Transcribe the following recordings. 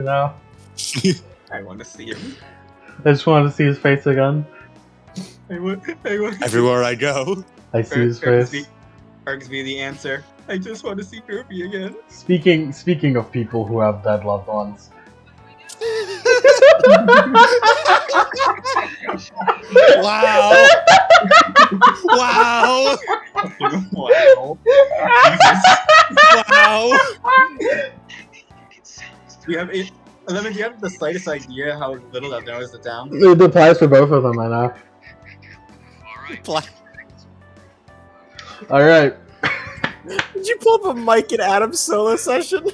now. I want to see him. I just wanted to see his face again. I want to Everywhere I go. I see his face. Argsby the answer. I just want to see Kirby again. Speaking of people who have dead loved ones. Wow! Wow! Wow. Wow! Do you have it? Lemon, do you have the slightest idea how little that narrows it down? It applies for both of them, I know. Alright. Did you pull up a Mike and Adam solo session?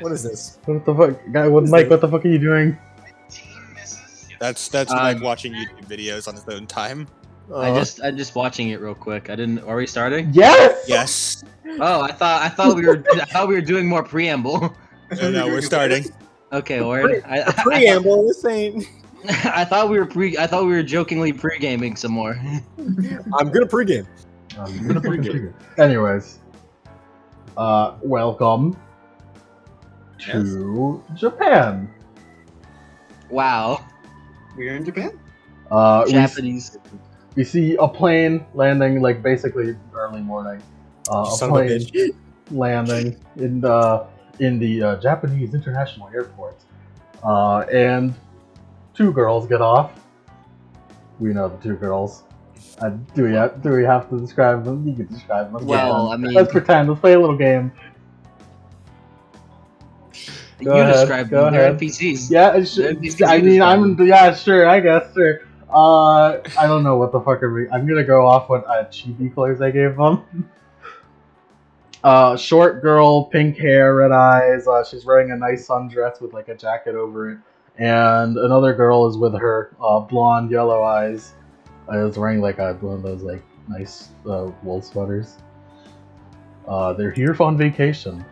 What is this? What the fuck? Guy with Mike, what the fuck are you doing? That's Mike watching YouTube videos on his own time. I'm just watching it real quick. Are we starting? Yes! Yes. Oh, I thought we were doing more preamble. No, we're starting. Okay, word. Preamble, this ain't. I thought we were jokingly pre-gaming some more. I'm gonna pregame. Anyways. Welcome to Japan. Wow. We're in Japan? Japanese. We see a plane landing, like, basically early morning. A plane landing in the Japanese International Airport. And two girls get off. We know the two girls. Do we have to describe them? You can describe them. Well, I mean, let's pretend. Let's play a little game. Describe them. They're NPCs. Yeah, sure. I guess, sure. I don't know what the fuck I'm gonna go off what chibi colors I gave them. Short girl, pink hair, red eyes. She's wearing a nice sundress with like a jacket over it. And another girl is with her, blonde, yellow eyes. Is wearing like one of those like nice wool sweaters. They're here on vacation.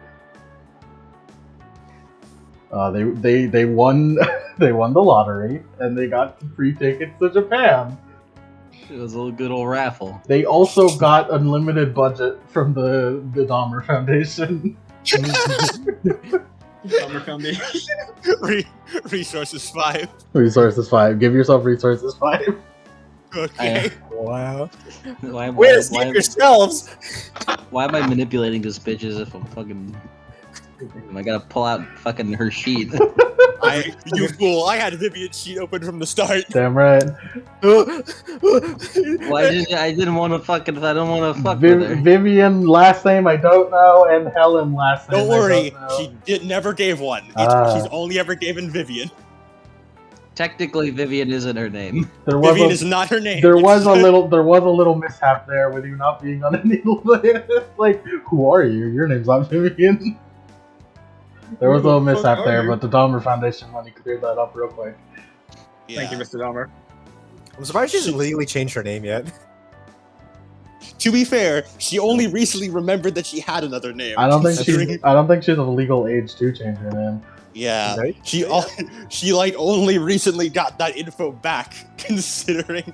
They won they won the lottery and they got free tickets to Japan. It was a good old raffle. They also got unlimited budget from the Dahmer Foundation. Dahmer Foundation. Resources 5. Resources 5. Give yourself resources 5. Okay. Wow. Why escape yourselves! Why am I manipulating this bitch as if I'm fucking... I gotta pull out fucking her sheet. You fool! I had Vivian's sheet open from the start. Damn right. Well, I didn't want to fuck with her. Vivian last name I don't know, and Helen last name. Don't worry, I she never gave one. She's only ever given Vivian. Technically, Vivian isn't her name. Vivian is not her name. There was a little mishap there with you not being on a needle. Like, who are you? Your name's not Vivian. There was a little mishap there, but the Dahmer Foundation money cleared that up real quick. Yeah. Thank you, Mr. Dahmer. I'm surprised she hasn't legally changed her name yet. To be fair, she only recently remembered that she had another name. I don't think she's of legal age to change her name. Yeah, Right? she like only recently got that info back, considering.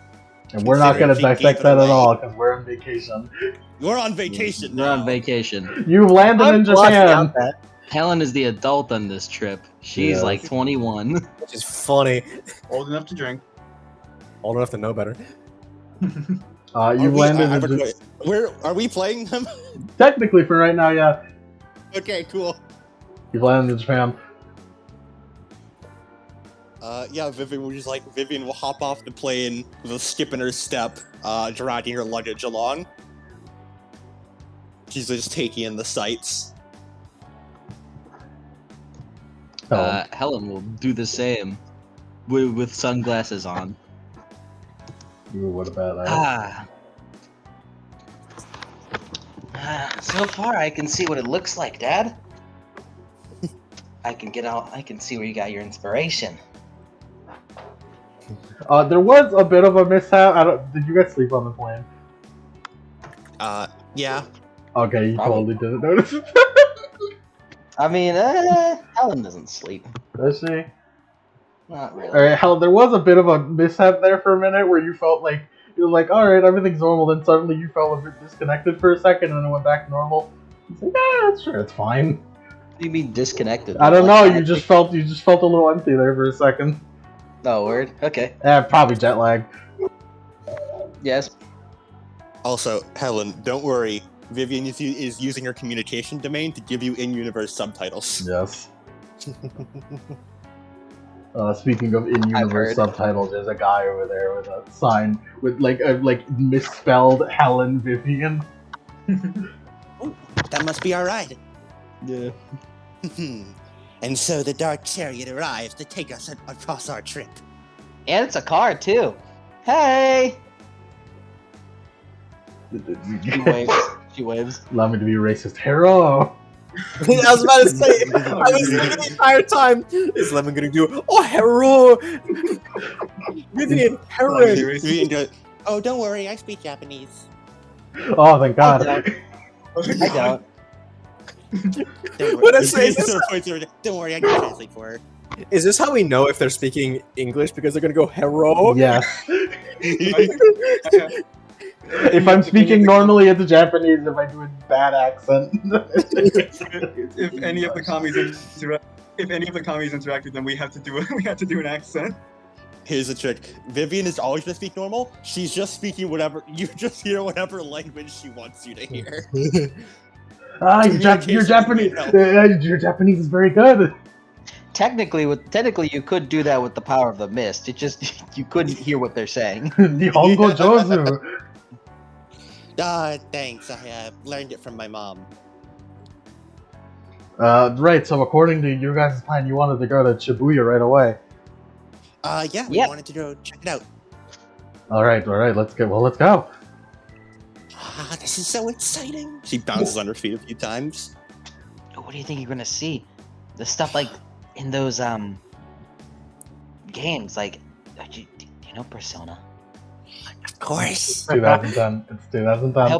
And we're not gonna dissect that at all because we're on vacation. We're on vacation We're now. on vacation. You've landed in Japan. Helen is the adult on this trip. She's like 21. Which is funny. Old enough to drink. Old enough to know better. You've landed in Japan. Where are we playing them? Technically, for right now, yeah. Okay, cool. You've landed in Japan. Yeah, Vivian will hop off the plane with a skip in her step, dragging her luggage along. She's just taking in the sights. Helen will do the same with sunglasses on. Ooh, what a bad idea. So far, I can see what it looks like, Dad. I can see where you got your inspiration. There was a bit of a mishap. Did you guys sleep on the plane? Yeah. Okay, you totally didn't notice. I mean, Helen doesn't sleep. Does she? Not really. Alright, Helen, there was a bit of a mishap there for a minute where you felt like, you're like, alright, everything's normal, then suddenly you felt a bit disconnected for a second and then it went back to normal. It's like, sure, it's fine. You mean disconnected? I don't know. You just felt a little empty there for a second. Oh, word. Okay. Probably jet lag. Yes. Also, Helen, don't worry. Vivian is using her communication domain to give you in-universe subtitles. Yes. Speaking of in-universe subtitles, there's a guy over there with a sign with like misspelled Helen Vivian. That must be our ride. Yeah. And so the Dark Chariot arrives to take us across our trip. And it's a car too. Hey. She waves. She waves. Allow me to be racist. Hero. I was about to say, I was thinking the entire time, is Lemon gonna do, oh, hero! Vivian, Heron! Vivian goes, oh, don't worry, I speak Japanese. Oh, thank God. I don't. What I say is don't worry, I can translate for her. Is this how we know if they're speaking English? Because they're gonna go, hero? Yes. If I'm speaking normally, it's Japanese. If I do a bad accent, if any of the commies interact with them, we have to do an accent. Here's the trick. Vivian is always gonna speak normal. She's just speaking whatever you just hear whatever language she wants you to hear. your Japanese. Your Japanese is very good. Technically, you could do that with the power of the mist. It just you couldn't hear what they're saying. Nihongo Jozu. Thanks. I learned it from my mom. Right. So according to your guys' plan, you wanted to go to Shibuya right away. Yeah, we wanted to go check it out. All right. Let's go. Well, let's go. This is so exciting. She bounces on her feet a few times. What do you think you're gonna see? The stuff like in those games, like do you know Persona? Of course. 2010. It's 2010. I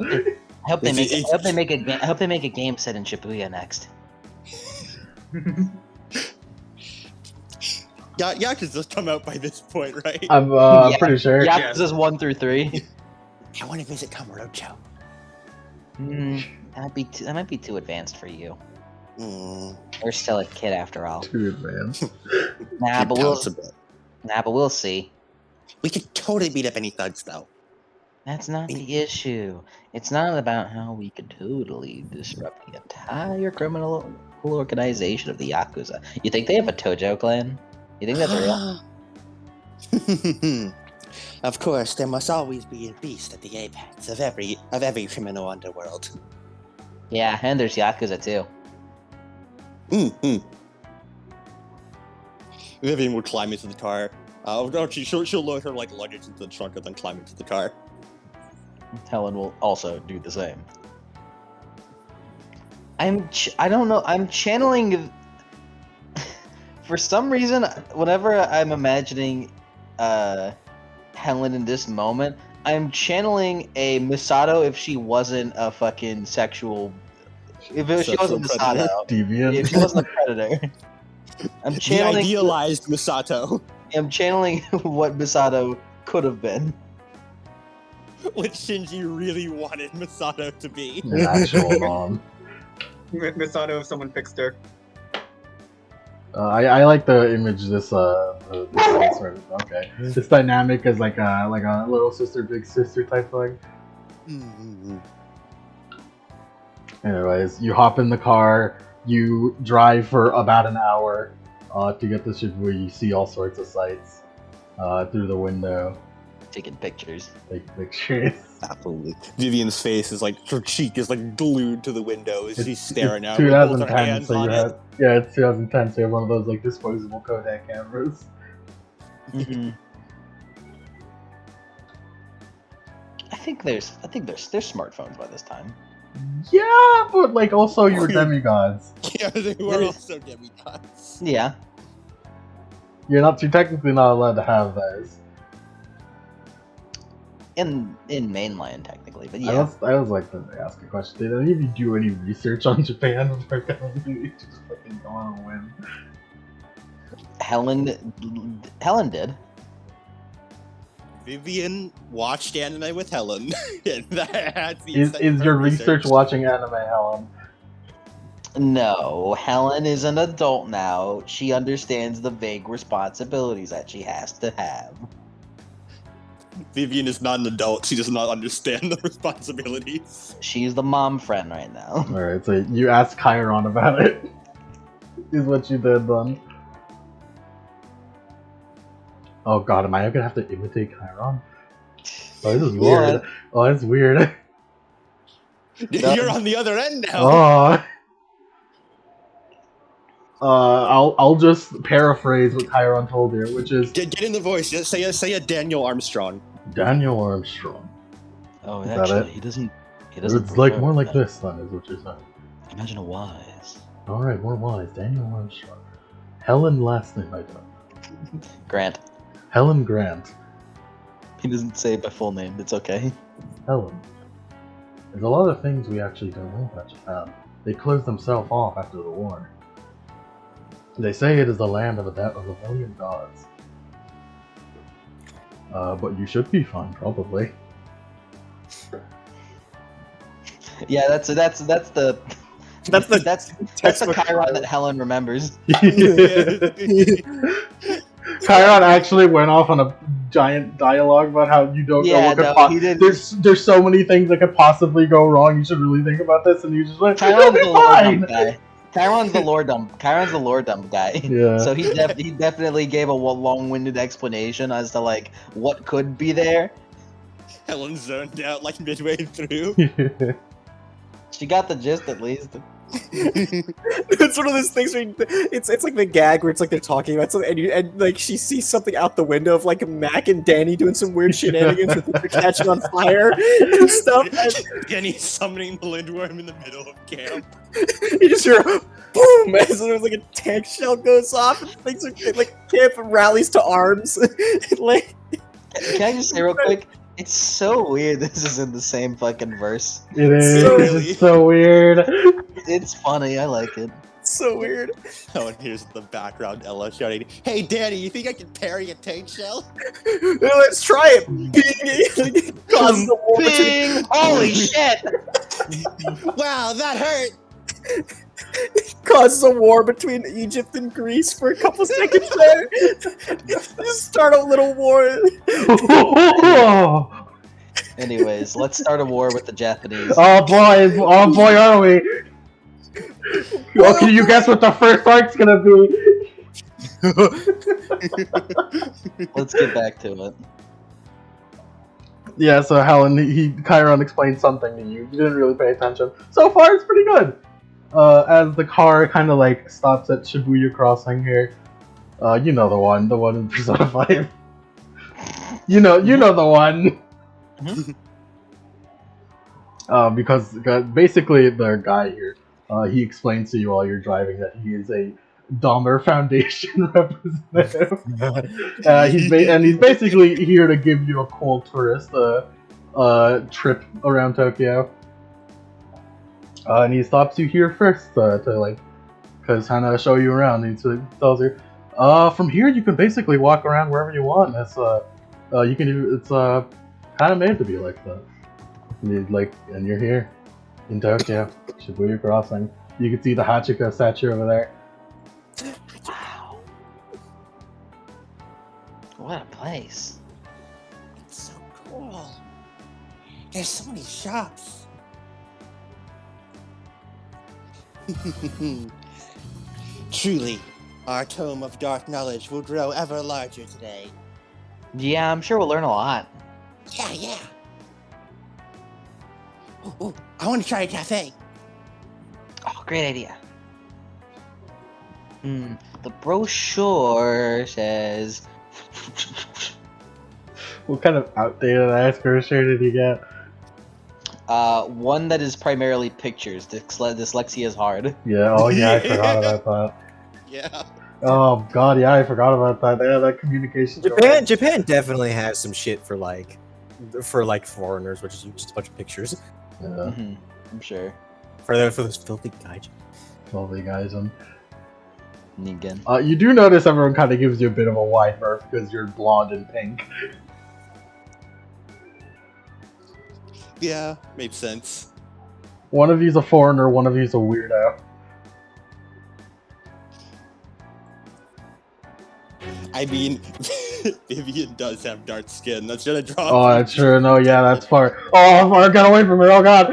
hope they make a game set in Shibuya next. Yakuza's come out by this point, right? I'm pretty sure. Yakuza's 1 through 3. I want to visit Kamurocho. That might be too advanced for you. Mm. You're still a kid after all. Too advanced. Nah, but we'll see. We could totally beat up any thugs, though. That's not the issue. It's not about how we could totally disrupt the entire criminal organization of the Yakuza. You think they have a Tojo clan? You think that's real? Of course, there must always be a beast at the apex of every criminal underworld. Yeah, and there's Yakuza too. Vivian would climb into the car. She'll load her luggage into the trunk and then climb into the car. Helen will also do the same. I don't know. I'm channeling. For some reason, whenever I'm imagining Helen in this moment, I'm channeling a Misato if she wasn't a fucking sexual. If she wasn't Misato, Deviant. if she wasn't a predator. I'm channeling the idealized Misato. I'm channeling what Misato could have been. What Shinji really wanted Misato to be. An actual mom. Misato if someone fixed her. I like the image this this dynamic is like a little sister big sister type thing. Anyways, you hop in the car, you drive for about an hour to get to Shibuya. You see all sorts of sights through the window. Taking pictures. Taking pictures. Absolutely. Vivian's face is her cheek is glued to the window as she's staring out. 2010, so it's 2010, so you have one of those disposable Kodak cameras. Mm-hmm. I think there's smartphones by this time. Yeah, but also you're demigods. Yeah, they were also demigods. Yeah. You're technically not allowed to have those. In mainline, technically, but yeah. I was like to ask a question. Did any of you do any research on Japan? Or you just fucking go on a whim? Helen did. Vivian watched anime with Helen. Is your research watching anime, Helen? No, Helen is an adult now. She understands the vague responsibilities that she has to have. Vivian is not an adult. She does not understand the responsibilities. She's the mom friend right now. Alright, so you asked Chiron about it. Is what you did then. Oh god, am I gonna have to imitate Chiron? Oh, this is weird. What? Oh, that's weird. You're on the other end now. Oh. I'll just paraphrase what Chiron told you, which is Get in the voice. Just say a Daniel Armstrong. Daniel Armstrong. Oh, Is that actually, it? he doesn't. He doesn't. It's like prefer more like that. this then, is what you're saying. Imagine a wise. Alright, more wise. Daniel Armstrong. Helen last name I don't. Grant. Helen Grant. He doesn't say it by full name. It's okay. Helen. There's a lot of things we actually don't know about Japan. They closed themselves off after the war. They say it is the land of a million gods. But you should be fine, probably. Yeah, that's the That's the that's the textbook. Chiron that Helen remembers. Chiron actually went off on a giant dialogue about how you don't know Yeah, what could no, he didn't. there's so many things that could possibly go wrong. You should really think about this, and you just went, Chiron's "It'll the be lore fine." dump guy. Chiron's the lore dump guy. Yeah. So he definitely gave a long-winded explanation as to like what could be there. Helen zoned out like midway through. She got the gist at least. It's one of those things where it's like the gag where it's like they're talking about something and like she sees something out the window of like Mac and Danny doing some weird shenanigans with they're catching on fire and stuff. And Danny summoning the Lindworm in the middle of camp. you just hear a boom as there's like a tank shell goes off and things are like camp rallies to arms. Like, Can I just say real quick? It's so weird. This is in the same fucking verse. It is. So It's so weird. It's funny. I like it. it's so weird. Oh, and here's the background Ella shouting, "Hey, Danny, you think I can parry a tank shell?" Let's try it. Bing! Causes a war between- Bing! Holy shit! Wow, that hurt. causes a war between Egypt and Greece for a couple seconds there. Just start a little war. Anyways, let's start a war with the Japanese. Oh boy, are we? Oh, can you guess what the first arc's gonna be? Let's get back to it. Yeah, so Helen, Chiron explained something to you. You didn't really pay attention. So far, it's pretty good. As the car kind of like stops at Shibuya Crossing here. You know the one in Persona 5. You know the one. Because basically the guy here, he explains to you while you're driving that he is a Dahmer Foundation representative. He's basically here to give you a cool tourist trip around Tokyo. And he stops you here first to like, cause kind of show you around. He tells you, from here you can basically walk around wherever you want. It's you can do. It's kind of made to be like that. And you're here in Tokyo, Shibuya Crossing. You can see the Hachiko statue over there. Wow. What a place. It's so cool. There's so many shops. Truly, our tome of dark knowledge will grow ever larger today. Yeah, I'm sure we'll learn a lot. Yeah. Ooh, I want to try a cafe. Oh, great idea. The brochure says... What kind of outdated ass brochure did you get? One that is primarily pictures. Dyslexia is hard. Yeah. Oh yeah, I forgot about that. Yeah. Oh god, yeah, I forgot about that. They had that communication. Japan definitely has some shit for foreigners, which is just a bunch of pictures. Yeah, I'm sure. For those filthy gaijin. all the guys and. Again. You do notice everyone kind of gives you a bit of a wide berth because you're blonde and pink. Yeah, made sense. One of you's a foreigner, one of you's a weirdo. I mean, Vivian does have dark skin. That's gonna draw. Oh, that's true. No, yeah, that's far. Oh, far. Get away from me. Oh God.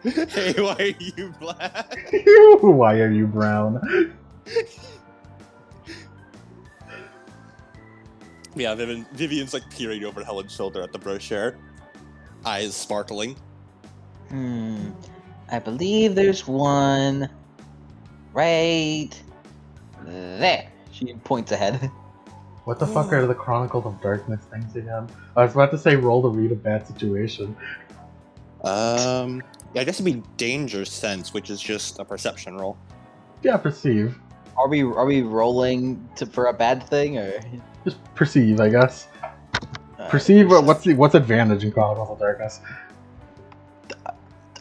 Hey, why are you black? Why are you brown? Yeah, Vivian's like peering over Helen's shoulder at the brochure, eyes sparkling. I believe there's one right there. She points ahead. What the fuck are the Chronicles of Darkness things again? I was about to say roll to read a bad situation. Yeah, I guess it'd be danger sense, which is just a perception roll. Yeah, perceive. Are we rolling for a bad thing or Just perceive, I guess. Perceive. What's advantage in Chronicles of Darkness?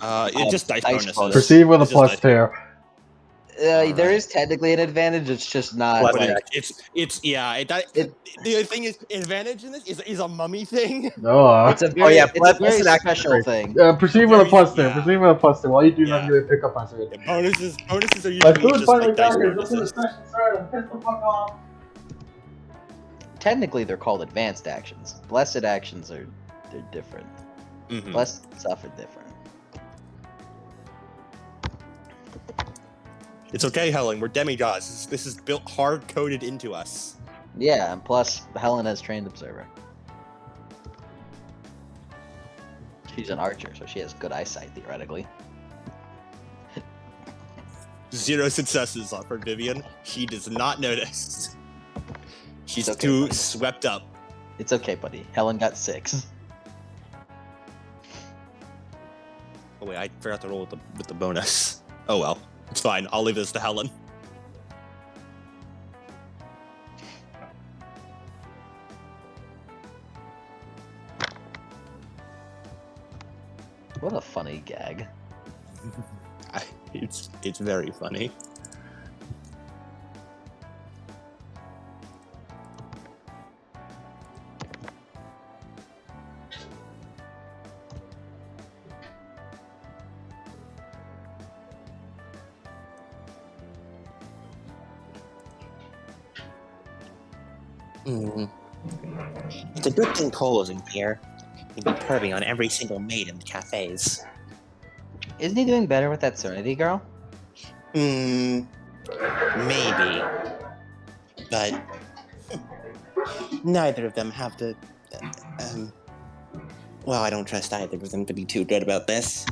It's just dice bonuses. Perceive with a It's just +2. There is technically an advantage. It's just not But like the thing is, advantage in this is a mummy thing. No. it's a very, yeah, it's a plus very an action special break. thing. Perceive with a +2. Yeah. Perceive with a +2. While you do that, Yeah. you pick up on it. Yeah, bonuses are My usually food just finally like dice got here. Look at the bonuses. session started. Piss the fuck off. Technically, they're called advanced actions. Blessed actions they're different. Mhm. Blessed stuff are different. It's okay, Helen. We're demigods. This is built hard coded into us. Yeah, and plus Helen has trained observer. She's an archer, so she has good eyesight theoretically. 0 successes for Vivian. She does not notice. She's It's okay, too buddy. swept up. It's okay, buddy. Helen got 6. Oh wait, I forgot to roll with the bonus. Oh well, it's fine. I'll leave this to Helen. What a funny gag. It's very funny. It's a good thing Cole isn't here. He'd be perving on every single maid in the cafes. Isn't he doing better with that Serenity girl? Maybe. But neither of them have the. Well, I don't trust either of them to be too good about this.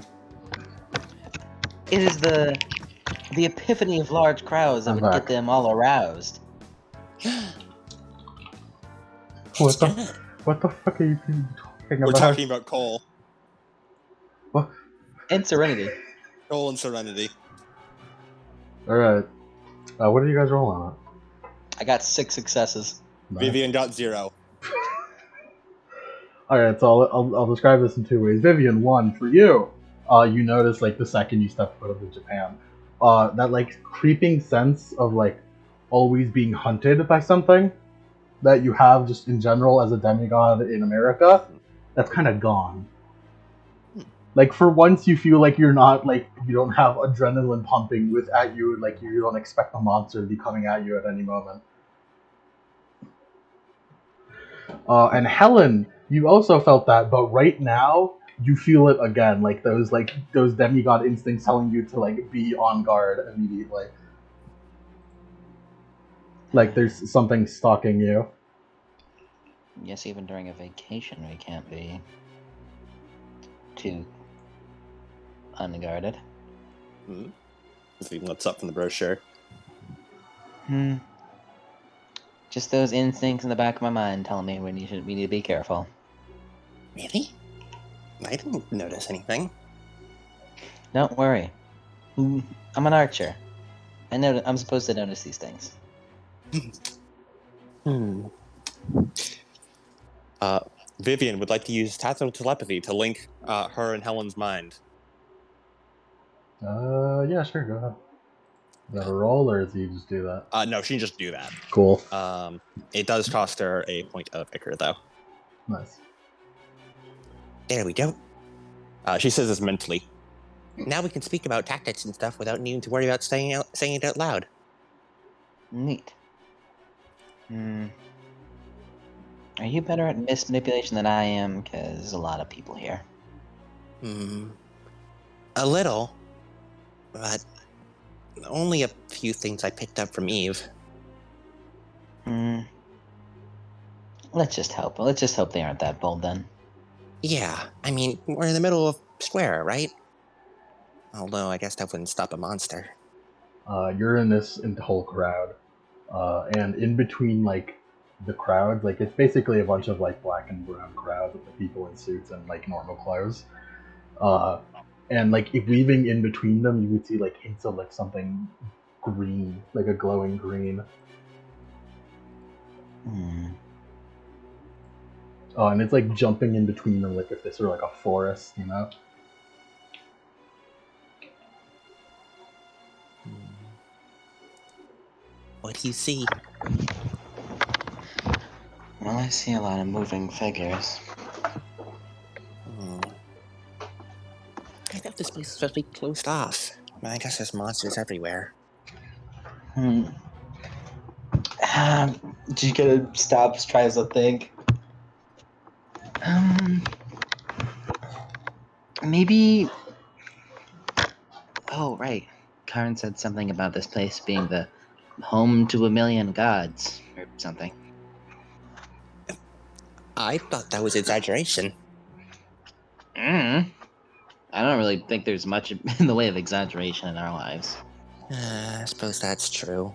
It is the epiphany of large crowds that I'm would back. get them all aroused. What the fuck are you talking We're about? talking about Cole. And Serenity. Cole and Serenity. Alright. What did you guys roll on I got 6 successes. it? Vivian got 0. Alright, so I'll describe this in 2 ways. Vivian, 1, for you, you notice, like, the second you step foot into Japan, that, like, creeping sense of, like, always being hunted by something that you have just in general as a demigod in America, that's kind of gone. Like, for once you feel like you're not, like, you don't have adrenaline pumping at you, like, you don't expect the monster to be coming at you at any moment. And Helen, you also felt that, but right now, you feel it again, like those demigod instincts telling you to, like, be on guard immediately. Like, there's something stalking you. Yes, even during a vacation, we can't be too unguarded. See what's up from the brochure. Just those instincts in the back of my mind telling me we need to be careful. Really? I didn't notice anything. Don't worry. I'm an archer. I know I'm supposed to notice these things. Vivian would like to use tactile telepathy to link her and Helen's mind. Yeah, sure, go ahead. Is that a roll, or does he just do that? No, she can just do that. Cool. It does cost her a point of Icar, though. Nice. There we go. She says this mentally. Now we can speak about tactics and stuff without needing to worry about saying it out loud. Neat. Hmm. Are you better at mist manipulation than I am? Because there's a lot of people here. A little, but only a few things I picked up from Eve. Hmm. Let's just hope. Let's just hope they aren't that bold then. Yeah, I mean, we're in the middle of square, right? Although I guess that wouldn't stop a monster. You're in this whole crowd, and in between like the crowds, like it's basically a bunch of like black and brown crowds with the people in suits and like normal clothes. And like if weaving in between them, you would see like hints of like something green, like a glowing green. Hmm. And it's like jumping in between them, like if this were like a forest, you know. What do you see? Well, I see a lot of moving figures. I thought this place was supposed to be closed off. I guess there's monsters everywhere. Hmm. You gotta stop, tries to think. Maybe. Oh, right. Karen said something about this place being the home to a million gods, or something. I thought that was exaggeration. I don't really think there's much in the way of exaggeration in our lives. I suppose that's true.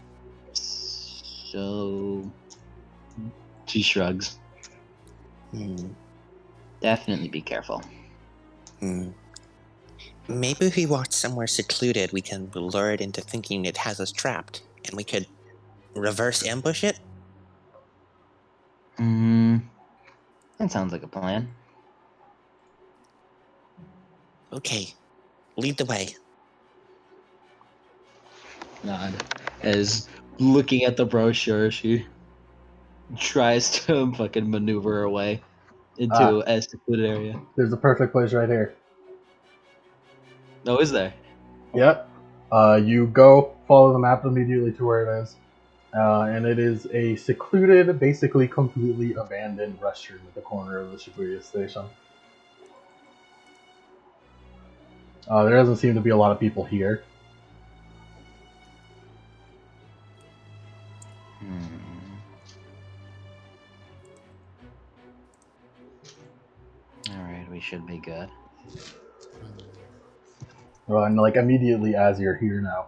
So. She shrugs. Hmm. Definitely be careful. Maybe if we walk somewhere secluded, we can lure it into thinking it has us trapped, and we could reverse ambush it? That sounds like a plan. Okay, lead the way. Nod. As looking at the brochure, she tries to fucking maneuver her way into a secluded area. There's a perfect place right here. Oh, is there? Yep. You go follow the map immediately to where it is. And it is a secluded, basically completely abandoned restroom at the corner of the Shibuya station. There doesn't seem to be a lot of people here. Alright, we should be good. And like immediately as you're here now,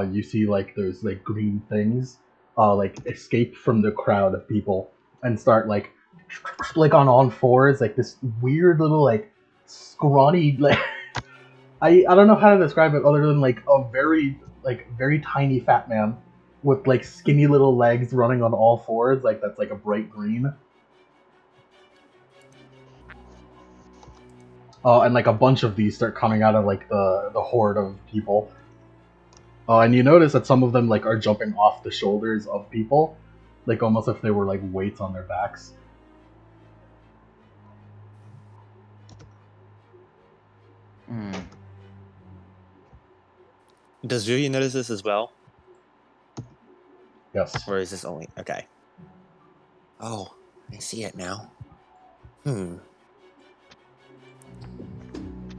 you see like those like green things, like escape from the crowd of people and start like on all fours, like this weird little like scrawny like I don't know how to describe it other than like a very tiny fat man with like skinny little legs running on all fours, like that's like a bright green. And like a bunch of these start coming out of like the horde of people. And you notice that some of them like are jumping off the shoulders of people, like almost if they were like weights on their backs. Does Julia notice this as well? Yes. Or is this only... Okay. Oh, I see it now.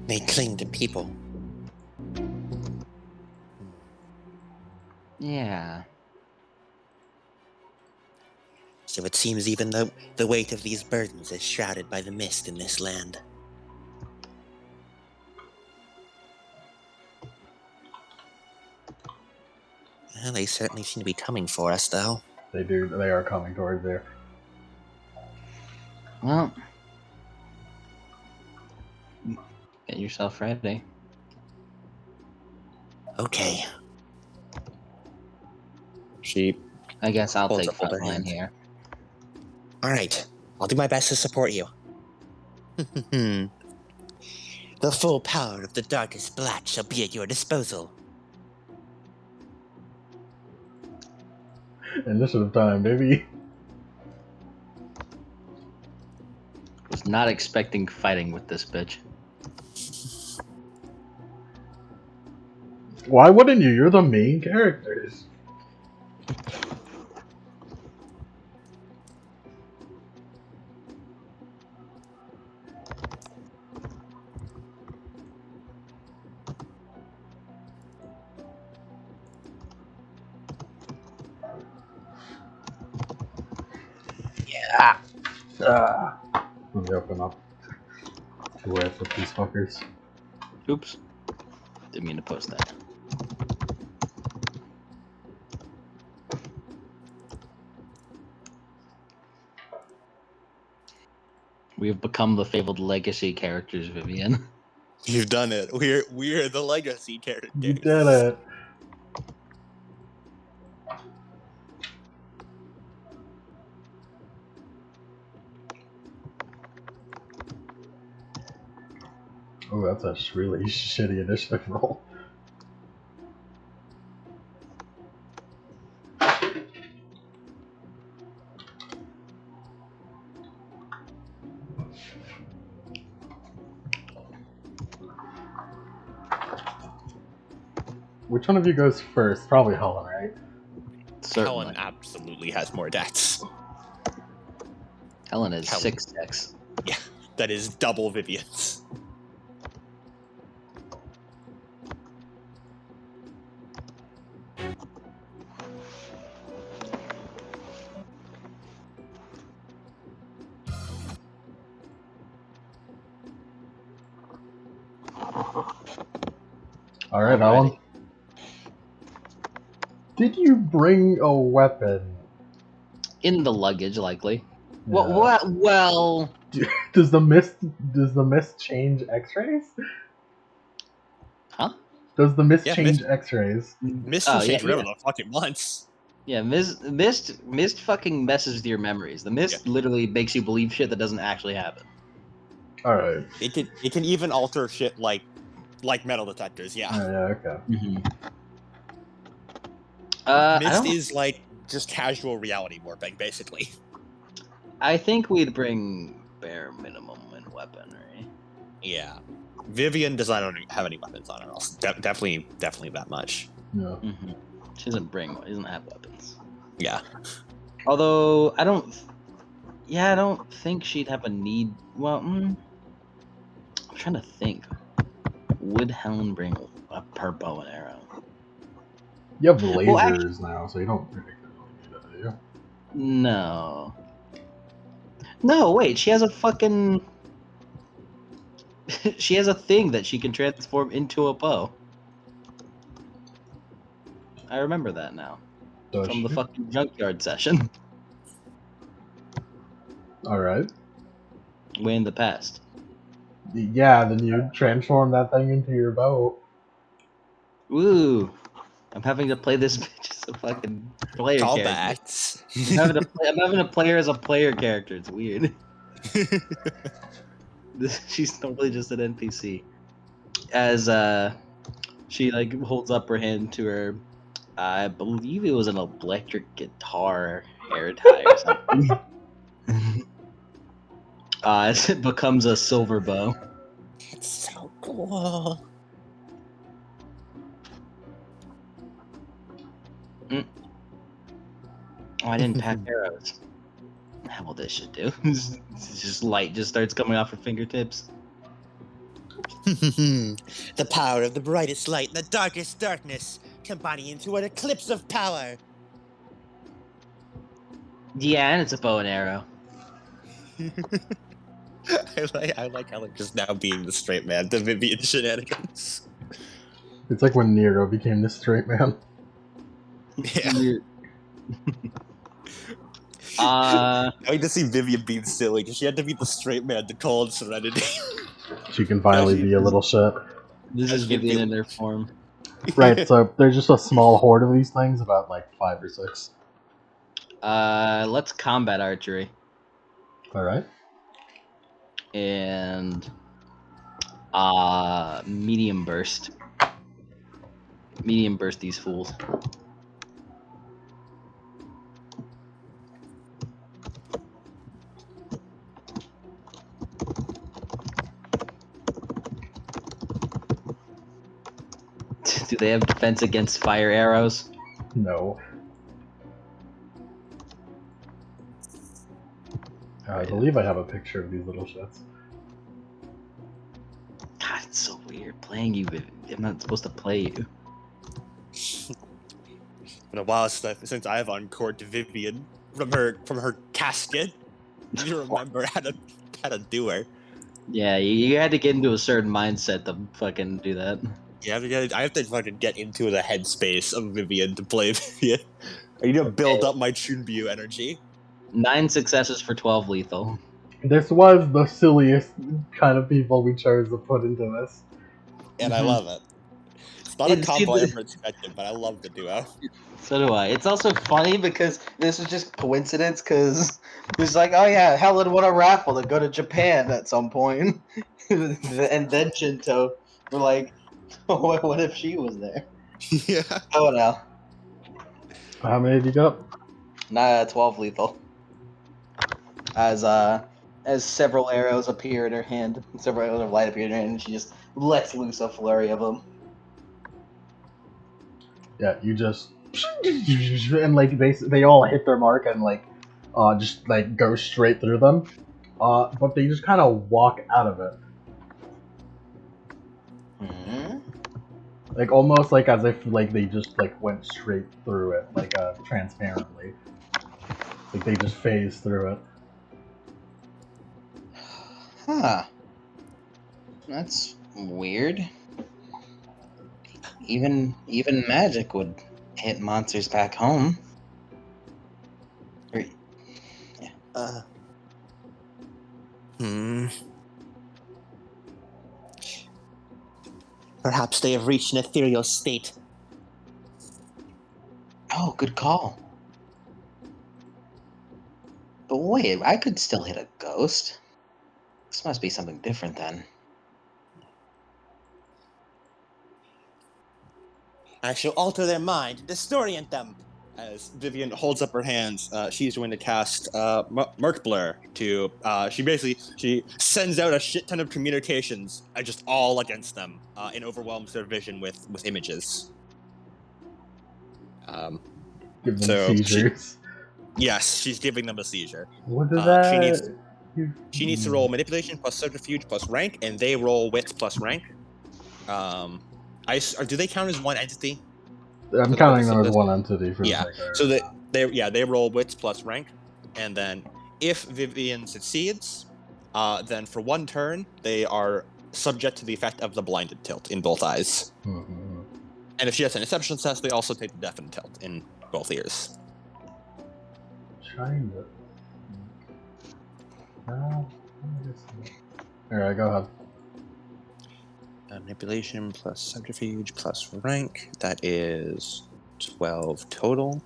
They cling to people. Yeah. So it seems even the weight of these burdens is shrouded by the mist in this land. Well, they certainly seem to be coming for us, though. They do. They are coming towards there. Well, get yourself ready. Okay. She... I guess I'll holds take up both her front line hands. here. Alright, I'll do my best to support you. The full power of the darkest black shall be at your disposal. Initiative time, baby. Was not expecting fighting with this bitch. Why wouldn't you? You're the main characters. Let me open up to where I put these fuckers. Oops. Didn't mean to post that. We have become the fabled legacy characters, Vivian. You've done it. We're the legacy characters. You did it. Oh, that's a really shitty initiative roll. Which one of you goes first? Probably Helen, right? Certainly. Helen absolutely has more dex. Helen is Helen. 6 dex. Yeah, that is double Vivian's. Alright, Helen. Did you bring a weapon? In the luggage, likely. Yeah. Well, Does the mist change X-rays? huh? Does the mist Yeah, change mist- X-rays? Mist Oh, will change yeah, whatever the fuck it wants. Yeah, mist fucking messes with your memories. The mist literally makes you believe shit that doesn't actually happen. All right. It can even alter shit like metal detectors. Yeah. Yeah, okay. Mist is like just casual reality warping, basically. I think we'd bring bare minimum in weaponry. Yeah. Vivian does not have any weapons on her. Definitely that much. Yeah. She doesn't have weapons. Yeah. Although I don't think she'd have a need. Well, I'm trying to think. Would Helen bring her bow and arrow? You have lasers Well, actually, now, so you don't particularly need it, do you? no. No, wait. She has a fucking. She has a thing that she can transform into a bow. I remember that now. Does From the she? fucking junkyard session. All right. Way in the past. Yeah, then you transform that thing into your bow. Ooh. I'm having to play this bitch as a fucking player character. Callbacks. I'm having to play her as a player character. It's weird. She's totally just an NPC. As she like holds up her hand to her, I believe it was an electric guitar hair tie or something. It becomes a silver bow. It's so cool. Oh, I didn't pack arrows. How will this shit do? Just light just starts coming off her fingertips. The power of the brightest light and the darkest darkness, combining into an eclipse of power. Yeah, and it's a bow and arrow. I like Helen just now being the straight man to Vivian shenanigans. It's like when Nero became the straight man. Yeah. I need to see Vivian being silly because she had to be the straight man to call it Serenity. She can finally be a little shit. This is Vivian in their form. Right, so there's just a small horde of these things, about like 5 or 6. Let's combat archery. Alright. And medium burst. Medium burst these fools. Do they have defense against fire arrows? No. I believe I have a picture of these little shits. God, it's so weird playing you. I'm not supposed to play you. Been a while since I have uncorked Vivian from her casket. need to remember how to do her. Yeah, you had to get into a certain mindset to fucking do that. I have to fucking get into the headspace of Vivian to play Vivian. I need to build up my Chunbyu energy. 9 successes for 12 lethal. This was the silliest kind of people we chose to put into this. And I love it. It's not a combo I ever expected, but I love the duo. So do I. It's also funny because this was just coincidence because it's like, oh yeah, Helen won a raffle to go to Japan at some point. And then Shinto were like, oh, what if she was there? Yeah. Oh no. How many did you got? 12 lethal. As several arrows appear in her hand, several arrows of light appear in her hand, and she just lets loose a flurry of them. Yeah, you just and like they all hit their mark and like just like go straight through them. But they just kind of walk out of it, Mm-hmm. like almost like as if like they just like went straight through it, like transparently. Like they just phased through it. Huh. That's weird. Even magic would hit monsters back home. Or, Perhaps they have reached an ethereal state. oh, good call. But wait, I could still hit a ghost. This must be something different then. I shall alter their mind and disorient them. As Vivian holds up her hands, she's going to cast Merc Blur to. She sends out a shit ton of communications, just all against them, and overwhelms their vision with images. Give them So seizures. Yes, she's giving them a seizure. What is that? She needs to roll manipulation plus subterfuge plus rank, and they roll wits plus rank. Do they count as one entity? I'm counting them as one entity for Yeah. the sake of So they roll wits plus rank, and then if Vivian succeeds, then for one turn they are subject to the effect of the blinded tilt in both eyes. Mm-hmm. And if she has an exceptional success, they also take the deafened tilt in both ears. Trying to. No. Alright, go ahead. Manipulation plus subterfuge plus rank. That is 12 total.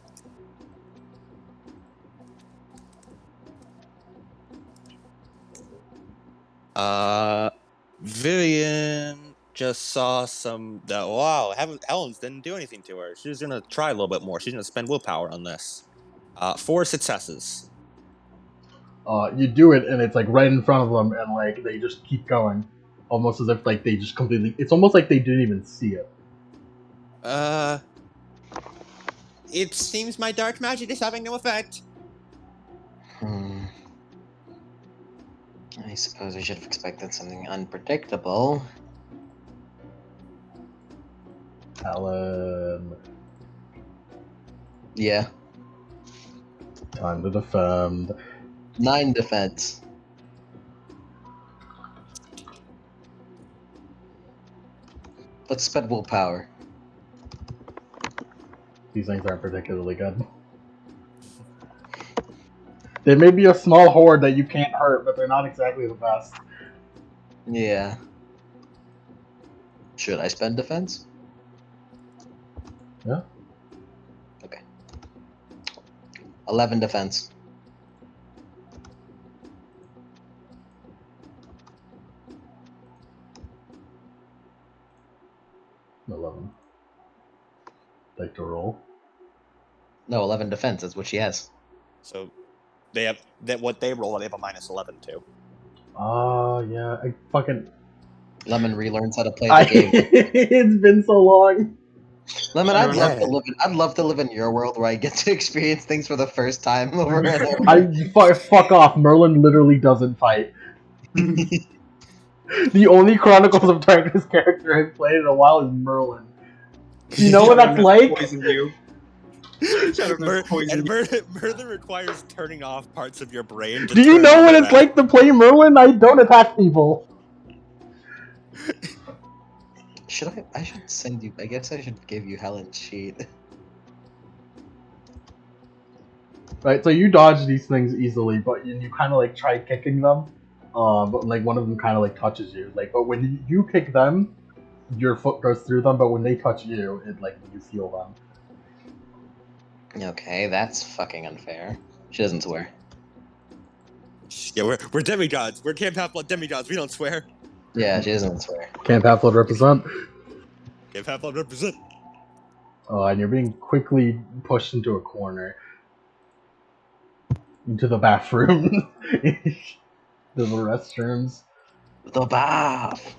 Vivian just saw wow, Helen's didn't do anything to her. She's gonna try a little bit more. She's gonna spend willpower on this. 4 successes. You do it, and it's like right in front of them, and like they just keep going, almost as if like they just completely. It's almost like they didn't even see it. It seems my dark magic is having no effect. I suppose I should have expected something unpredictable. Helen, Yeah. time to defend. 9 defense. Let's spend willpower. These things aren't particularly good. They may be a small horde that you can't hurt, but they're not exactly the best. Yeah. Should I spend defense? Yeah. Okay. 11 defense. $11. Like to roll. No, 11 defense. That's what she has. So they have what they roll. They have a -11 too. Yeah. I fucking. Lemon relearns how to play the game. It's been so long. Lemon, I'd love to live in your world where I get to experience things for the first time over and over. Fuck off. Merlin literally doesn't fight. The only Chronicles of Darkness character I've played in a while is Merlin. You know what that's like? Poison you. poison. Murder requires turning off parts of your brain. To Do you turn know on what the it's rest. like to play Merlin? I don't attack people. I should send you. I guess I should give you Helen's sheet. Right, so you dodge these things easily, but you kind of like try kicking them, but like one of them kind of like touches you. Like, but when you kick them, your foot goes through them, but when they touch you, it like you feel them. Okay, that's fucking unfair. She doesn't swear. Yeah, we're demigods. We're Camp Half-Blood demigods. We don't swear. Yeah, she doesn't swear. Camp Half-Blood represent. Camp Half-Blood represent. And you're being quickly pushed into a corner. Into the bathroom. To the restrooms. The bath!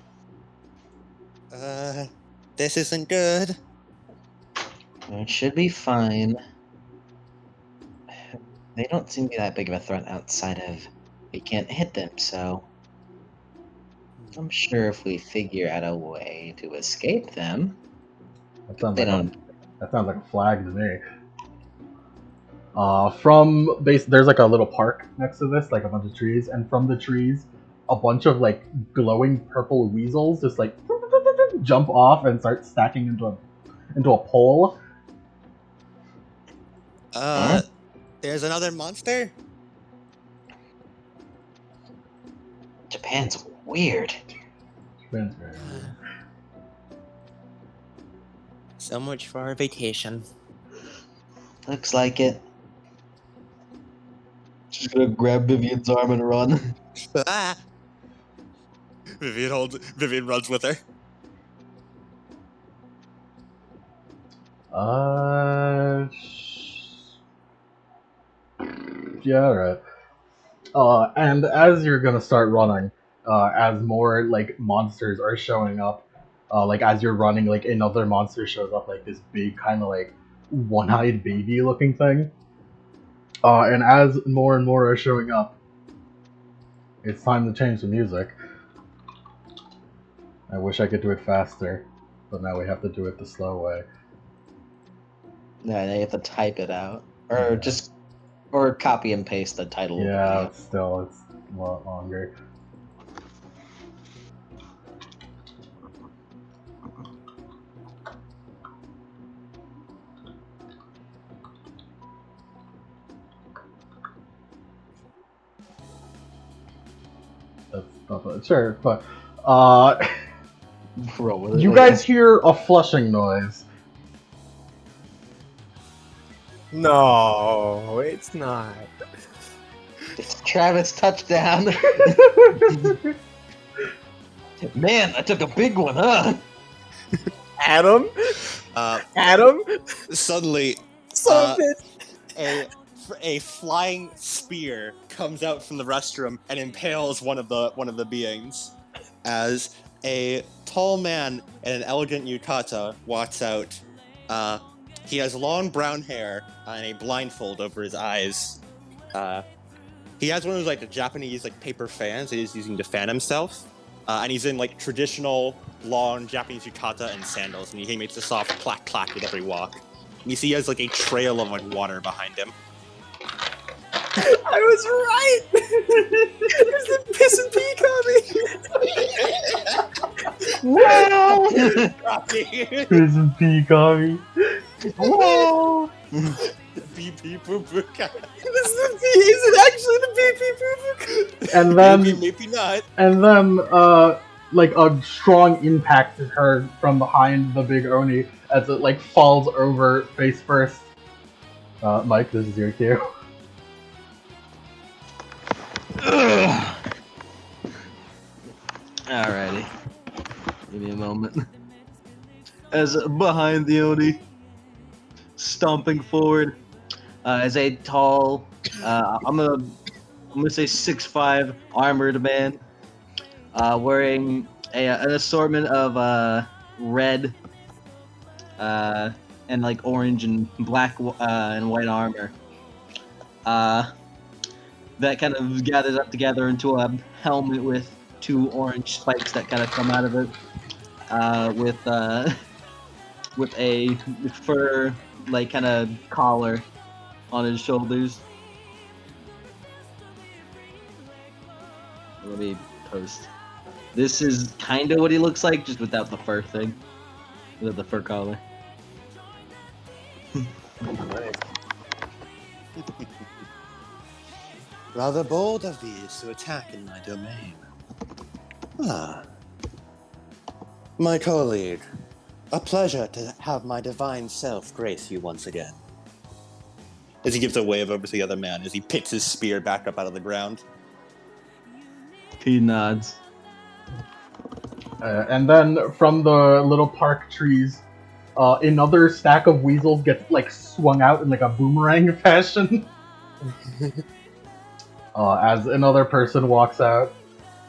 This isn't good. It should be fine. They don't seem to be that big of a threat outside of we can't hit them, so I'm sure if we figure out a way to escape them, That sounds they like don't. that sounds like a flag to me. From base, there's like a little park next to this, like a bunch of trees, and from the trees, a bunch of like glowing purple weasels just like jump off and start stacking into a pole. There's another monster? Japan's weird. So much for our vacation. Looks like it. Just gonna grab Vivian's arm and run. Ah! Vivian runs with her. Yeah, alright. And as you're gonna start running, as more like monsters are showing up, like as you're running, like another monster shows up, like this big kind of like one-eyed baby looking thing. And as more and more are showing up, it's time to change the music. I wish I could do it faster, but now we have to do it the slow way. No, they have to type it out. Or copy and paste the title Yeah, of it's a lot longer. That's not sure, but Roll with it, you I guys guess. hear a flushing noise. No, it's not. It's Travis touchdown. Man, I took a big one, huh? Adam? Uh, Adam? suddenly, Son of a bitch. a flying spear comes out from the restroom and impales one of the beings, as a tall man in an elegant yukata walks out. He has long brown hair and a blindfold over his eyes. He has one of those like the Japanese like paper fans that he's using to fan himself, and he's in like traditional long Japanese yukata and sandals, and he makes a soft clack clack with every walk. And you see he has like a trail of like water behind him. I was right! There's the piss and pee coming! Wow! Rocky! Prison pea coffee. Whoa! Pee pee poo poo. This is the pee! Is it actually the pee pee poo poo? And then maybe not. And then, like a strong impact is heard from behind the big Oni as it like falls over face first. Mike, this is your cue. Alrighty. Give me a moment. As behind the Oni, stomping forward, as a tall, I'm gonna say 6'5" armored man, wearing an assortment of red, and like orange and black and white armor. That kind of gathers up together into a helmet with two orange spikes that kind of come out of it, with with a fur, like, kind of collar on his shoulders. Let me post. This is kind of what he looks like, just without the fur thing. Without the fur collar. Rather bold of these to attack in my domain. Ah. My colleague, a pleasure to have my divine self grace you once again. As he gives a wave over to the other man, as he picks his spear back up out of the ground. He nods. And then from the little park trees, another stack of weasels gets like swung out in like a boomerang fashion. As another person walks out.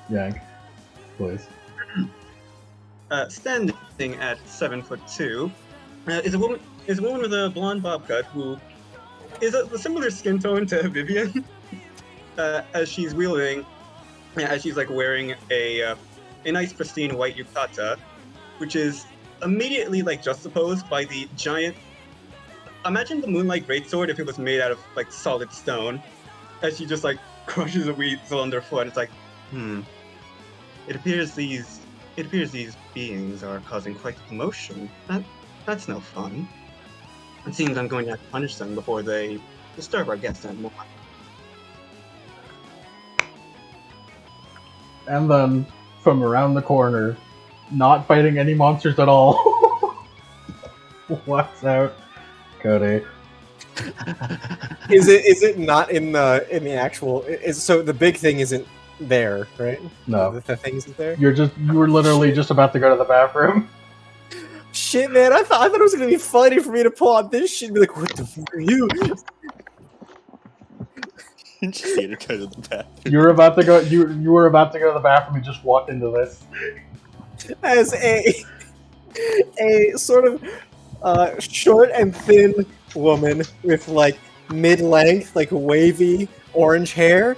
Yank, please. Standing at 7'2", is a woman with a blonde bob cut who is a similar skin tone to Vivian. As she's wielding, as she's like wearing a nice pristine white yukata, which is immediately like juxtaposed by the giant. Imagine the Moonlight Greatsword if it was made out of like solid stone. As she just like crushes a weasel underfoot, it's like, It appears these beings are causing quite a commotion. That's no fun. It seems I'm going to have to punish them before they disturb our guests anymore. And then from around the corner, not fighting any monsters at all, walks out Cody. Is it not in the actual? So the big thing isn't there, right? No, the thing isn't there. you were literally just about to go to the bathroom. Shit, man! I thought it was gonna be funny for me to pull out this shit and be like, "What the fuck are you?" Just see her go to the bathroom. You were about to go. You were about to go to the bathroom and just walked into this. As a sort of short and thin woman with like mid-length, like wavy orange hair,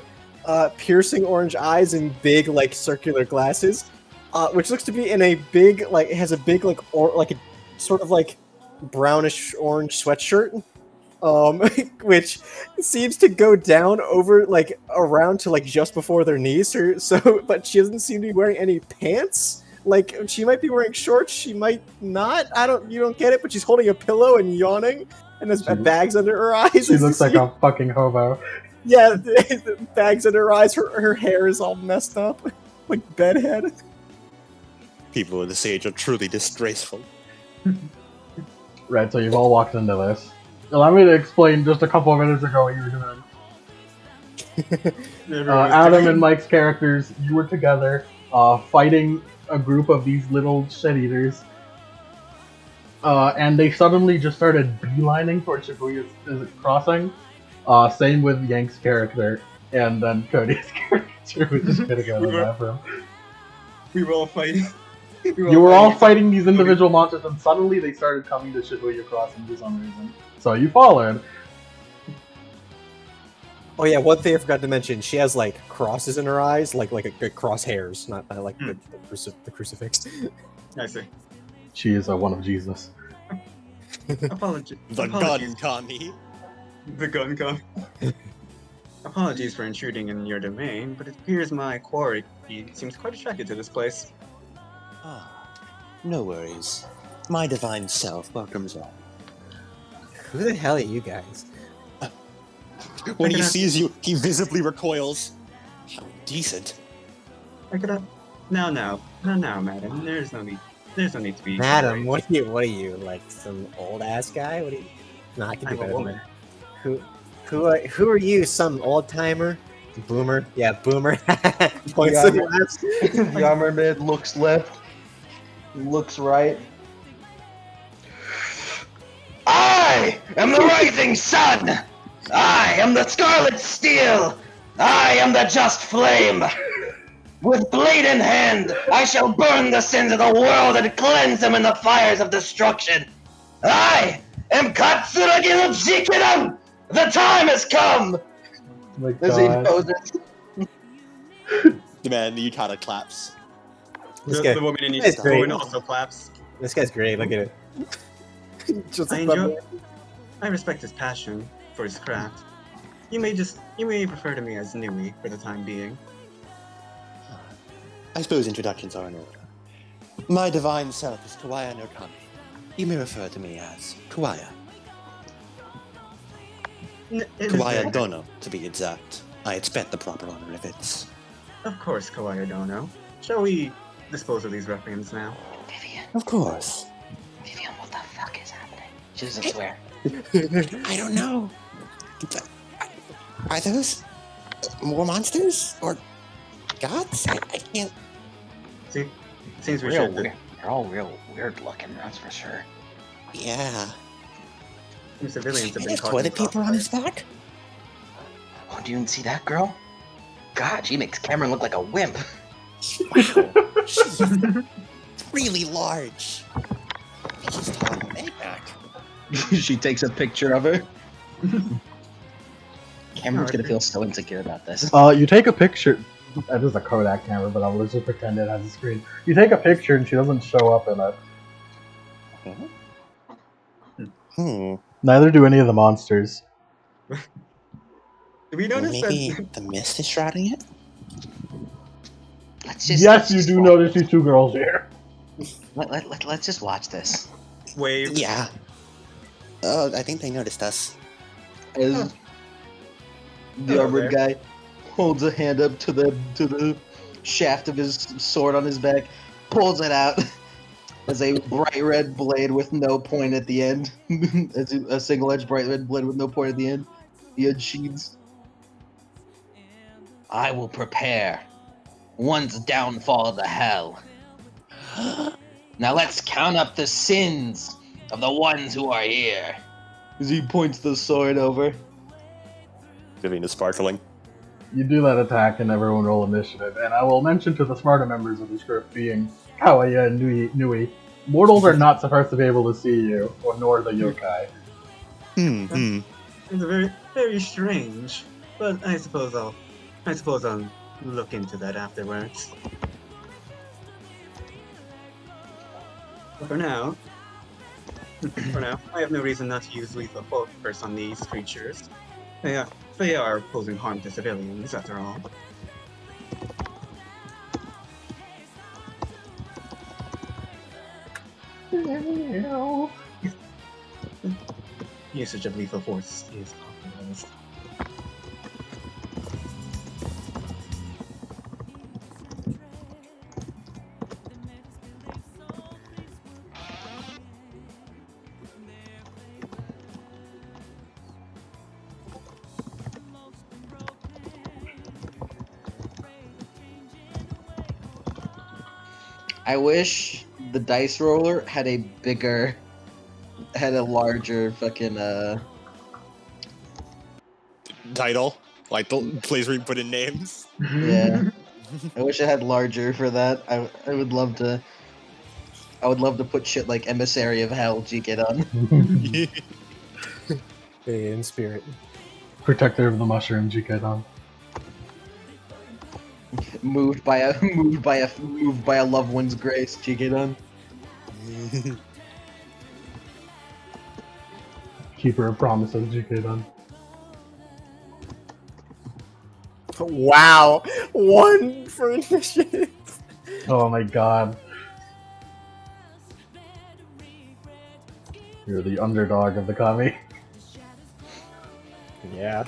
piercing orange eyes, and big like circular glasses, which looks to be in a big like it has a big like like a sort of like brownish orange sweatshirt. Which seems to go down over like around to like just before their knees, but she doesn't seem to be wearing any pants. Like she might be wearing shorts, she might not. You don't get it, but she's holding a pillow and yawning, and has bags under her eyes. She looks like a fucking hobo. Yeah, bags under her eyes. Her hair is all messed up, like bedhead. People of this age are truly disgraceful. Right, so you've all walked into this. Allow me to explain just a couple of minutes ago what you were doing. Adam and Mike's characters, you were together, fighting a group of these little shit-eaters. And they suddenly just started beelining towards Shibuya's crossing. Same with Yank's character, and then Cody's character was just gonna go to the bathroom. We were all fighting. You were all fighting these individual monsters, and suddenly they started coming to Shibuya Crossing for some reason. So you followed. Oh yeah, one thing I forgot to mention: she has like crosses in her eyes, like crosshairs, not like the crucifix. I see. She is one of Jesus. Apologies. The gun Kami. The gun come. Apologies for intruding in your domain, but it appears my quarry seems quite attracted to this place. Ah, no worries. My divine self welcomes all. Who the hell are you guys? When he sees you, he visibly recoils. How decent. I could have. No, madam. There's no need to be. Madam, what are you, like some old ass guy? What are you? No, I can do I'm a better than woman. that. Who are you? Some old timer? Boomer? Yeah, boomer. Points to the left. The armor mid looks left, looks right. I am the rising sun! I am the scarlet steel! I am the just flame! With blade in hand, I shall burn the sins of the world and cleanse them in the fires of destruction! I am Katsuragi no Jikiran! The time has come! My As he God. poses. The man in the yukata claps. This guy- The woman in That's the great. woman also claps. This guy's great. Look at it. Just I a enjoy. thumbnail. I respect his passion for his craft. You may refer to me as Nui for the time being. I suppose introductions are in order. My divine self is Kawaya no Kami. You may refer to me as Kawaya. It is Kawaya very- Dono, to be exact. I expect the proper honor if it's... Of course, Kawaii Dono. Shall we dispose of these ruffians now? Vivian, Of course. Vivian, what the fuck is happening? She doesn't swear. I don't know. But are those more monsters? Or gods? I can't... See, seems we Real should. weird. They're all real weird looking, that's for sure. Yeah. Some civilians have And been there's caught in toilet paper on crossfire. his back? Oh, do you even see that girl? God, she makes Cameron look like a wimp. Wow. She's really large. She's taller than Maybach. She takes a picture of her. Cameron's gonna feel so insecure about this. You take a picture. That is a Kodak camera, but I'll just pretend it has a screen. You take a picture and she doesn't show up in it. Hmm. Neither do any of the monsters. Did we notice Maybe that? the mist is shrouding it? Let's just. Yes, let's you just do watch notice this. these two girls here. Let's just watch this. Wave. Yeah. Oh, I think they noticed us. As the Hello armored there. guy holds a hand up to the shaft of his sword on his back, pulls it out as a bright red blade with no point at the end. As a single-edged bright red blade with no point at the end. The edge sheaths. I will prepare one's downfall to hell. Now let's count up the sins of the ones who are here. As he points the sword over. Vivian is sparkling. You do that attack and everyone roll initiative, and I will mention to the smarter members of this group, being Kawaya and Nui, mortals are not supposed to be able to see you, or nor the yokai. It's very, very strange. But I suppose I'll look into that afterwards. But for now, I have no reason not to use lethal force on these creatures. They are posing harm to civilians, after all. Usage of lethal force is authorized. I wish the dice roller had a larger fucking Title. Like the place where you put in names. yeah. I wish I had larger for that. I would love to. I would love to put shit like Emissary of Hell GK on. In spirit. Protector of the mushroom, Jikaidan. moved by a loved one's grace, GK on. Keeper of promises, Jikaidan. Wow. 1 for initiative. Oh my god. You're the underdog of the kami. Yeah.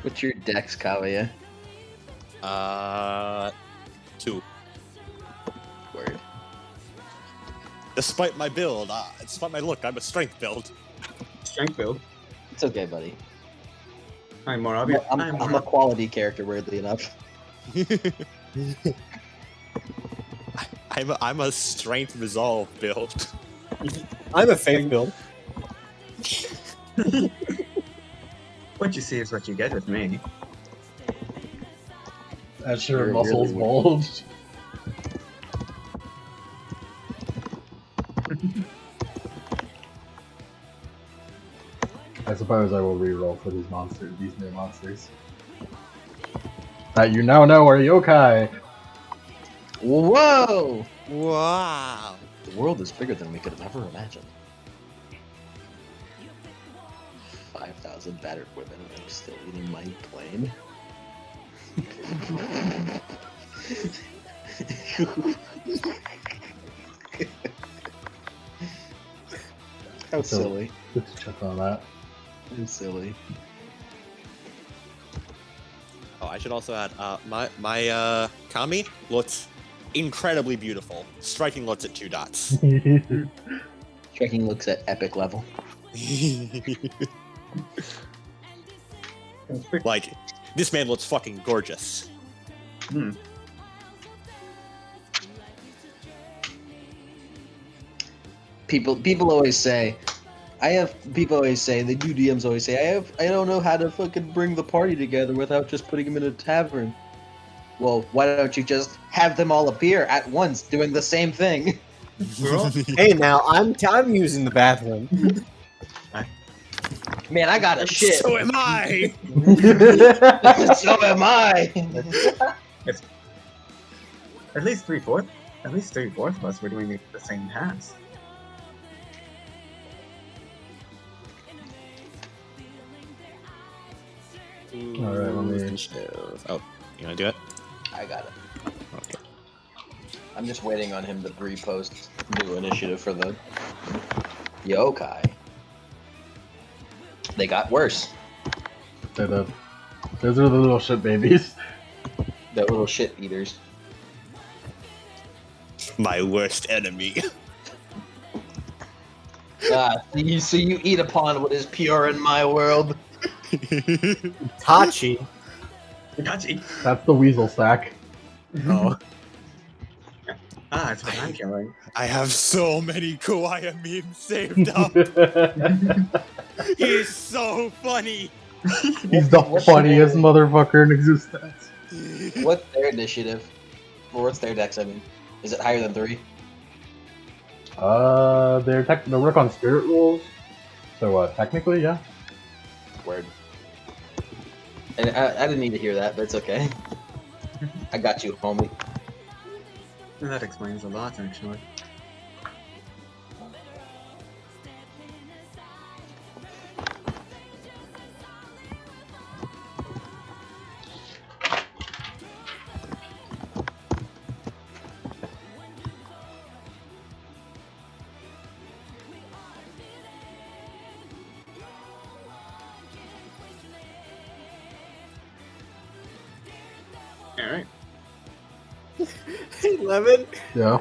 What's your dex, Kaguya? 2. Word. Despite my build, despite my look, I'm a strength build. Strength build. It's okay, buddy. I'm more obvious. I'm a quality character, weirdly enough. I'm a strength resolve build. I'm a faith build. What you see is what you get with me. As your You're muscles really bulged. I suppose I will reroll for these new monsters. That you now know are yokai. Whoa! Wow. The world is bigger than we could have ever imagined. 5,000 battered women, and I'm still eating my plane. How silly. Let's check on that. How silly. Oh, I should also add, my Kami looks incredibly beautiful. Striking looks at 2 dots. Striking looks at epic level. Like, this man looks fucking gorgeous. People always say, people always say, the new DMs always say, I don't know how to fucking bring the party together without just putting them in a tavern. Well, why don't you just have them all appear at once doing the same thing? Hey, now I'm using the bathroom. Man, I got a shit. So am I! So am I. At least 3/4 of us were doing the same task. Alright, let me... Oh, you wanna do it? I got it. Okay. I'm just waiting on him to repost new initiative for the yokai. They got worse. Those are the little shit babies. The little shit eaters. My worst enemy. So you eat upon what is pure in my world. Tachi. Gotcha. That's the weasel stack. Oh. That's what I'm killing. I have so many Kawaii memes saved up. He's so funny. He's the funniest motherfucker in existence. What's their initiative? Or what's their dex, I mean? Is it higher than 3? They work on spirit rules. So, technically, yeah. Word. And I didn't need to hear that, but it's okay. I got you, homie. And that explains a lot, actually. Alright. Hey, Lemon. Yeah.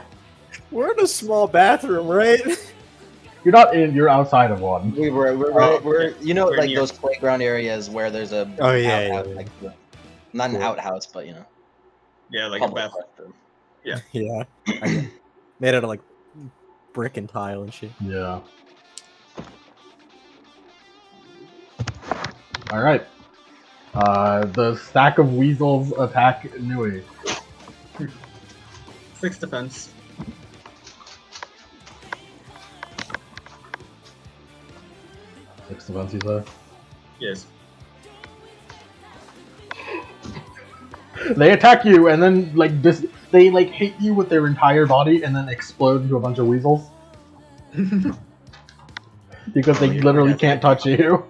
We're in a small bathroom, right? You're not in, you're outside of one. We're you know, We're like near. those playground areas where there's a Oh, yeah, outhouse, yeah. like, not an outhouse, but you know, Yeah, like a public bathroom. restroom. Yeah. Made out of like brick and tile and shit. Yeah. Alright. The stack of weasels attack Nui. 6 defense. Six defense, you say? Yes. They attack you, and then, like, they, like, hit you with their entire body, and then explode into a bunch of weasels. Because they literally can't touch you.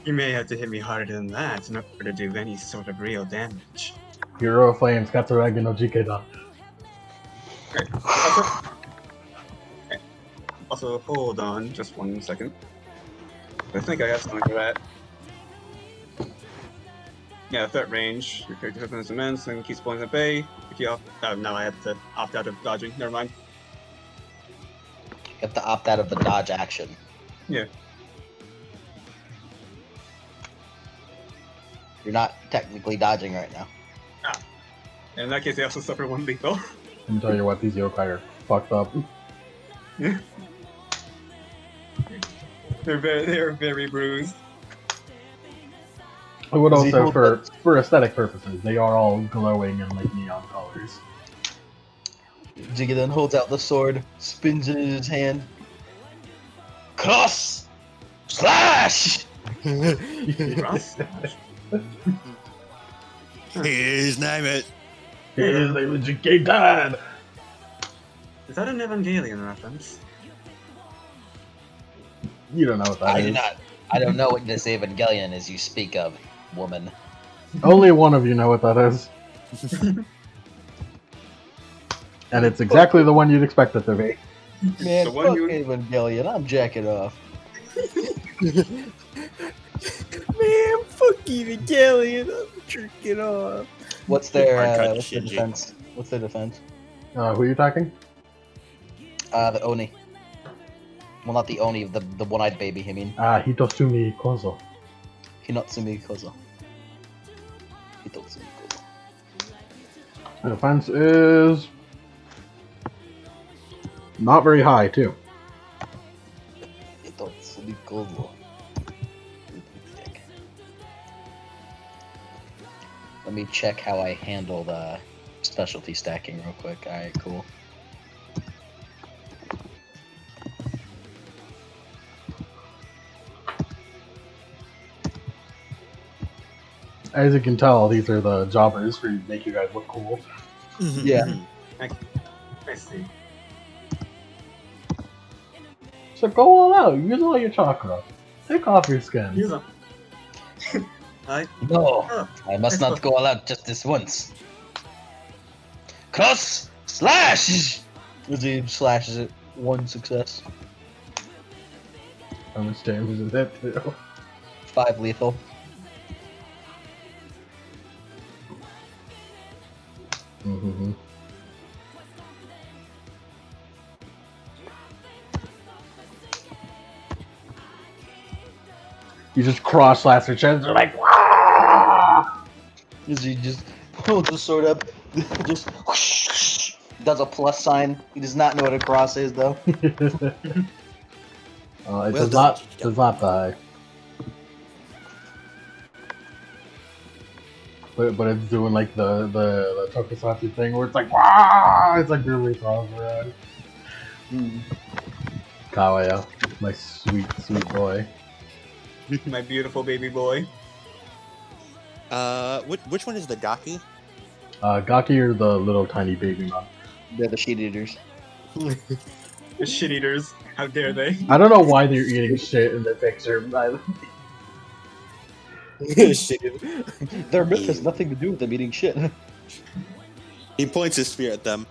You may have to hit me harder than that in order to do any sort of real damage. Hero of Flames, Katsuragi no Jikeda. Also, hold on just 1 second. I think I have something for that. Yeah, threat range. Your character weapon is immense and keeps pulling at bay. If you opt... Oh, no, I have to opt out of dodging. Never mind. You have to opt out of the dodge action. Yeah. You're not technically dodging right now. In that case, they also suffer 1 lethal. Let me tell you what, these yokai are fucked up. They're very bruised. I would Does he also, hold for aesthetic purposes, they are all glowing in, like, neon colors. Jigga then holds out the sword, spins it in his hand. Cross! Slash! Cross. His name it. His name is GK Dad. Is that an Evangelion reference? You don't know what that I is. do not. I don't know what this Evangelion is you speak of, woman. Only one of you know what that is. And it's exactly the one you'd expect it to be. Man, The one fuck you- Evangelion. I'm jacking off. Man, fuck Evangelion. I'm jerking off. What's their Hard cut to what's their Shinji. defense? What's their defense? Who are you talking? The Oni. Well, not the Oni, the one-eyed baby. I mean, Hitosumi Kozo. Hinotsumi Kozo. Hinotsumi Kozo. The defense is not very high, too. Hinotsumi Kozo. Let me check how I handle the specialty stacking real quick. Alright, cool. As you can tell, these are the jobbers who make you guys look cool. Yeah. I see. So go all out. Use all your chakra. Take off your skin. Use them. No, Oh, I must not go all out just this once. Cross slash. As he slashes it, one success, How much damage does that do? 5 lethal. Mm-hmm. You just cross slash their chest. They're like, "Wah!" As he just holds the sword up, just whoosh, does a plus sign. He does not know what a cross is, though. It Well does done. not die. But it's doing like the tokusatsu thing where it's like, wow, it's like really throws around. Kawaya, my sweet boy. my beautiful baby boy. Which one is the Gaki? Gaki are the little tiny baby mom. They're the shit eaters. The shit eaters. How dare they? I don't know why they're eating shit in the picture. Shit. Their myth has nothing to do with them eating shit. He points his spear at them.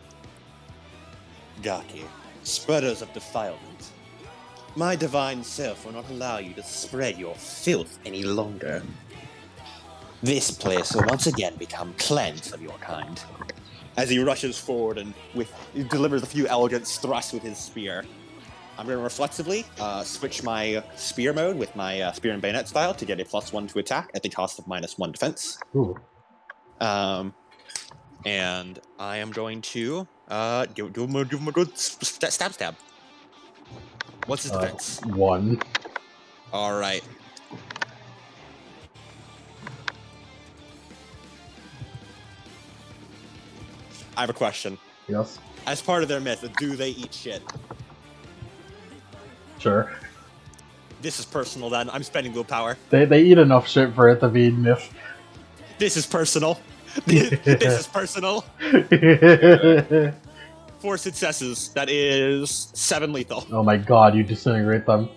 Gaki, spreaders of defilement. My divine self will not allow you to spread your filth any longer. This place will once again become cleansed of your kind. As he rushes forward and he delivers a few elegant thrusts with his spear. I'm going to reflexively switch my spear mode with my spear and bayonet style to get a +1 to attack at the cost of -1 defense. Ooh. And I am going to give him a good stab. What's his defense? 1. All right. I have a question. Yes. As part of their myth, do they eat shit? Sure. This is personal then. I'm spending willpower. They eat enough shit for it to be myth. This is personal. This is personal. 4 successes. That is 7 lethal. Oh my god, you disintegrate them.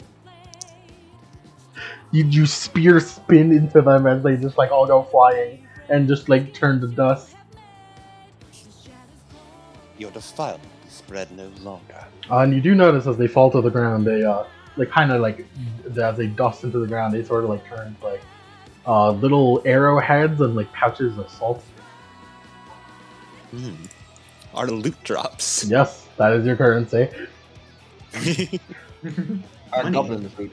You spear spin into them and they just like all go flying and just like turn to dust. Your defilement will spread no longer. And you do notice as they fall to the ground, they like kind of like as they dust into the ground, they sort of like turn into, like little arrowheads and like pouches of salt. Our loot drops. Yes, that is your currency. Our Money. goblin food.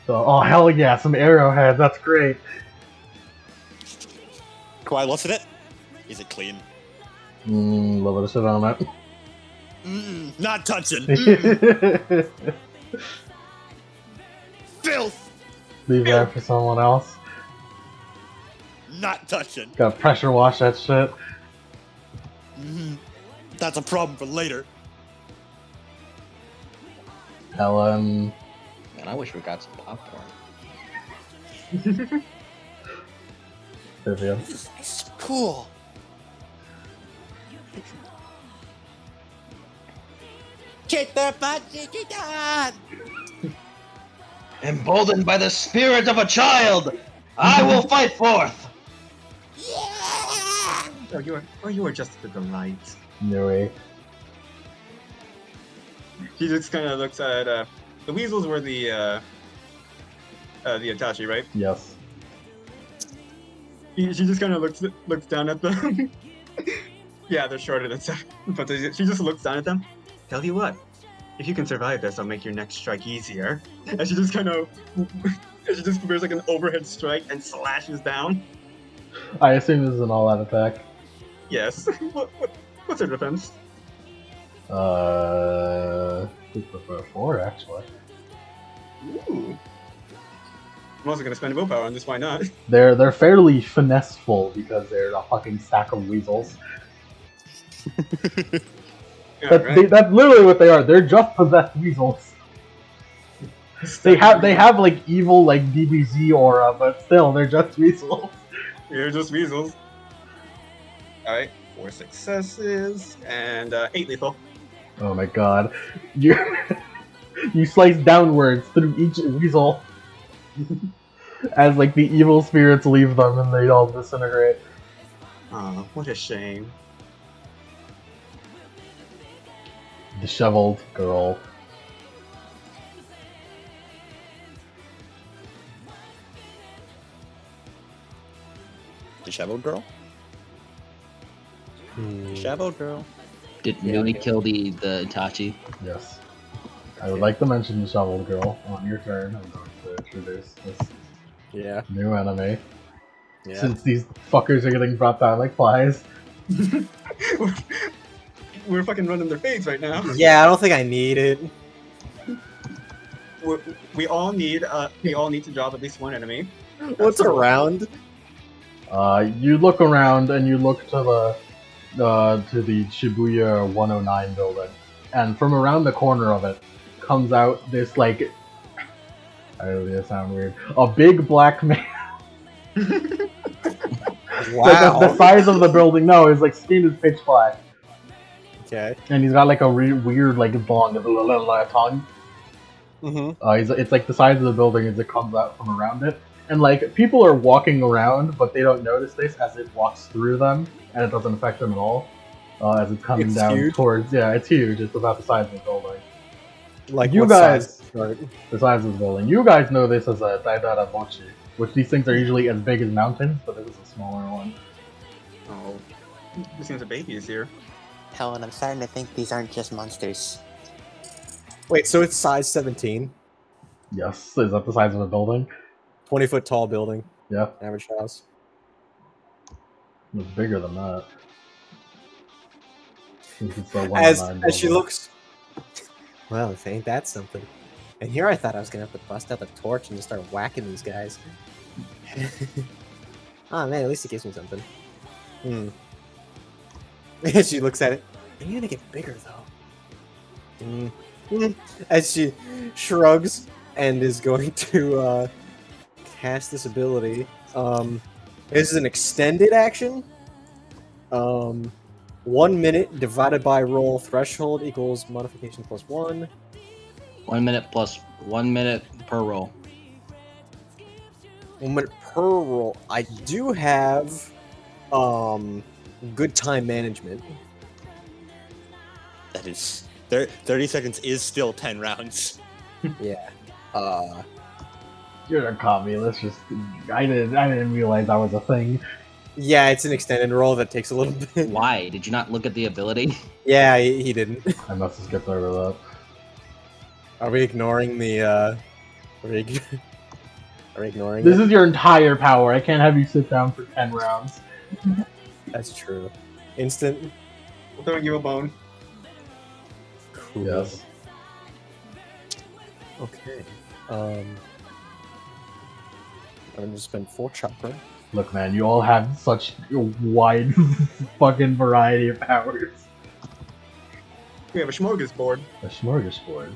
So, oh hell yeah, some arrowheads. That's great. Kawhi looks at it. Is it clean? A little bit of shit on that. Not touching. Filth. Leave that for someone else. Not touching. Gotta pressure wash that shit. That's a problem for later. Helen. Man, I wish we got some popcorn. Vivian. This is so cool. Get the done. Emboldened by the spirit of a child, I will fight forth. Yeah! You are just a delight. No way. He just kind of looks at the weasels were the Itachi, right? Yes. She just kind of looks down at them. Yeah, they're shorter than Seth, but she just looks down at them. Tell you what, if you can survive this, I'll make your next strike easier. And she just kind of, she just prepares like an overhead strike and slashes down. I assume this is an all-out attack. Yes. What's her defense? We prefer 4 actually. Ooh. I'm also gonna spend willpower on this. Why not? They're fairly finesseful because they're a fucking stack of weasels. That's literally what they are. They're just possessed weasels. They have like evil like DBZ aura, but still they're just weasels. You're just weasels. Alright, 4 successes and 8 lethal. Oh my god. You slice downwards through each weasel as like the evil spirits leave them and they all disintegrate. Oh, what a shame. Disheveled girl. Disheveled girl? Disheveled girl. Did Nui kill the Itachi? Yes. I would like to mention Disheveled girl on your turn. I'm going to introduce this new enemy. Yeah. Since these fuckers are getting brought down like flies. We're fucking running their fades right now. Yeah, I don't think I need it. We all need to drop at least one enemy. What's around? You look around and you look to the Shibuya 109 building, and from around the corner of it comes out this like, I don't know, this sound weird, a big black man. Wow. Like the size of the building. No, his like skin is pitch black. Okay. And he's got like a weird like long tongue. Mm-hmm. It's like the size of the building as it comes out from around it. And like people are walking around, but they don't notice this as it walks through them, and it doesn't affect them at all. As it's coming down huge. towards, it's huge. It's about the size of the building. Like You what guys- size? Right. The size of the building. You guys know this as a Daidara Bochi, which these things are usually as big as mountains, but this is a smaller one. Oh, this seems a baby is here. Helen, I'm starting to think these aren't just monsters. Wait, so it's size 17? Yes, is that the size of a building? 20-foot tall building. Yeah, Average house. it's bigger than that. Since it's a As 109 she building. looks... Well, if ain't that something. And here I thought I was going to have to bust out the torch and just start whacking these guys. Oh man, at least it gives me something. She looks at it. You're gonna get bigger though. As she shrugs and is going to cast this ability. This is an extended action. 1 minute divided by roll threshold equals modification plus 1. 1 minute plus 1 minute per roll. 1 minute per roll. I do have good time management. That is 30 seconds is still 10 rounds. Yeah. You're a commie. Let's just. I didn't realize that was a thing. Yeah, it's an extended roll that takes a little bit. Why? Did you not look at the ability? Yeah, he didn't. I must have skipped over that. Are we ignoring the? Are we ignoring This it? is your entire power. I can't have you sit down for 10 rounds. That's true. Instant. We're throwing you a bone. Cool. Yes. Okay. I'm gonna spend 4 chakra. Look, man, you all have such a wide fucking variety of powers. We have a smorgasbord. A smorgasbord.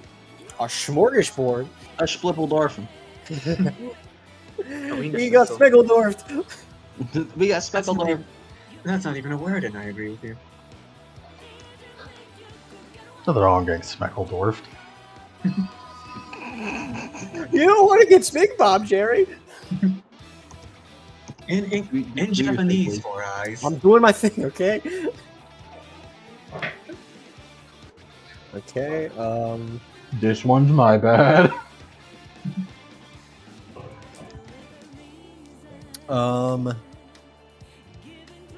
A smorgasbord. A Splippledorfen. He got Smeggledorfed. We got That's speckled not, dwarf. even, that's not even a word, and I agree with you. Nothing wrong getting speckled dwarfed. You don't want to get Smig Bob, Jerry. In Do your Japanese, thing, Four Eyes. I'm doing my thing, okay? Okay, This one's my bad.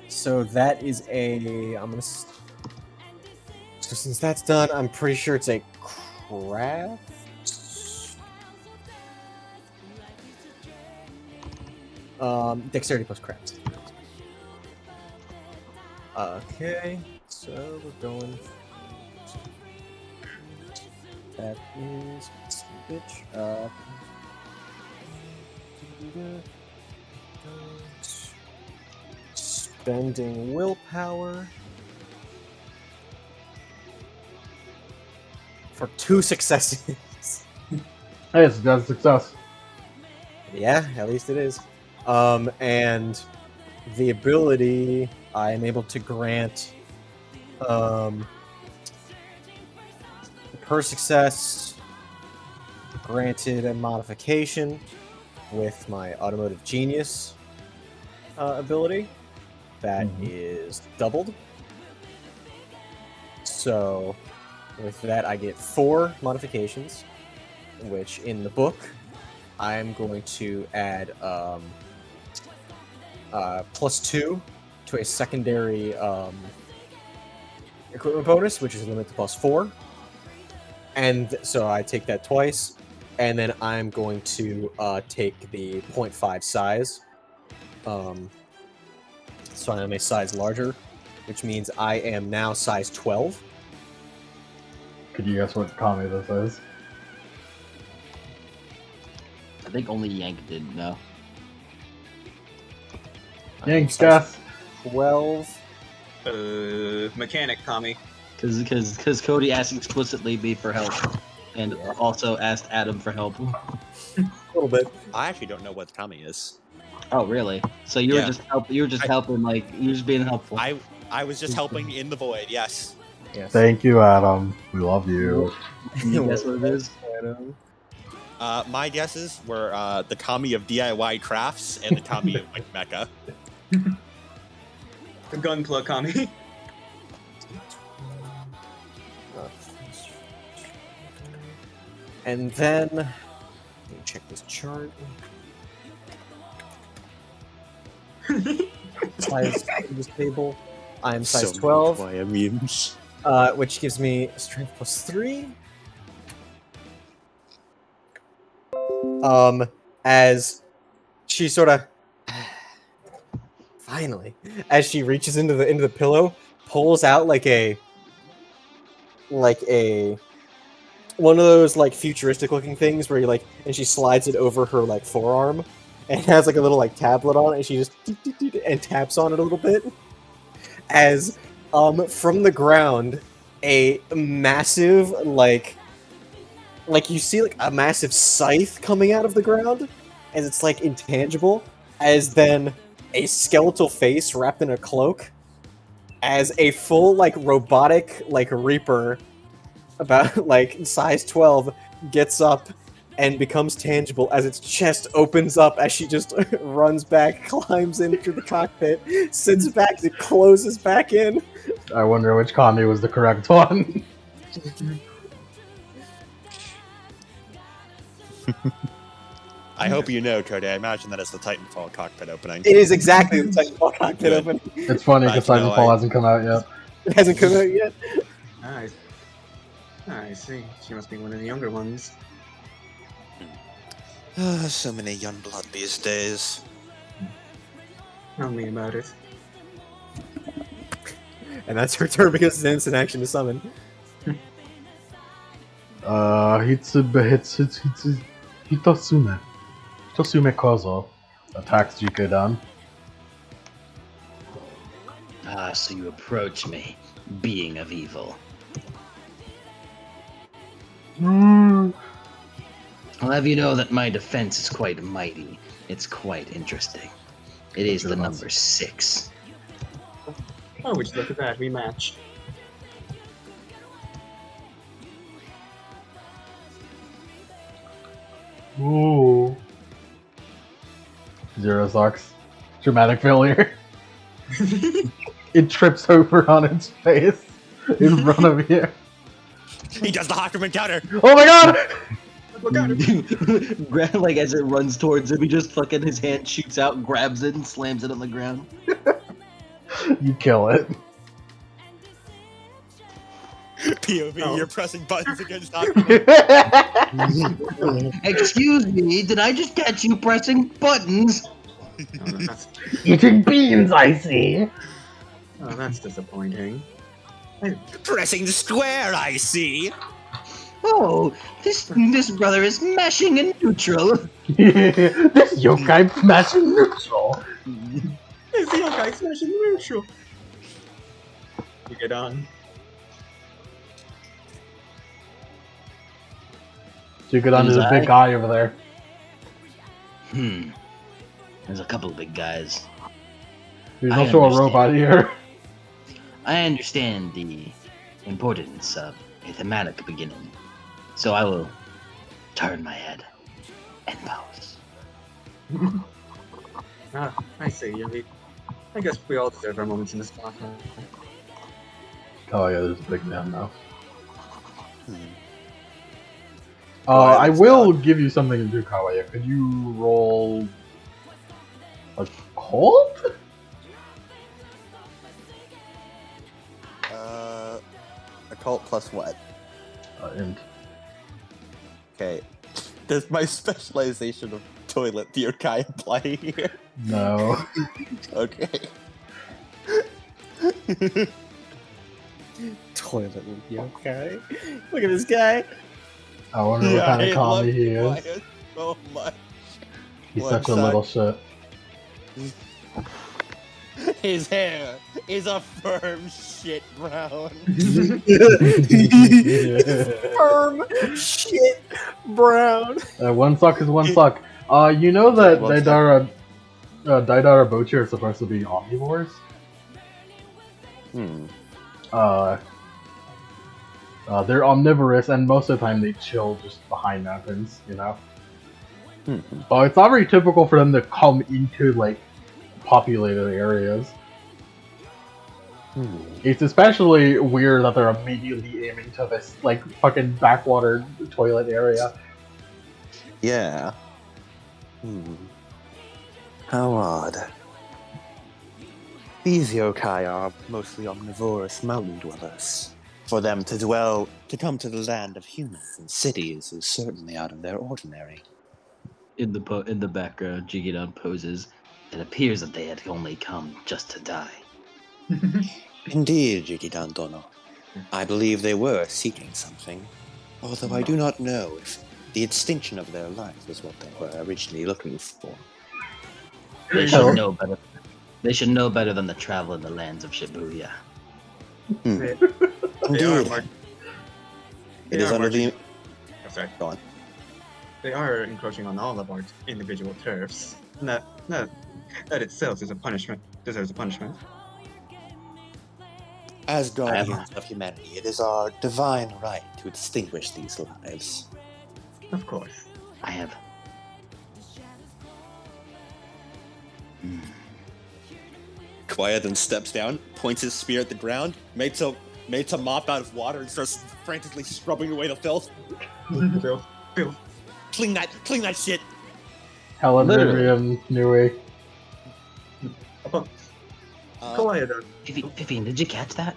So that is a. So since that's done, I'm pretty sure it's a craft. Dexterity plus craft. Okay, so we're going. That is bitch. Spending willpower for 2 successes. Hey, that's a success. Yeah, at least it is. And the ability I am able to grant per success granted a modification with my automotive genius ability that is doubled. So with that I get 4 modifications, which in the book I'm going to add +2 to a secondary equipment bonus, which is limited to +4. And so I take that twice, and then I'm going to take the 0.5 size. So I am a size larger, which means I am now size 12. Could you guess what kami this is? I think only Yank did know. Yanks, guess. 12. Mechanic Kami. Because Cody asked explicitly me for help, and also asked Adam for help. A little bit. I actually don't know what the kami is. Oh, really? So you were Yeah. just you were just helping, like you were just being helpful. I was just helping in the void. Yes. Yes. Thank you, Adam. We love you. Can you guess what it is? My guesses were the kami of DIY crafts and the kami of like mecha. The Gunpla Kami. And then let me check this chart. Size of this table. I'm size 12, memes. which gives me strength +3. As she sort of finally, as she reaches into the pillow, pulls out like a one of those like futuristic looking things where you like, and she slides it over her like forearm, and it has like a little like tablet on it, and she just and taps on it a little bit. As from the ground, a massive like you see like a massive scythe coming out of the ground, as it's like intangible, as then a skeletal face wrapped in a cloak, as a full like robotic like reaper about like size 12 gets up and becomes tangible as its chest opens up as she just runs back, climbs into the cockpit, sits back, it closes back in. I wonder which kami was the correct one. I hope you know, Cody. I imagine that is the Titanfall cockpit opening. It is exactly the Titanfall cockpit Good. opening. It's funny because Nice, no, Titanfall I- hasn't come out yet. It hasn't come out yet. Nice. I see. She must be one of the younger ones. So many young blood these days. Tell me about it. And that's her turn because it's an instant action to summon. Hitsume Kozo attacks Jikodan. Ah, so you approach me, being of evil. I'll have you know that my defense is quite mighty. It's quite interesting. It is the Sure, number 6. Oh, would you look at that? We match. Ooh. 0 sucks. Dramatic failure. It trips over on its face in front of you. He does the Hawkerman counter. Oh my god! Look at him. Like as it runs towards him, he just fucking his hand shoots out, grabs it, and slams it on the ground. You kill it. POV, Oh. you're pressing buttons against Hawkerman. Excuse me, did I just catch you pressing buttons? Oh, that's, Eating beans, I see. oh, that's disappointing. Pressing square, I see. Oh, this brother is mashing in neutral. This yokai smashing neutral. It's the yokai smashing neutral. You get on. You get onto the big guy over there. There's a couple of big guys. There's I also a understand. robot here. I understand the importance of a thematic beginning, so I will turn my head and pose. Ah, I see. I guess we all deserve our moments in this spot. Oh yeah, there's a big man now. Go ahead, I let's will go. give you something to do, Kawaya. Could you roll a cold? Occult plus what? Int. Okay. Does my specialization of toilet yokai apply here? No. Okay. Toilet with yokai. Look at this guy. I wonder what kind of commie he is. Wyatt so much. He's One such a sec. little shit. His hair is a firm shit brown. Firm shit brown. One suck is one suck. You know that One suck. Daidara Bochi are supposed to be omnivores? They're omnivorous, and most of the time they chill just behind mountains, you know? But it's not very typical for them to come into, like, populated areas. It's especially weird that they're immediately aiming to this, like, fucking backwater toilet area. Yeah. How odd. These yokai are mostly omnivorous mountain dwellers. For them to come to the land of humans and cities is certainly out of their ordinary. In the background, Jigidon poses. It appears that they had only come just to die. Indeed, Jikidan Dono. I believe they were seeking something, although I do not know if the extinction of their life was what they were originally looking for. They should know better. They should know better than to travel in the lands of Shibuya. They are Indeed. mar- It they is are under the... marching- oh, sorry. Go on. They are encroaching on all of our individual turfs. And that itself is a punishment. Deserves a punishment. As guardians of humanity, it is our divine right to extinguish these lives. Of course. I have. Quiet then steps down, points his spear at the ground, makes a mop out of water and starts frantically scrubbing away the filth. Bill. Clean that shit. Helen, Literally. Miriam, Nui. Kawaya does. Vivian, did you catch that?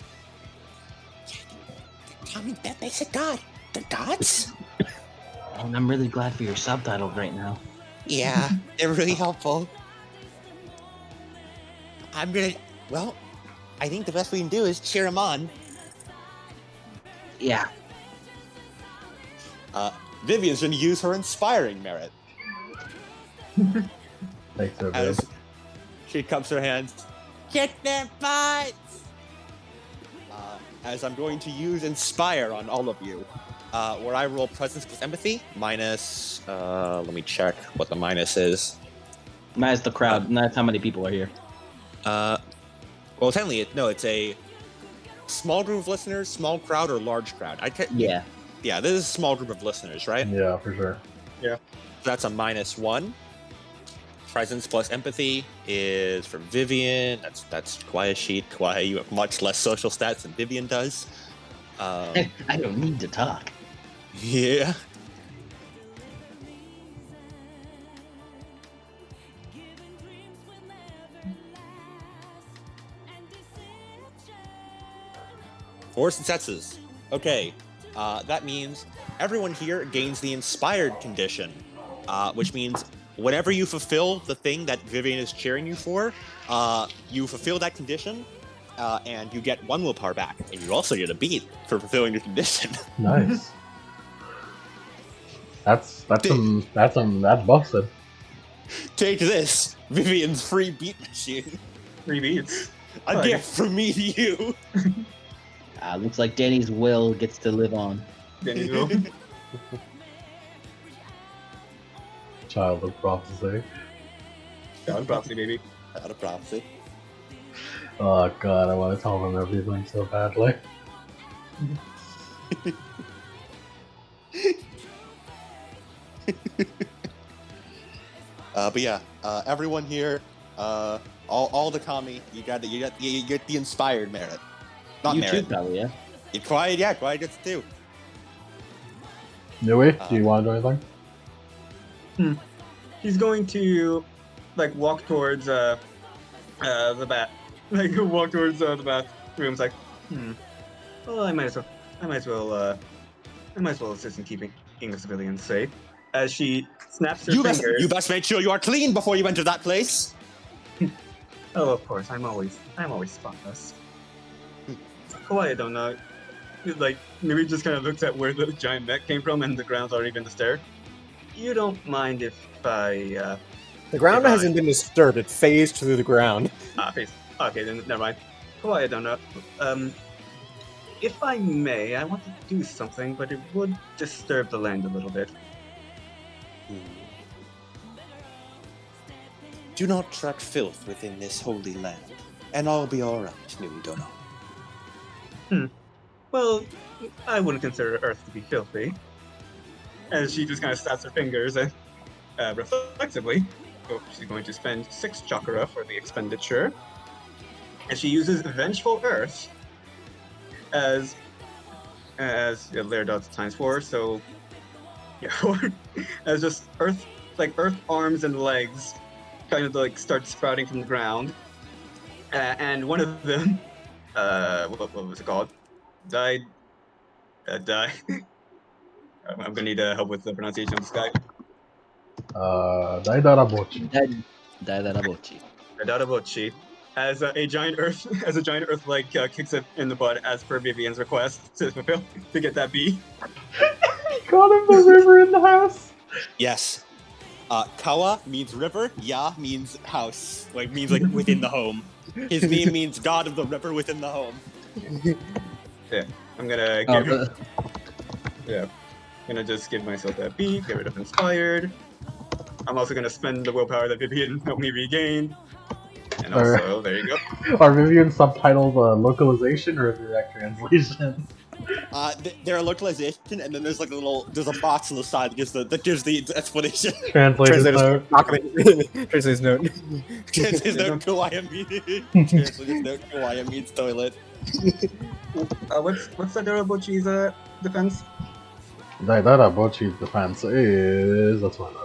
Tommy, that makes a god. The gods? And I'm really glad for your subtitles right now. Yeah, they're really helpful. I think the best we can do is cheer him on. Yeah. Vivian's gonna use her inspiring merit. Thanks, so As good. she cups her hands. Kick their butts! As I'm going to use Inspire on all of you. Where I roll Presence plus Empathy, minus... let me check what the minus is. Minus the crowd. That's how many people are here. Well, technically, it's a small group of listeners, small crowd, or large crowd. Yeah. Yeah, this is a small group of listeners, right? Yeah, for sure. So that's a -1. Presence plus empathy is from Vivian. That's Quiet Sheet. Quiet, you have much less social stats than Vivian does. I don't need to talk. Yeah. Four successes. Okay. That means everyone here gains the inspired condition, which means whenever you fulfill the thing that Vivian is cheering you for, you fulfill that condition, and you get 1 willpower back, and you also get a beat for fulfilling the condition. Nice. That's busted. Take this, Vivian's free beat machine. 3 beats. A gift from me to you. Looks like Danny's will gets to live on. Danny's will. Child of prophecy. Child of prophecy, baby. Out of prophecy. Oh god, I want to tell them everything so badly. But yeah, everyone here, all the kami, you get the inspired merit. Not you merit. too, probably, yeah. Quiet gets it too. Nui, do you want to do anything? He's going to walk towards the bat. Walk towards the bathroom. It's like, well, I might as well assist in keeping the civilians safe. As she snaps her fingers. You best make sure you are clean before you enter that place. Oh, of course. I'm always spotless. Kawaii, I don't know. Maybe just kind of looks at where the giant mech came from, and the ground's already been disturbed. You don't mind if I? The ground hasn't been disturbed. It phased through the ground. Phased. Okay, then never mind. Kawaii, I don't know. If I may, I want to do something, but it would disturb the land a little bit. Do not track filth within this holy land, and I'll be alright, Nui Dono. Well, I wouldn't consider Earth to be filthy. As she just kind of snaps her fingers and reflexively, she's going to spend 6 chakra for the expenditure. And she uses Vengeful Earth as Lair dots ×4, so yeah, as just earth arms and legs kind of start sprouting from the ground, and one of them, what was it called? Died. I'm gonna need help with the pronunciation of this guy. Daidarabochi. Daidarabochi. As a giant earth kicks it in the butt as per Vivian's request to fulfill to get that B. Got him the river in the house. Yes. Kawa means river. Ya means house. Means within the home. His name means God of the river within the home. Yeah, I'm gonna give. Gonna just give myself that B. Get rid of inspired. I'm also gonna spend the willpower that Vivian helped me regain. And also, there you go. Are Vivian subtitles localization or direct translation? They're a localization, and then there's a box on the side that gives the explanation. Translator's note. Translator's note. Translator's note. Kawaii means toilet. What's Daidarabochi's defense? Daidarabochi's defense is... Let's find out.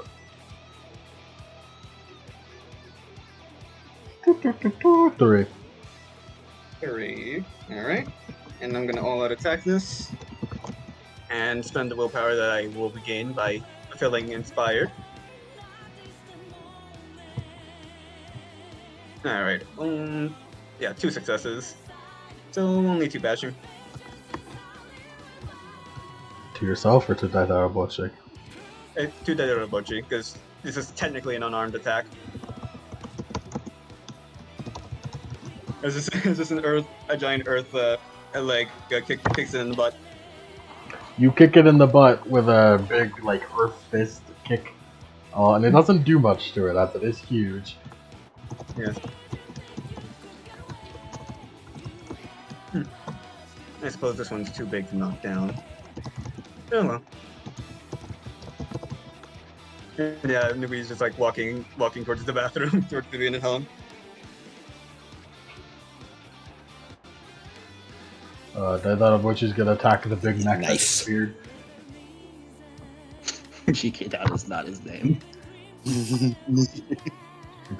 3. 3. Alright. And I'm gonna all-out attack this. And spend the willpower that I will regain by fulfilling Inspired. Alright. Yeah, 2 successes. So only 2 bashing. To yourself or to Daidarabochi? To Daidarabochi, because this is technically an unarmed attack. Is this a giant earth leg kicks it in the butt? You kick it in the butt with a big earth fist kick. And it doesn't do much to it, as it is huge. Yes. I suppose this one's too big to knock down. Oh well. Yeah, Nubi's just like walking towards the bathroom, towards Vivian at home. They thought of which is gonna attack the big neck Nice. beard. Jikedan is not his name. It's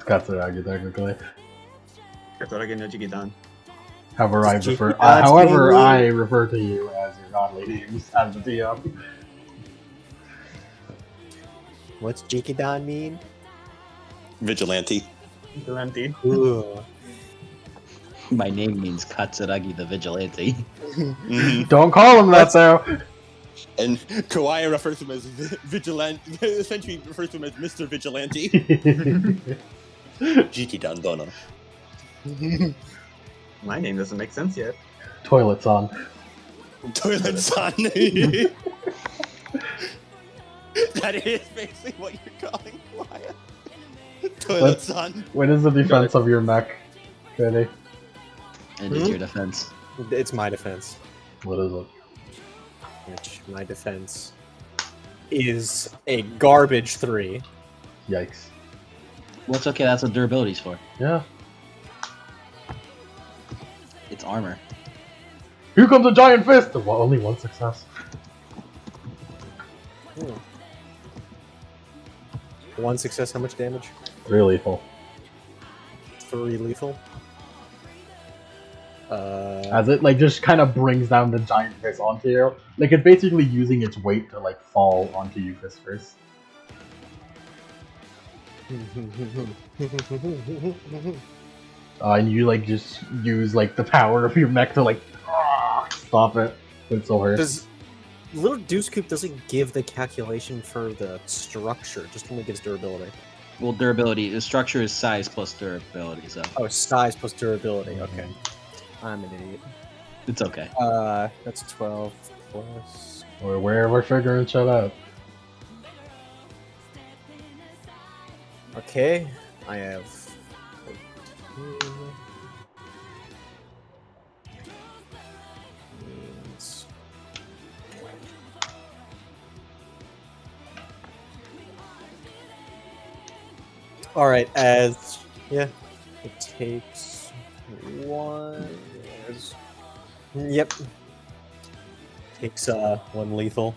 Katsuragi technically. Katsuragi no Jikidan. However, I Is refer. Jikidan's However, name? I refer to you as your godly names as the DM. What's Jikidan mean? Vigilante. Vigilante. Ooh. My name means Katsuragi the Vigilante. Don't call him that, though. And Kawaii refers to him as Vigilante, essentially refers to him as Mr. Vigilante. Jikidan Dono. My name doesn't make sense yet. Toilet's on. Toilet son. That is basically what you're calling Kawaii. Toilet Let's- son. What is the defense of your mech, Kenny? And it's your defense. It's my defense. What is it? Which my defense is a garbage 3. Yikes. Well, it's okay, that's what durability's for. Yeah. It's armor. Here comes a giant fist! Well, only one success. One success, how much damage? 3 lethal. 3 lethal. As it like just kind of brings down the giant fist onto you. Like it's basically using its weight to like fall onto you fist first. And you like just use like the power of your mech to like stop it. It's so hurt. Does Little Deuce Coop doesn't give the calculation for the structure, just only gives durability. Well, durability, the structure is size plus durability, so Oh, size plus durability, okay. I'm an idiot. it's okay. That's 12 plus. We're figuring shit out. Okay, I have. 13. Means- All right, as yeah, it takes one. Yep, takes one lethal.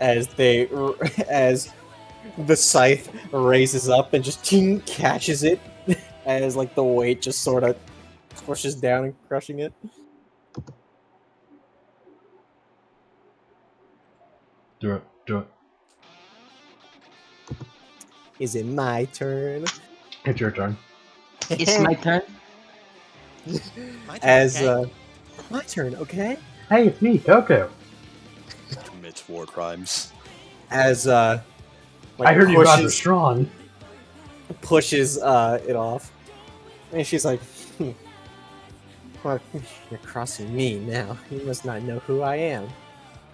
As as the scythe raises up and just ting, catches it, as like the weight just sort of pushes down and crushing it. Do it. Do it. Is it my turn? It's your turn. It's my turn. As my turn, okay. Hey, it's me, Coco. Commits war crimes. As I heard you guys are strong. pushes it off, and she's like, "Well, you're crossing me now. You must not know who I am,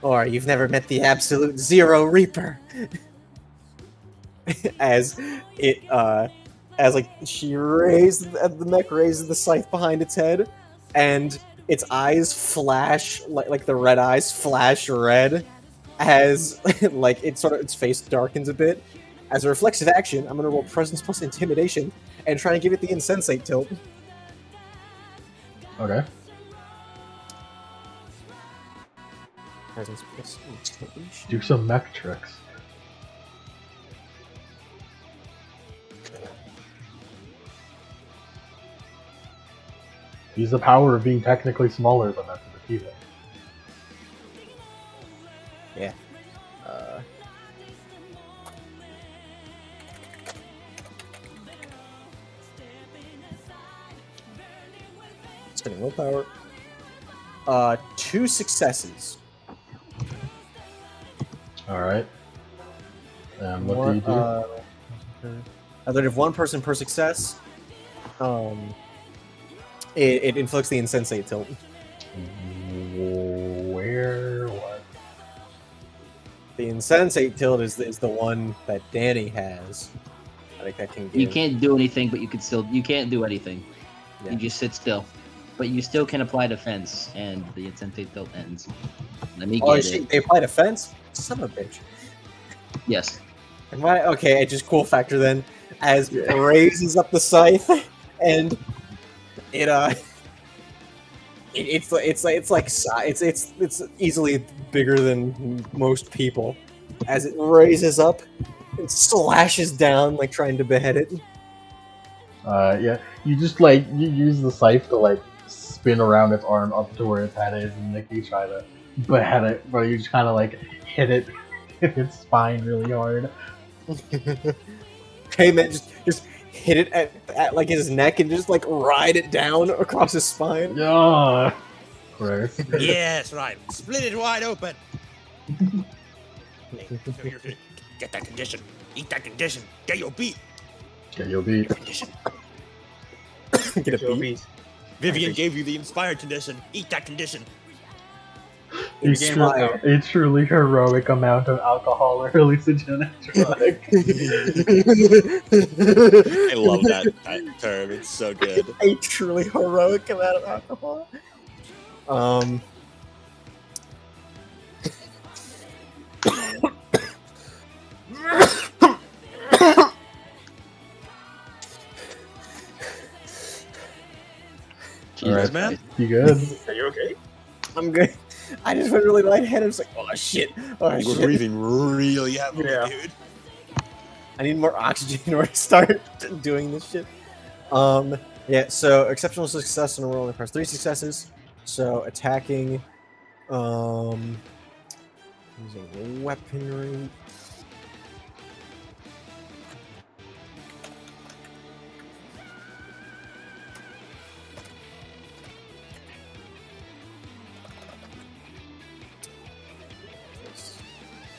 or you've never met the absolute Zero Reaper." As it as like she raised the mech raises the scythe behind its head, and its eyes flash like the red eyes flash red as like its face darkens a bit. As a reflexive action, I'm gonna roll presence plus intimidation and try and give it the insensate tilt. Okay. Presence plus intimidation. Do some mech tricks. Use the power of being technically smaller than that to defeat it. Yeah. Spending willpower. 2 successes. Alright. And what do you do? At the rate of 1 person per success, it inflicts the insensate tilt. Where? What? The insensate tilt is the one that Danny has. I think that can give. You can't do anything, but you can't do anything. Yeah. You just sit still. But you still can apply defense, and the insensate tilt ends. Let me get it. They apply defense? Son of a bitch. Yes. And why? Okay, just cool factor then. As it raises up the scythe, and it's easily bigger than most people. As it raises up, it slashes down like trying to behead it. Yeah, you just like you use the scythe to like spin around its arm up to where its head is, and like you try to behead it, but you just kind of like hit it in its spine really hard. Hey man, just hit it at like his neck and just like ride it down across his spine. Yeah, gross. Yes, right. Split it wide open. Get that condition. Eat that condition. Get your beat. Get your beat. Condition. Get a beat. Vivian gave you the inspired condition. Eat that condition. A truly heroic amount of alcohol or hallucinogenic drug. I love that term. It's so good. A truly heroic amount of alcohol. Jesus, man. You good? Are you okay? I'm good. I just went really lightheaded. I was like, oh shit. Oh You were shit. breathing really heavily, Yeah. dude. I need more oxygen in order to start doing this shit. Yeah, so exceptional success in a roll requires 3 successes. So attacking, using weaponry.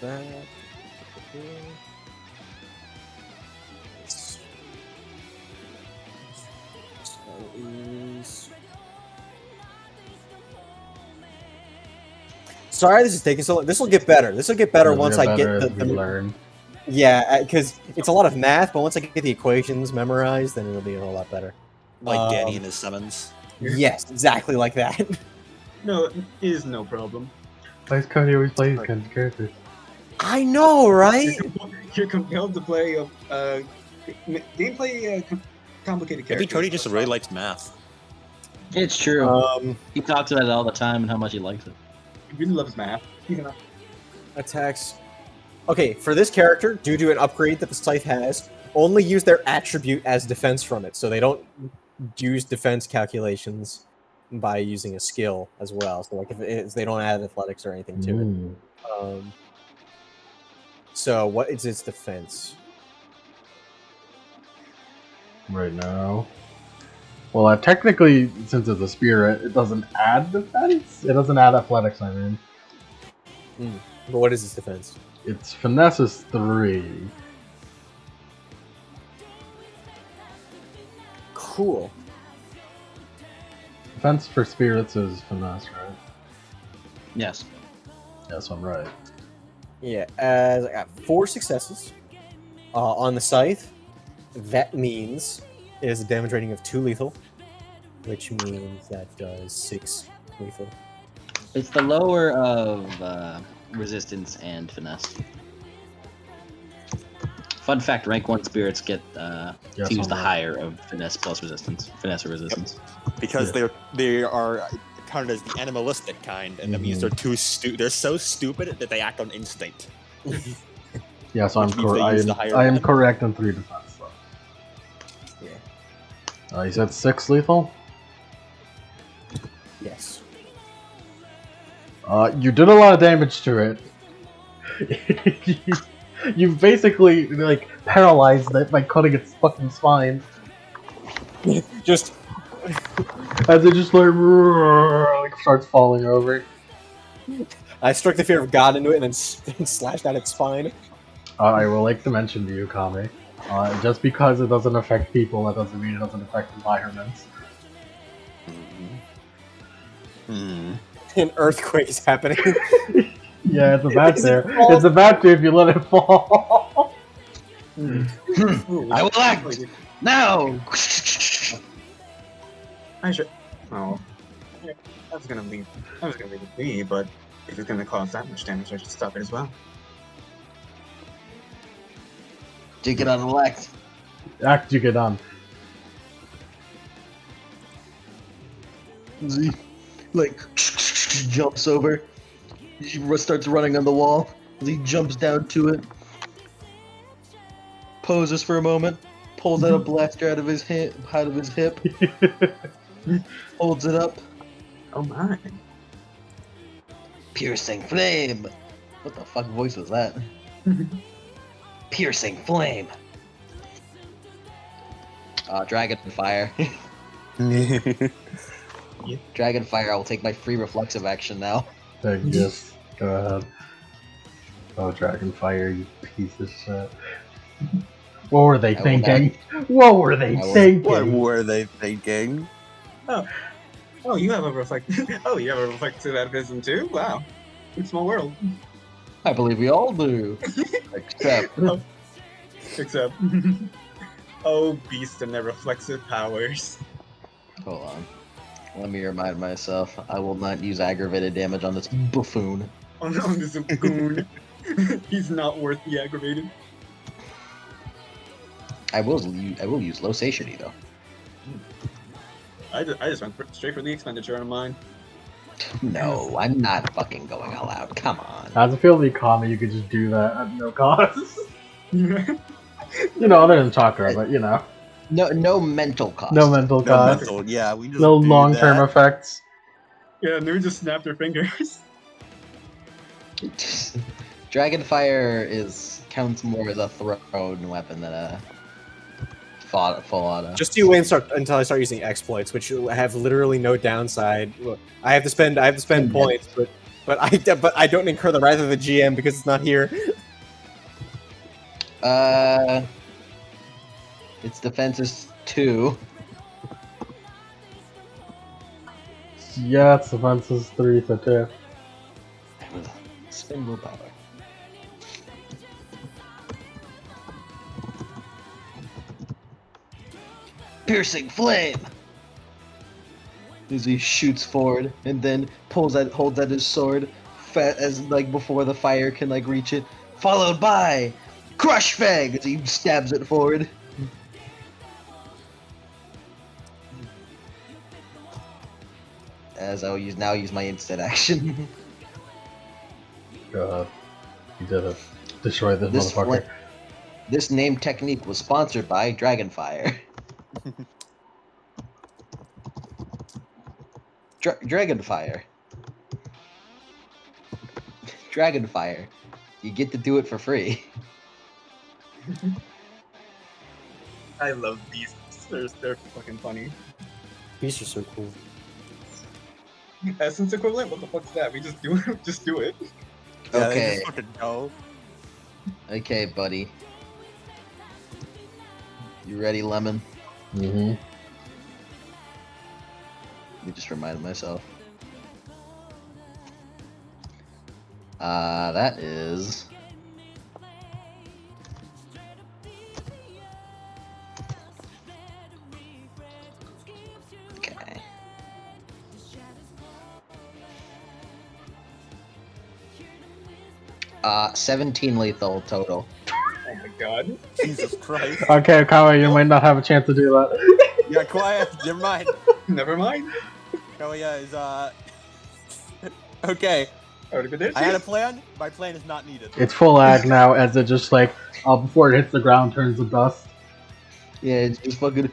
That. Sorry, this is taking so long. This will get better. This will get better once I get the learn. Yeah, because it's a lot of math, but once I get the equations memorized, then it'll be a whole lot better. Like Danny and his summons. Yes, exactly like that. No, it is no problem. Why does Cody always play these kinds of characters? I know, right? You're compelled to play gameplay complicated I characters. think Cody just really likes math. It's true. Um, He talks about it all the time and how much he likes it. He really loves math. You know. attacks. Okay, for this character, due to an upgrade that the scythe has, only use their attribute as defense from it, so they don't use defense calculations by using a skill as well. So like if they don't add athletics or anything to it. So what is its defense? Right now. Well, technically, since it's a spirit, it doesn't add defense. It doesn't add athletics, I mean. But what is its defense? Its finesse is 3. Cool. Defense for spirits is finesse, right? Yes. Yes, I'm right. Yeah, as I got 4 successes on the scythe. That means it has a damage rating of 2 lethal, which means that does 6 lethal. It's the lower of resistance and finesse. Fun fact, rank 1 spirits get to use the higher of finesse plus resistance. Finesse or resistance. Because they are counted as the animalistic kind, and that means they're they're so stupid that they act on instinct. Yeah, so Which means they use the higher I am one. correct in 3 defense, though. Yeah. You said 6 lethal? Yes. You did a lot of damage to it. you basically, like, paralyzed it by cutting its fucking spine. Just As it just, like starts falling over. I struck the fear of God into it and then slashed at its spine. I will like to mention to you, Kame, just because it doesn't affect people, that doesn't mean it doesn't affect environments. An earthquake is happening. Yeah, it's a bad As it fear. falls- It's a bad fear if you let it fall. I will act now. I should. Oh, yeah, I was gonna leave. I was gonna leave it be, but if it's gonna cause that much damage, I should stop it as well. Take it out of act. Act you get on. Z, like, jumps over. He starts running on the wall. Z jumps down to it. Poses for a moment. Pulls out a blaster out of his hip. Holds it up. Oh my! Piercing flame. What the fuck voice was that? Piercing flame. Dragon fire. Dragon fire. I will take my free reflexive action now. Yes, go ahead. Oh, Dragonfire, you piece of shit. What were they I will thinking? What were they I will- thinking? What were they thinking? Oh, you have a reflective atvism too. Wow, it's small world. I believe we all do. Except Except, oh, beasts and their reflexive powers. hold on. Let me remind myself. I will not use aggravated damage on this buffoon. On this goon. He's not worth the aggravated. I will use low satiety though. I just went straight for the expenditure on mine. No, I'm not fucking going all out. Come on. How's it feel to be common? You could just do that at no cost. You know, other than chakra, but you know, No mental cost. no mental No cost, mental. Yeah, we just no do long-term that. effects. Yeah, and they would just snap their fingers. Dragonfire counts more as a thrown weapon than a full auto. Just you wait until I start using exploits, which have literally no downside. Look, I have to spend points, but I don't incur the wrath of the GM because it's not here. Its defense is 2. Yeah, its defense is 3 to 2. Spin willpower. Piercing flame. As he shoots forward and then holds out his sword, as like before the fire can like reach it. Followed by crush fang as he stabs it forward. As I'll use my instant action. Go ahead. You did it. Destroy this This motherfucker. This name technique was sponsored by Dragonfire. Dragonfire. Dragonfire. You get to do it for free. I love beasts. They're fucking funny. These are so cool. Essence equivalent? What the fuck's that? We just do it. Just do it. Yeah, Okay. they just fucking go. Okay, buddy. You ready, Lemon? Mm-hmm. Let me just remind myself. That is... Okay. 17 lethal total. Oh my god. Jesus Christ. Okay, Kawa, you might not have a chance to do that. Yeah, quiet. Never mind. Never mind. Koya is okay. Already been there. I had a plan. My plan is not needed. It's full ag now, as it just like before it hits the ground turns to dust. Yeah, it's just fucking...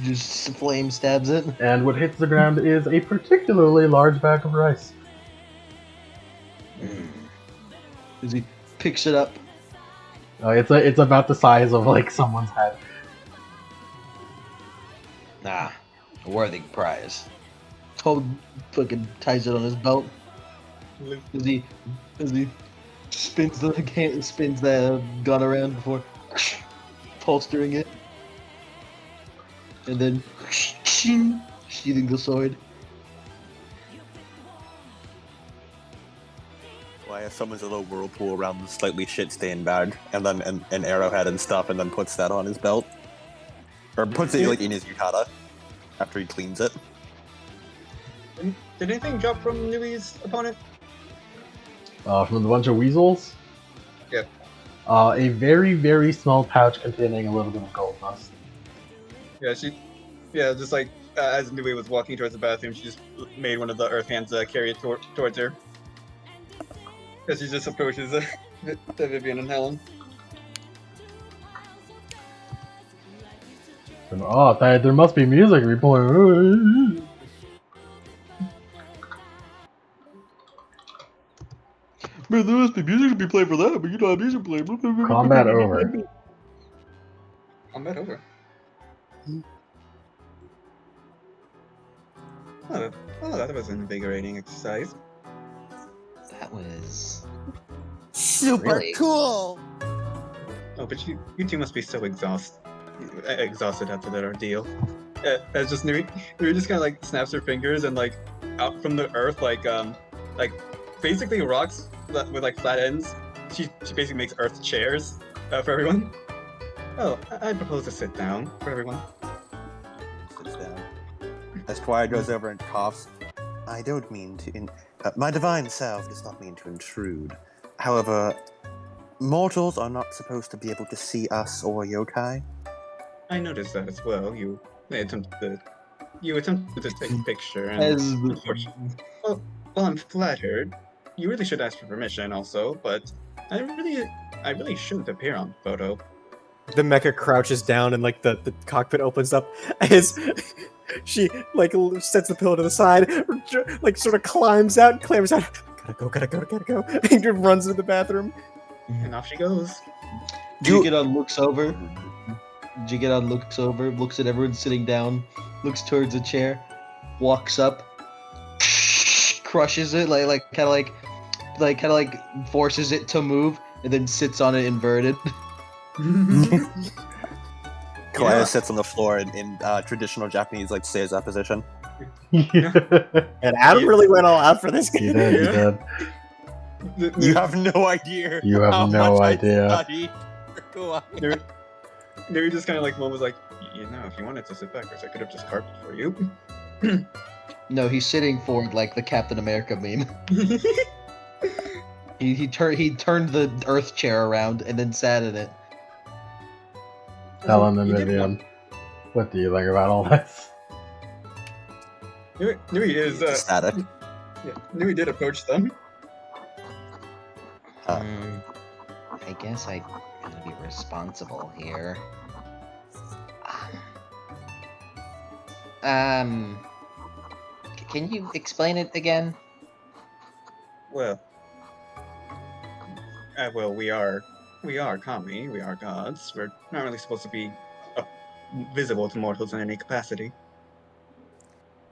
Just flame stabs it. And what hits the ground is a particularly large bag of rice. As he picks it up. It's about the size of like someone's head. Nah, a worthy prize. Fucking ties it on his belt. As he spins the gun around before holstering it, and then sheathing the sword. summons a little whirlpool around the slightly shit-stained bag, and then an arrowhead and stuff, and then puts that on his belt. Or puts it like in his yukata after he cleans it. Did anything drop from Nui's opponent? From the bunch of weasels? Yeah. A very, very small pouch containing a little bit of gold dust. Yeah, just like as Nui was walking towards the bathroom, she just made one of the earth hands carry it towards her. As she just approaches Vivian and Helen. Oh, there must be music replaying. Man, there must be music to be played for that, but you don't have music playing. Combat over. Combat over. Oh, that was an invigorating exercise. That was Super Really? cool! Oh, but you two must be so exhausted after that ordeal. As just Nui just kind of like snaps her fingers and like out from the earth like basically rocks with like flat ends. She basically makes earth chairs for everyone. Oh, I propose to sit down for everyone. Sits down. As Quiet goes over and coughs, I don't mean to. My divine self does not mean to intrude. However, mortals are not supposed to be able to see us or yokai. I noticed that as well. You attempted to take a picture, and As unfortunately, well, I'm flattered. You really should ask for permission, also. But I really shouldn't appear on the photo. The mecha crouches down and like the cockpit opens up as she like sets the pillow to the side, like sort of clambers out, gotta go, and just runs into the bathroom. And off she goes. Jigidon looks over. Looks at everyone sitting down, looks towards a chair, walks up, crushes it, kind of forces it to move, and then sits on it inverted. Quiet sits on the floor in traditional Japanese like seiza position. And Adam really went all out for this He game. did. You have no idea. You have how no much idea. I studied for Kawaii. Nui just kind of like was like, if you wanted to sit backwards, I could have just carved it for you. No, he's sitting forward like the Captain America meme. He turned the Earth chair around and then sat in it. Helen and You did Vivian, what do you think about all this? Nui is Static. Nui did approach them. I guess I'm gonna be responsible here. Can you explain it again? Well, we are kami. We are gods. We're not really supposed to be visible to mortals in any capacity.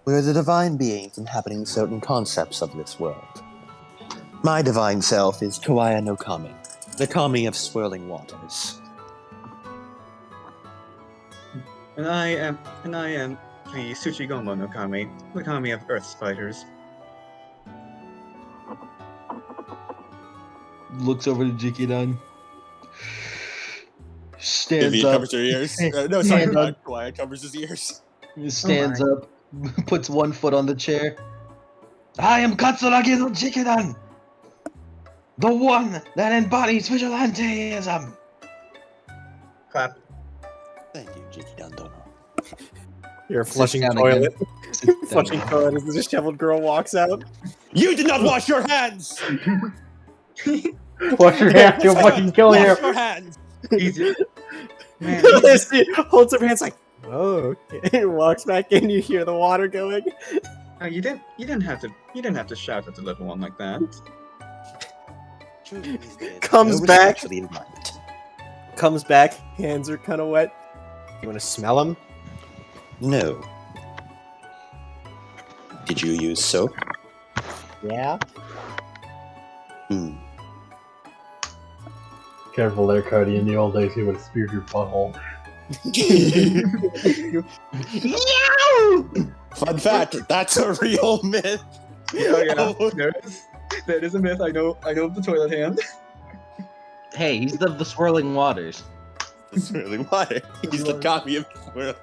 We're the divine beings inhabiting certain concepts of this world. My divine self is Kawaii no Kami, the Kami of swirling waters. And I am the Tsuchigomo no Kami, the Kami of earth spiders. Looks over to Jikidon. Stands Vivian up. covers her ears. No, sorry, Quiet covers his ears. Stands up. Puts one foot on the chair. I am Katsuragi no Jikidon! The one that embodies vigilanteism! Clap. Thank you, Jikidon Dono. You're flushing down toilet. Sit down. Flushing toilet as the disheveled girl walks out. You did not wash your hands! Wash your hands, you'll fucking kill you. Wash your hands! Easy. Man, She holds up her hands like, oh, okay. Walks back in, you hear the water going. you didn't have to shout at the little one like that. Comes Nobody back. actually invited. Comes back, hands are kind of wet. You want to smell them? No. Did you use soap? Yeah. Careful there, Cody. In the old days, he would have speared your butthole. Fun fact, that's a real myth. Oh yeah, Oh. there is. That is a myth. I know the toilet hand. Hey, he's the swirling waters. It's really water. He's the copy of Swirling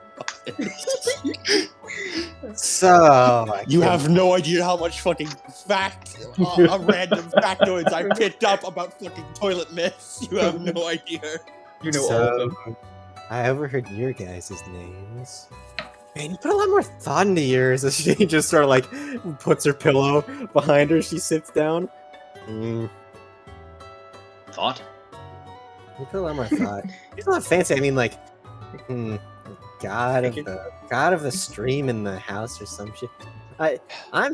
So You have no idea how much fucking random factoids I picked up about fucking toilet myths. You have no idea. You know all of them. I overheard your guys' names. Man, you put a lot more thought into yours as she just sort of like puts her pillow behind her. She sits down. Thought? You put a lot more thought. It's not fancy. I mean, like, god of the stream in the house or some shit. I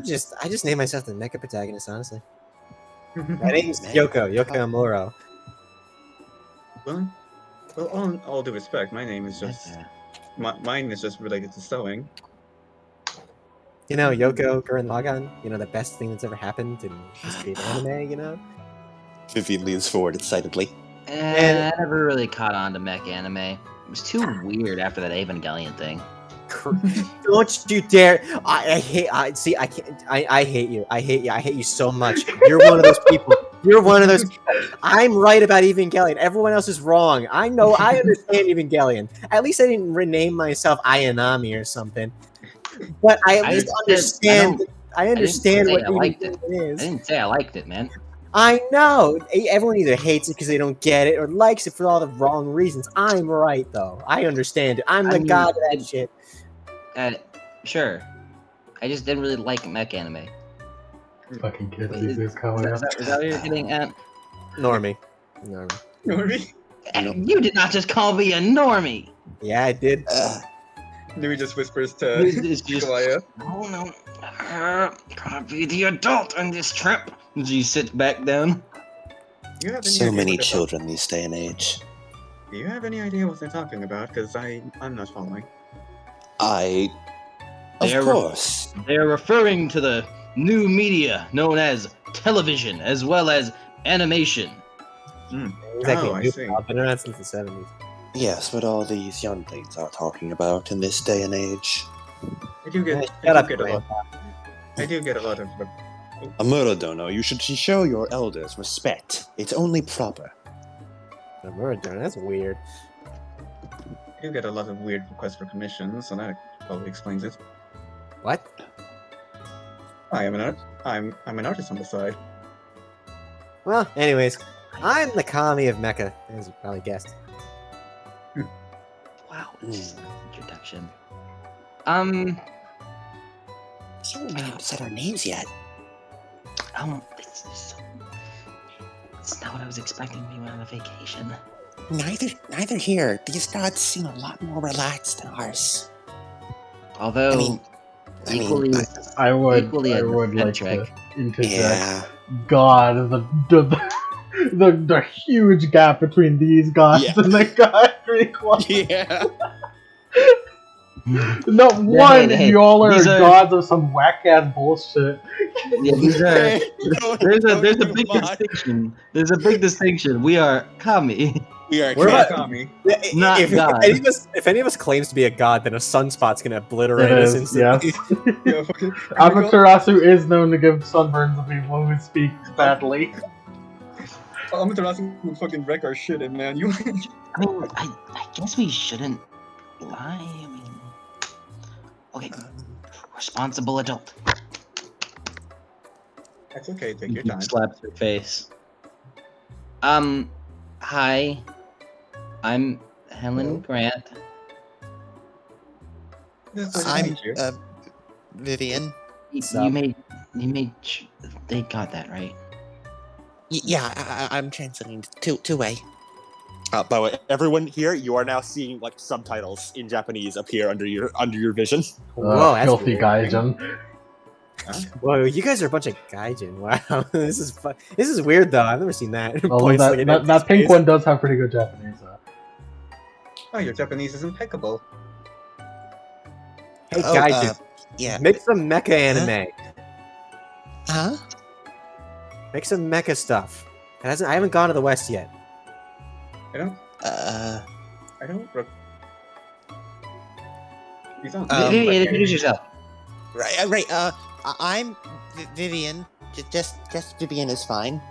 just named myself the mecha protagonist. Honestly, my name's Yoko Amuro. Well, all due respect, my name is just mine is just related to sewing. You know, Yoko Gurren Lagann. You know, the best thing that's ever happened in history of anime. You know. Vivian leans forward excitedly. I never really caught on to mech anime. It was too weird after that Evangelion thing. Don't you dare! I hate you. I hate you so much. You're one of those people. You're one of those people. I'm right about Evangelion. Everyone else is wrong. I know. I understand Evangelion. At least I didn't rename myself Ayanami or something. But I at least understand. I understand what Evangelion is. I didn't say I liked it, man. I know. Everyone either hates it because they don't get it or likes it for all the wrong reasons. I'm right, though. I understand it. I'm the god of that shit. Sure. I just didn't really like mech anime. Fucking kids these days, Kawaya. Is that what you're getting at? Normie. Normie? You did not just call me a normie! Yeah, I did. Louis just whispers to Kawaya. No. Gotta be the adult on this trip. Did you sit back down? So many children these day and age. Do you have any idea what they're talking about? Because I'm not following. Of course. They are referring to the new media known as television as well as animation. Exactly. I see. I've been around since the 70s. Yes, what all these young things are talking about in this day and age. I do get a lot of. Amuradono, you should show your elders respect. It's only proper. Amuradono, that's weird. I do get a lot of weird requests for commissions, so that probably explains it. What? I'm an artist on the side. Well, anyways, I'm the Kami of Mecha, as you probably guessed. Wow, this introduction. You haven't even said our names yet. It's not what I was expecting when we went on a vacation. Neither here. These gods seem a lot more relaxed than ours. Although, I would like to interject. Yeah. God, the huge gap between these gods and the god Greek one. Yeah. Not one, y'all are gods of some whack ass bullshit. Yeah, these are, there's a big distinction. There's a big distinction. We are kami. We are kami. Not God. If any of us claims to be a god, then a sunspot's gonna obliterate us instantly. Yes. Amaterasu is known to give sunburns to people who speak badly. Amaterasu will fucking wreck our shit, and man, you. I mean, I guess we shouldn't lie. I mean, okay, responsible adult. That's okay. Take your time. Slaps her face. Hi. I'm Helen Grant. I'm Vivian. You made. They got that right. Yeah, I'm translating two-way. By the way, everyone here, you are now seeing like subtitles in Japanese appear under your vision. Whoa, that's filthy weird. gaijin. Whoa, you guys are a bunch of gaijin. Wow, this is fun. This is weird though. I've never seen that. Although that pink one does have pretty good Japanese. Oh, your Japanese is impeccable. Hey gaijin, yeah. make some mecha anime. Huh? Make some mecha stuff. I haven't gone to the West yet. I don't. Introduce yourself. Right. I'm Vivian. just Vivian is fine.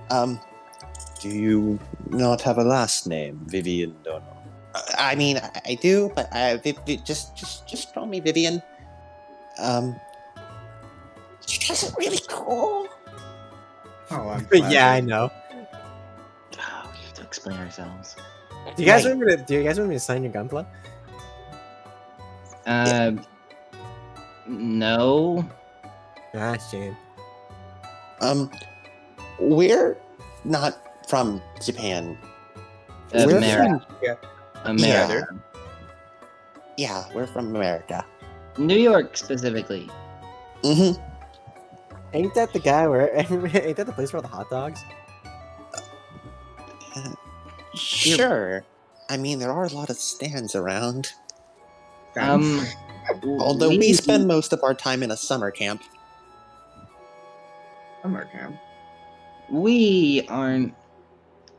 Do you not have a last name, Vivian Dono? I mean, I do, but just call me Vivian. You guys are really cool. Oh, I'm But glad. yeah, I know. Oh, we have to explain ourselves. Do you guys Right. want me to sign your gunpla? No. Ah, shame. We're not from Japan. We're America. from America. yeah, we're from America. New York specifically. Mm-hmm. Ain't that the guy where? Ain't that the place where the hot dogs? Sure. I mean, there are a lot of stands around. Although we spend most of our time in a summer camp. Summer camp. We aren't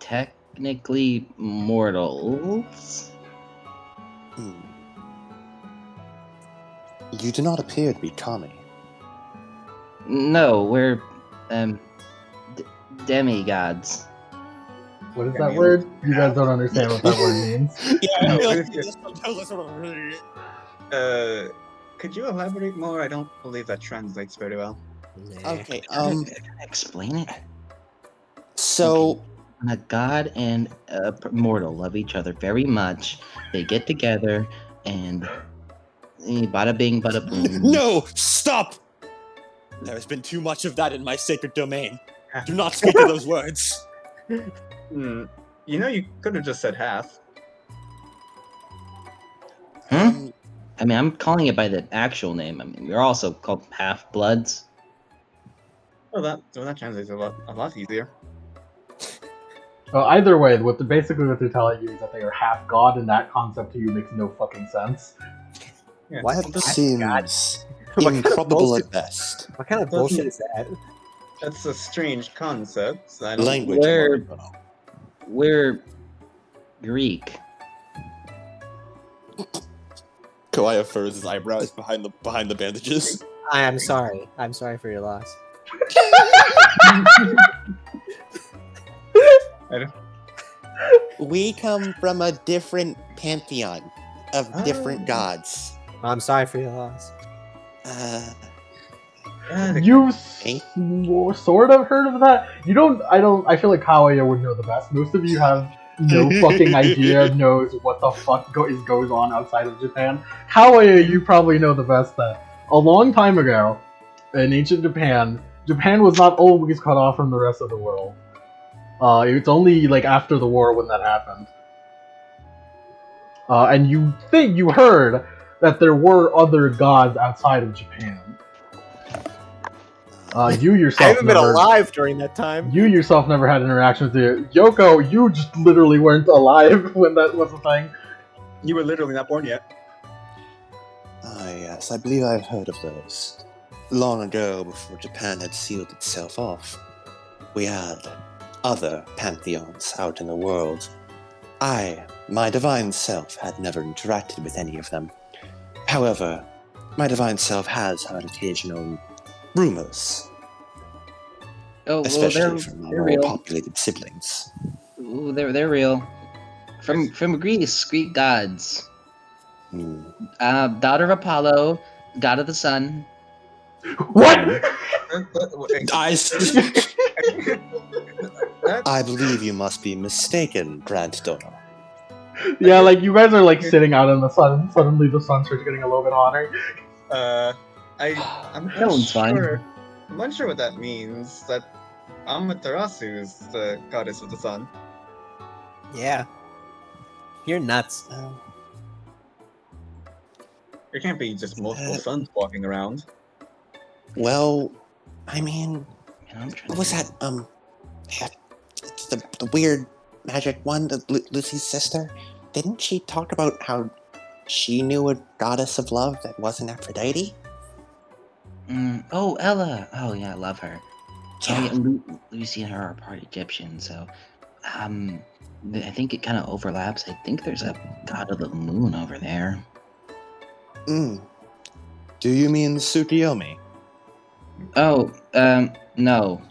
technically mortals. Hmm. You do not appear to be Kami. No, we're demigods. What is that word? You guys don't understand what that word means. Could you elaborate more? I don't believe that translates very well. Okay, Explain it. so When a god and a mortal love each other very much, they get together and bada bing, bada boom. No! Stop! There has been too much of that in my sacred domain. Do not speak of those words. You know, you could have just said half. Hmm? I mean, I'm calling it by the actual name. I mean, we're also called half-bloods. Well, that translates a lot easier. Well, either way, basically what they're telling you is that they are half god, and that concept to you makes no fucking sense. Yeah. What? that seems What kind of improbable bullshit- at best. What kind of bullshit is that? That's a strange concept. I don't. Language. We're- alone, no. We're Greek. Kawaya furrows his eyebrows behind the bandages. I am sorry. I'm sorry for your loss. We come from a different pantheon of different Oh. gods. I'm sorry for your loss. You sort of heard of that? You don't. I feel like Kawaya would know the best. Most of you have no fucking idea knows what the fuck goes on outside of Japan. Kawaya, you probably know the best that a long time ago, in ancient Japan, Japan was not always cut off from the rest of the world. It's only like after the war when that happened. And you heard that there were other gods outside of Japan. You I yourself haven't been never, alive during that time. you yourself never had interactions with it. Yoko, you just literally weren't alive when that was a thing. You were literally not born yet. Ah, yes, I believe I've heard of those. Long ago, before Japan had sealed itself off, we had other pantheons out in the world. My divine self, had never interacted with any of them. However, my divine self has heard occasional rumors, Oh, well, especially from my they're more real. populated siblings. Ooh, they're real. From Greece, Greek gods. Hmm. Daughter of Apollo, god of the sun. What? I believe you must be mistaken, Grand Dono. Yeah, like you guys are like sitting out in the sun. Suddenly, the sun starts getting a little bit hotter. I'm That not one's fine. sure. I'm not sure what that means. That Amaterasu is the goddess of the sun. Yeah. You're nuts. There can't be just multiple suns walking around. Well, I mean, what was that? Yeah, the weird magic one, Lucy's sister. Didn't she talk about how she knew a goddess of love that wasn't Aphrodite? Oh, Ella. Oh, yeah, I love her. Yeah. Lucy and her are part Egyptian, so I think it kind of overlaps. I think there's a god of the moon over there. Do you mean Tsukiyomi? Oh, no.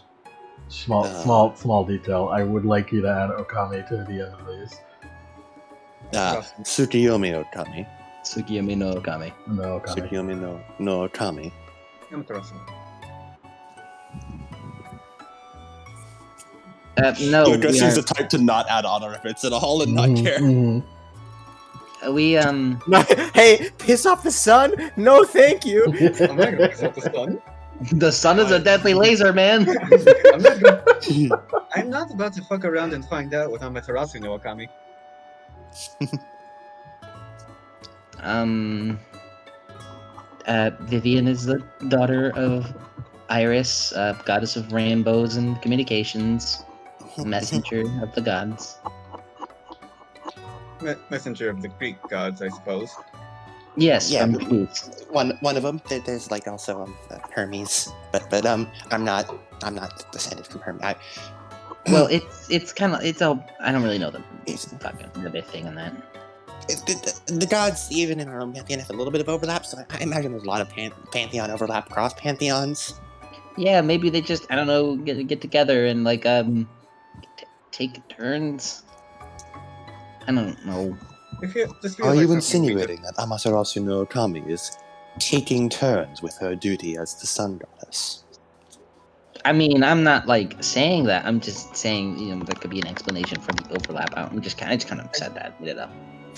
Small detail. I would like you to add Okami to the end of these. Tsukiyomi Okami. Tsukiyami no Okami. No Okami. Tsukiyomi no Okami. Yamatorasu. No, Yoga we seems are, the type to not add honorifics at all and not Mhm, care. mhm. we, Hey, piss off the sun? No, thank you. I'm not gonna piss off the sun. the sun is a deadly laser, man! I'm not about to fuck around and find out with Amaterasu no Okami. Vivian is the daughter of Iris, goddess of rainbows and communications, messenger of the gods. Messenger of the Greek gods, I suppose. Yes, Yeah, from but- Greece. One of them. There's like also Hermes, but I'm not descended from Hermes. Well, it's kind of I don't really know the big thing on that. The gods, even in our own pantheon, have a little bit of overlap. So I imagine there's a lot of pantheon overlap across pantheons. Yeah, maybe they just I don't know get together and like take turns. I don't know. This feels Are like you something we insinuating that Amaterasu no Okami is taking turns with her duty as the sun goddess? I mean, I'm not like saying that. I'm just saying there could be an explanation for the overlap. I just kind of said that.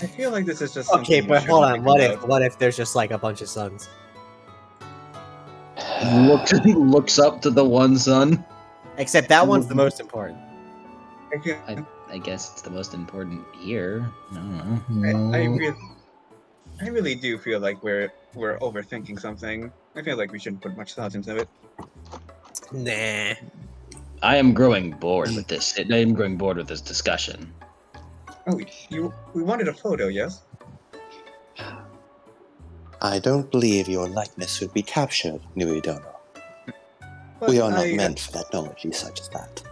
I feel like this is just Okay, something we but hold shouldn't on. think about. What if there's just like a bunch of suns? Looks up to the one sun. Except that one's the most important. I feel- I guess it's the most important here. I don't know. I really do feel like we're overthinking something. I feel like we shouldn't put much thought into it. Nah. I am growing bored with this. I am growing bored with this discussion. Oh, we wanted a photo, yes? I don't believe your likeness would be captured, Nuidono. But We are not I- meant for technology such as that.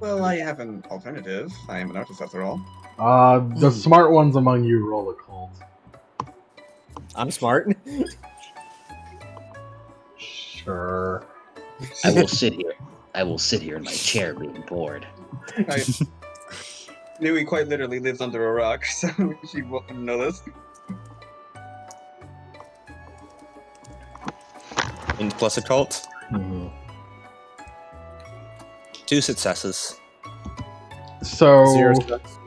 Well, I have an alternative. I am an artist after all. The smart ones among you roll a cult. I'm smart. Sure. I will sit here. I will sit here in my chair being bored. Nui quite literally lives under a rock, so she won't know this. And plus a cult. Mhm. 2 successes. So, Zero sucks.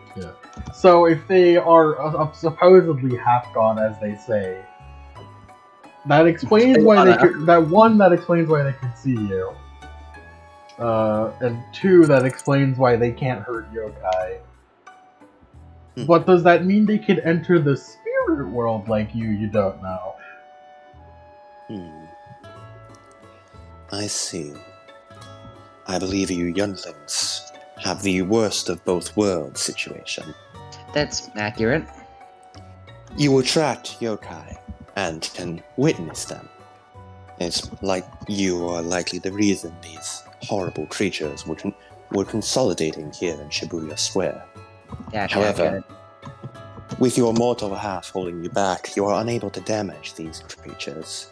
so if they are supposedly half god, as they say, that explains why they could. That explains why they could see you. And 2, that explains why they can't hurt yokai. But does that mean they could enter the spirit world like you? You don't know. I see. I believe you younglings have the worst of both worlds situation. That's accurate. You attract yokai and can witness them. It's like you are likely the reason these horrible creatures were consolidating here in Shibuya Square. However, with your mortal half holding you back, you are unable to damage these creatures.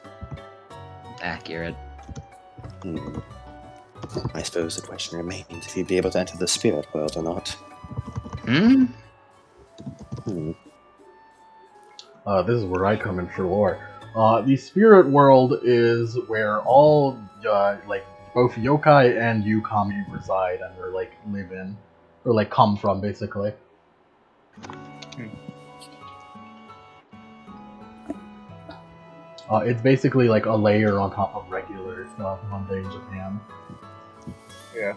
Accurate. I suppose the question remains if you'd be able to enter the spirit world or not. Hmm? This is where I come in for lore. The spirit world is where all, like, both yokai and yukami reside and or like live in, or like come from, basically. It's basically like a layer on top of regular stuff, mundane Japan. Yeah.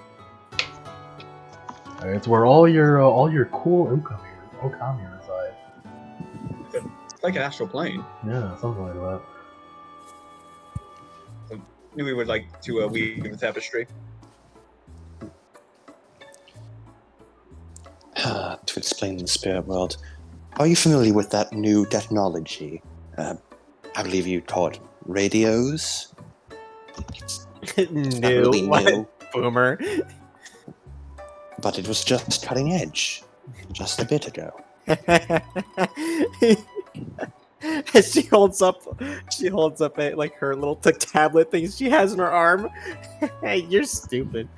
It's where all your cool okami reside. It's like an astral plane. Yeah, something like that. Nui would like to weave the tapestry. To explain the spirit world, are you familiar with that new technology? I believe you call it radios? It's not really new, Boomer. but it was just cutting edge just a bit ago. And she holds up a, like her little tablet thing she has in her arm. Hey, you're stupid.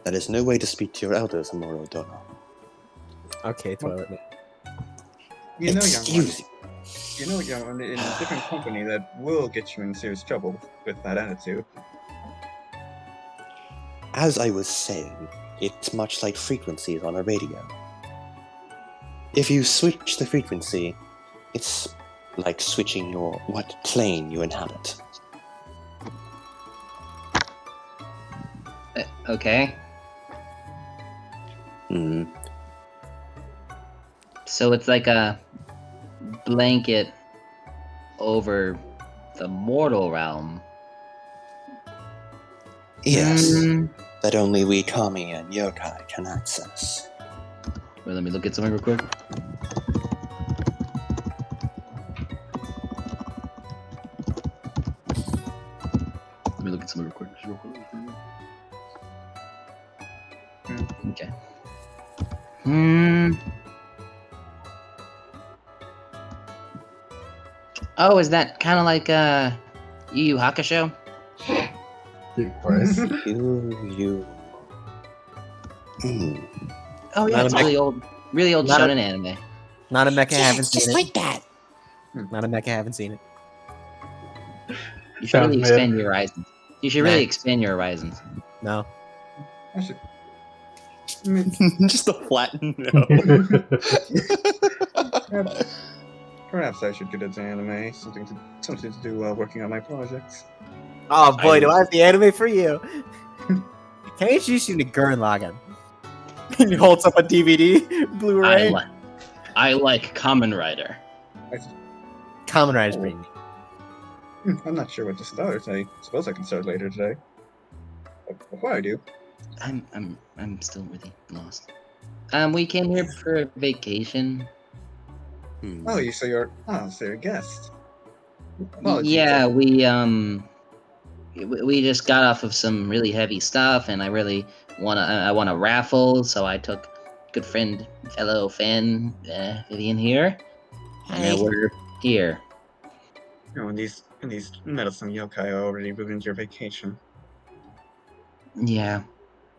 That is no way to speak to your elders, Amuro Dono. Okay, toilet man. You know, Excuse you. You know, young one, in a different company that will get you in serious trouble with that attitude. As I was saying, it's much like frequencies on a radio. If you switch the frequency, it's like switching what plane you inhabit. Okay. Hmm. So it's like a blanket over the mortal realm. Yes, Mm. that only we kami and yokai can access. Wait, let me look at something real quick. Okay. Oh, is that kind of like Yu Yu Hakusho? Of course. You. Oh yeah, Not it's a a really old not a- shonen anime. Not a mecha, Yeah, haven't it's seen just it. like that. Not a mecha, haven't seen it. You should Sounds really mid. expand your horizons. You should really Nah. expand your horizons. No. I should. Just a flat no. Perhaps I should get into anime. Something to do while working on my projects. Oh boy, do I have the anime for you. Can I introduce you to Gurren Lagann? And he holds up a DVD, Blu-ray. I like Kamen Rider. Kamen Rider's pretty neat. I'm not sure what to start. I suppose I can start later today. But before I do, I'm still really lost. We came here for a vacation. so you're a guest. Apologies. Yeah, we just got off of some really heavy stuff, and I won a raffle, so I took good friend, fellow fan, Vivian here, and we're here. You know, and these meddlesome yokai already ruined your vacation. Yeah,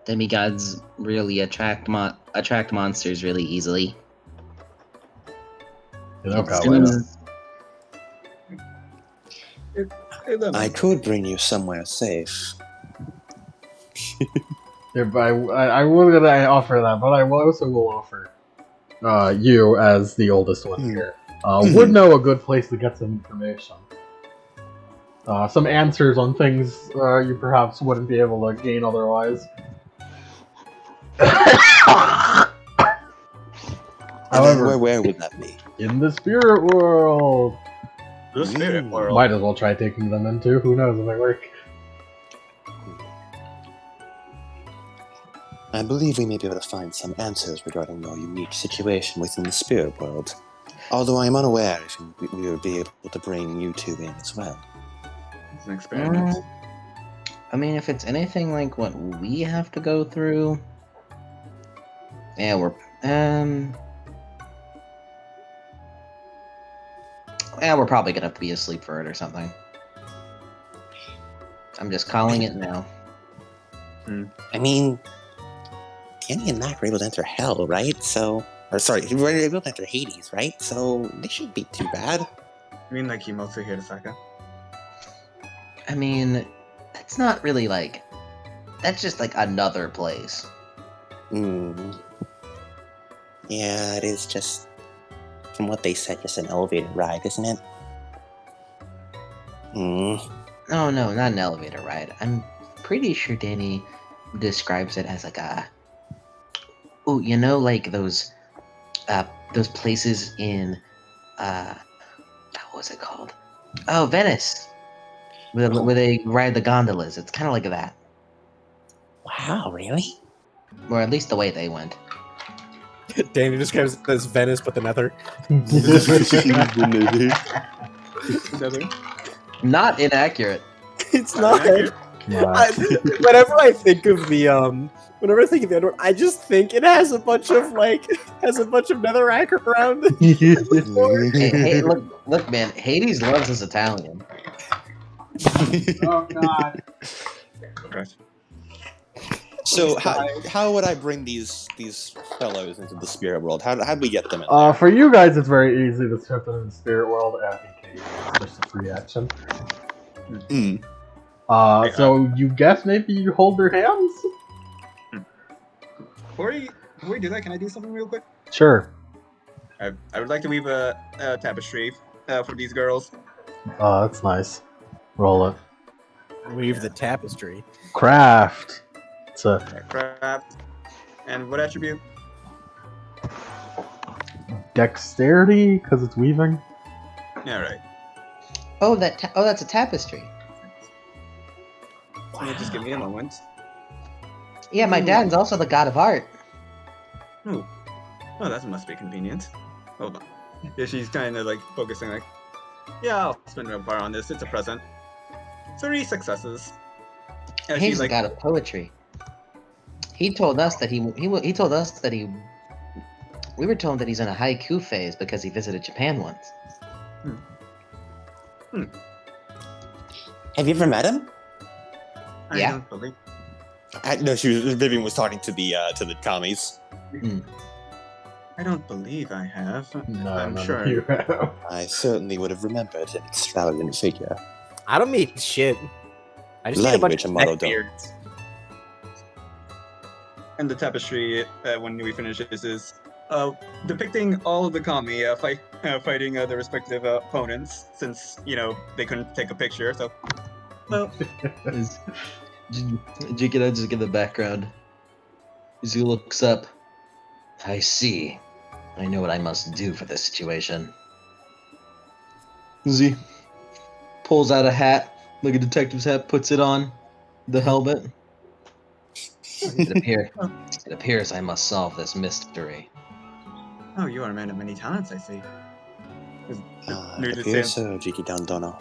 demigods really attract monsters really easily. I could bring you somewhere safe. I was gonna offer that, but I also will offer you, as the oldest one here, would know a good place to get some information. Some answers on things you perhaps wouldn't be able to gain otherwise. However, where would that be? in the spirit world. The spirit world. Might as well try taking them into. Who knows if they work. I believe we may be able to find some answers regarding your unique situation within the spirit world. Although I am unaware if we would be able to bring you two in as well. It's an experiment. I mean, if it's anything like what we have to go through, yeah, we're probably gonna have to be asleep for it or something. I'm just calling it now. I mean, Kenny and Mac were able to enter Hell, right? We were able to enter Hades, right? So they shouldn't be too bad. I mean, like Himotsu Hirasaka. I mean, that's not really like... That's just like another place. Yeah, it is just, from what they said, just an elevated ride, isn't it? Oh no, not an elevator ride. I'm pretty sure Danny describes it as like a... Oh, you know, like those places in... what was it called? Oh, Venice! Where they ride the gondolas. It's kind of like that. Wow, really? Or at least the way they went. Danny describes it as Venice, but the nether. Not inaccurate. It's not. Whenever I think of the underworld, I just think it has a bunch of netherrack around. Hey, look, man. Hades loves his Italian. Oh God. Correct. So how would I bring these fellows into the spirit world? How'd we get them in there? For you guys, it's very easy to shift them in the spirit world. It's just a free action. Hmm. So you guess maybe you hold their hands? Before we do that, can I do something real quick? Sure. I would like to weave a tapestry for these girls. That's nice. Roll it. Weave the tapestry. Craft. It's a Craft. And what attribute? dexterity because it's weaving. Yeah, right. Oh, that's a tapestry. Yeah, just give me a moment. Yeah, my dad's also the god of art. Oh, that must be convenient. Hold on. Yeah, she's kind of like focusing like, yeah, I'll spend a bar on this. It's a present. 3 successes. And He's she's the like, god of poetry. He told us that he told us that he. We were told that he's in a haiku phase because he visited Japan once. Have you ever met him? I Yeah. don't believe. No, Vivian was talking to the commies. I don't believe I have. No, I'm none sure. of you have. I certainly would have remembered an extravagant figure. I don't mean shit. I just need a bunch Language of and motto neckbeards. And the tapestry, when we finish this, is depicting all of the kami fighting their respective opponents, since they couldn't take a picture. So, well, Jikida just give the background. As he looks up, I see. I know what I must do for this situation. As he pulls out a hat, like a detective's hat, puts it on the helmet. It appears I must solve this mystery. oh, you are a man of many talents, I see. It appears so, Jiki Dandono.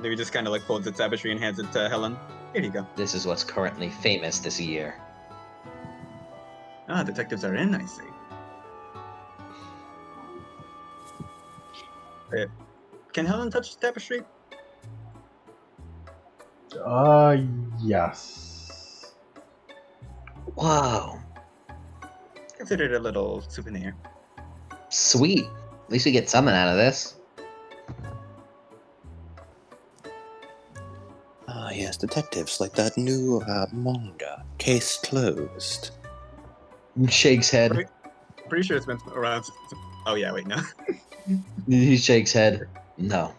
Louis just kind of like folds the tapestry and hands it to Helen. Here you go. This is what's currently famous this year. Ah, detectives are in, I see. Can Helen touch the tapestry? Yes. Wow. Consider it a little souvenir. Sweet. At least we get something out of this. Ah, yes, detectives like that new manga, Case Closed. Shakes head. Pretty sure it's been around. Oh yeah, wait, no. He shakes head. No.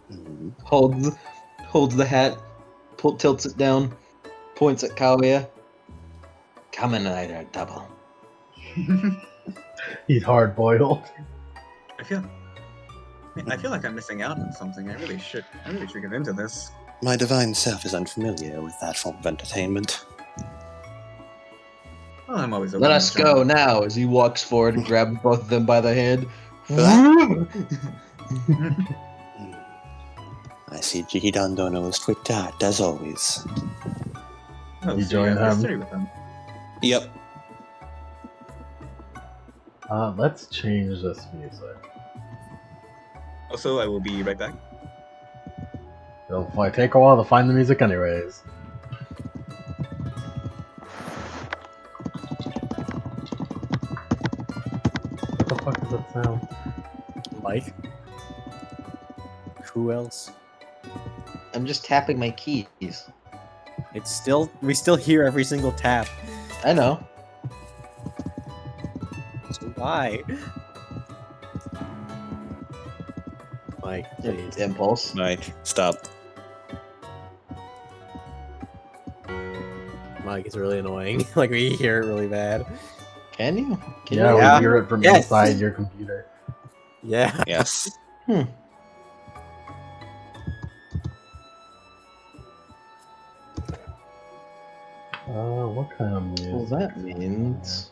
Hmm. Holds the hat, tilts it down, points at Kaguya. Kamen Rider double. He's hard boiled. I feel like I'm missing out on something. I really should get into this. My divine self is unfamiliar with that form of entertainment. Well, I'm always. Let us go now. As he walks forward and grabs both of them by the hand. I see Jiki Dandono is quick to act, as always. Oh, You so join have him? history with them. Yep. Let's change this music. Also, I will be right back. It'll probably take a while to find the music anyways. What the fuck is that sound? Mike? Who else? I'm just tapping my keys. We still hear every single tap. I know. So why? Mike, please. Impulse. Mike, stop. Mike is really annoying. Like we hear it really bad. Can you? Can Yeah, you? Yeah. we hear it from Yes. inside your computer. Yeah. Yes. What kind of music? Well, that means.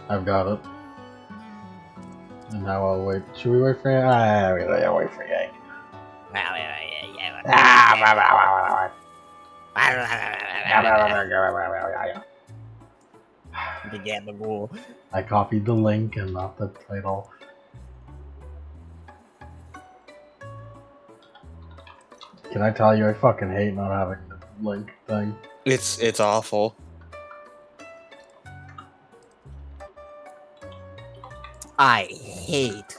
I've got it. And now I'll wait. Should we wait for Yank? I'll wait for Yank. I copied the link and not the title. Can I tell you, I fucking hate not having the link thing. It's awful. I hate.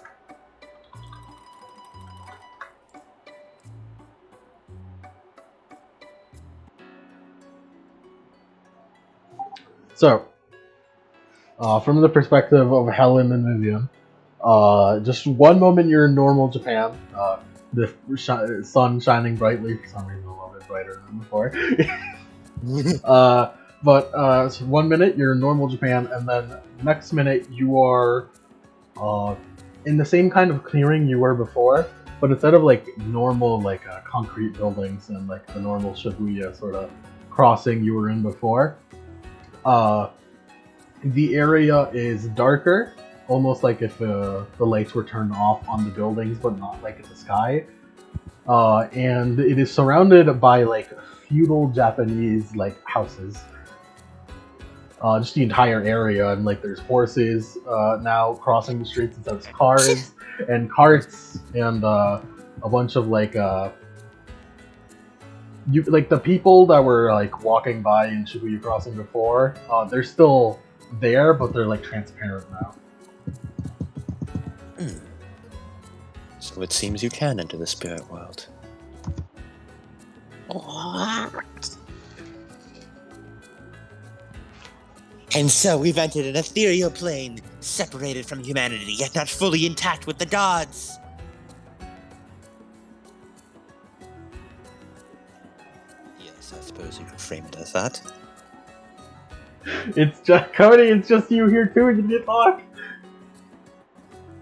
So, from the perspective of Helen and Vivian, just one moment you're in normal Japan, the sun shining brightly, for some reason a little bit brighter than before. So 1 minute you're in normal Japan, and then next minute you are in the same kind of clearing you were before, but instead of like normal concrete buildings and like the normal Shibuya sort of crossing you were in before, the area is darker, almost like if the lights were turned off on the buildings, but not like in the sky. And it is surrounded by like feudal Japanese like houses. Just the entire area, and like there's horses now crossing the streets instead of cars, and carts, and a bunch of like the people that were like walking by in Shibuya Crossing before, they're still there, but they're like transparent now. So it seems you can enter the spirit world. And so we've entered an ethereal plane, separated from humanity, yet not fully intact with the gods. Yes, I suppose you could frame it as that. It's just Cody. It's just you here too. You didn't talk.